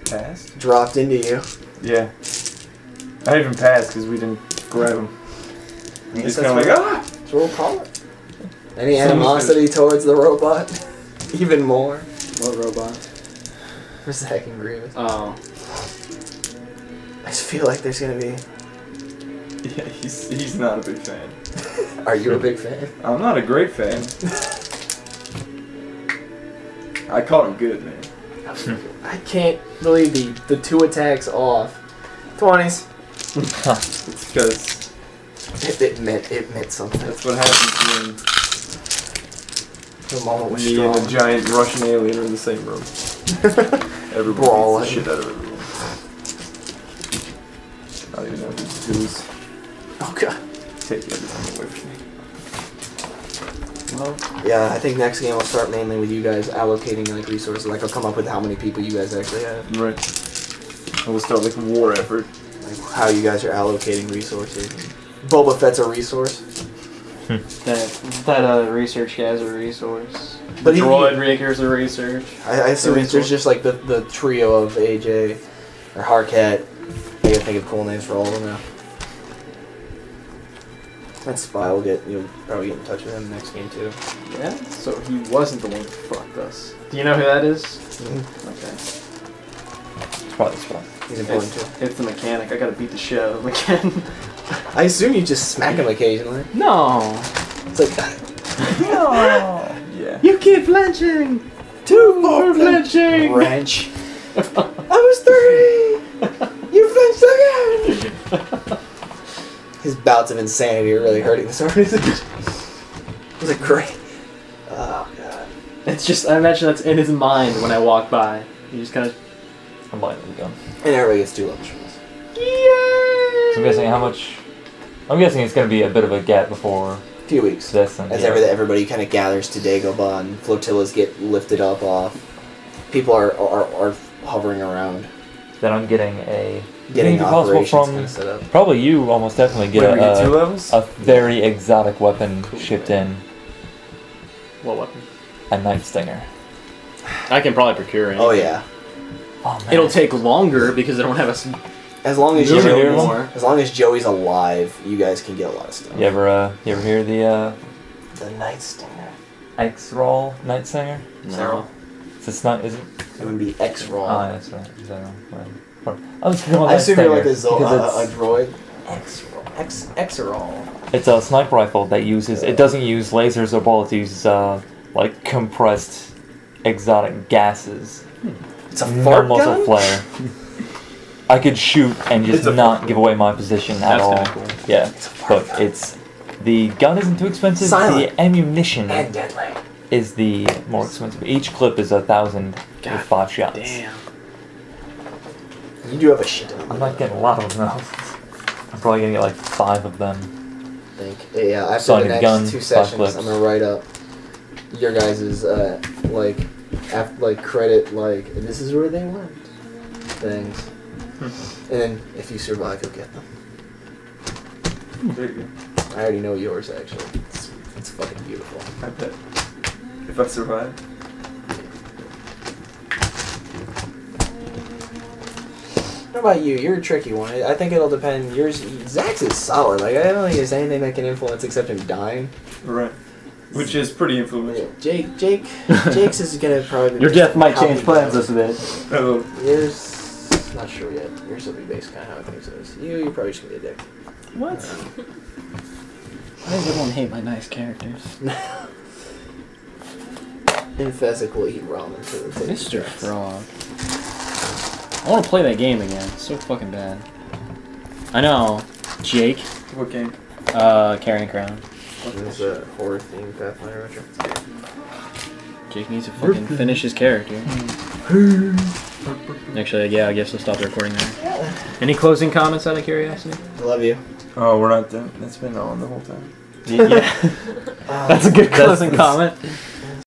passed, dropped into you. Yeah. I even passed because we didn't grab him. I'm just kind of like, ah! So we'll call it. Any animosity towards the robot? Even more? What robot? For Zack and Grievous. Oh. I just feel like there's gonna be... Yeah, he's not a big fan. Are you a big fan? I'm not a great fan. I caught him good, man. I can't believe the 2 attacks off. 20s. It's because... It meant something. That's what happens The moment when was you and a strong. giant Russian alien are in the same room. Everybody Brawling. beats the shit out of everyone. I don't even know who's Oh god. taking everything away from me. Well, yeah, I think next game will start mainly with you guys allocating like resources. Like I'll come up with how many people you guys actually have. Right. And we'll start like a war effort. Like how you guys are allocating resources. Boba Fett's a resource. That research guy's a resource. But Droid Raker's a research. I assume there's just like the trio of AJ or Harkat. I gotta think of cool names for all of them now. That Spy will you'll probably get in touch with him next game too. Yeah? So he wasn't the one who fucked us. Do you know who that is? Okay. It's probably Spy. He's important too. It's the mechanic. I gotta beat the shit out of him again. I assume you just smack him occasionally. No. It's like No. Yeah. You keep flinching. Two more flinching. wrench. I was 30! You flinched again! His bouts of insanity are really hurting this organization. It was a great... Oh, God. It's just, I imagine that's in his mind when I walk by. He just kind of... I'm buying the gun. And everybody gets 2 levels from this. So I'm guessing how much... I'm guessing it's going to be a bit of a gap before A few weeks. this. And, As yeah. everybody kind of gathers to Dagobah and flotillas get lifted up off. People are hovering around. Then I'm getting a... Getting Maybe possible operations from kind of set up. probably you almost definitely get Wait, we get 2 levels? a very exotic weapon shipped in. What weapon? A Night Stinger. I can probably procure it. Oh, yeah. Oh, man. It'll take longer because I don't have a... As long as You ever hear of Joey's, them? as long as Joey's alive, you guys can get a lot of stuff. You ever hear the The Night Stinger. X-Roll Night Stinger? No. It's not, is it? It would be X-Roll. Oh, that's right. Zero. Right. I was thinking about I Night assume you're like a, Stinger, because a droid. X-Roll. X-Roll. it's a sniper rifle that uses. It doesn't use lasers or bullets. It uses like compressed exotic gases. It's a No fart muzzle gun? flare. I could shoot and just It's a not fart give away my position at That's all. kinda cool. Yeah, It's a fart but gun. the gun isn't too expensive. Silent. The ammunition And deadly. is the more expensive. Each clip is 1,000 God with 5 shots. Damn. You do have a shit ton. I'm not getting a lot of them though. I'm probably gonna get like 5 of them. I think. Yeah, after So I the need next gun, 2 5 sessions, clips. I'm gonna write up your guys' credit this is where they went things. And then if you survive, you'll get them. There you go. I already know yours actually. It's fucking beautiful. I bet. If I survive. What about you? You're a tricky one. I think it'll depend. Zach's is solid. Like I don't think there's anything that can influence except him dying. Right. Which is pretty influential. Jake's is gonna probably. Be Your death might how change he plans does. this a bit. Oh, Yours, not sure yet. Yours will be based kind of how I think so. You're probably just gonna be a dick. What? Why does everyone hate my nice characters? And Fezzik will eat ramen for the thing. Mr. Frog. I want to play that game again. It's so fucking bad. I know. Jake. what game? Carrying Crown. It's a horror themed Pathfinder retro. Jake needs to fucking finish his character. Actually, yeah, I guess we'll stop the recording there. Any closing comments out of curiosity? I love you. Oh, we're not done. That's been on the whole time. Yeah. That's a good closing comment.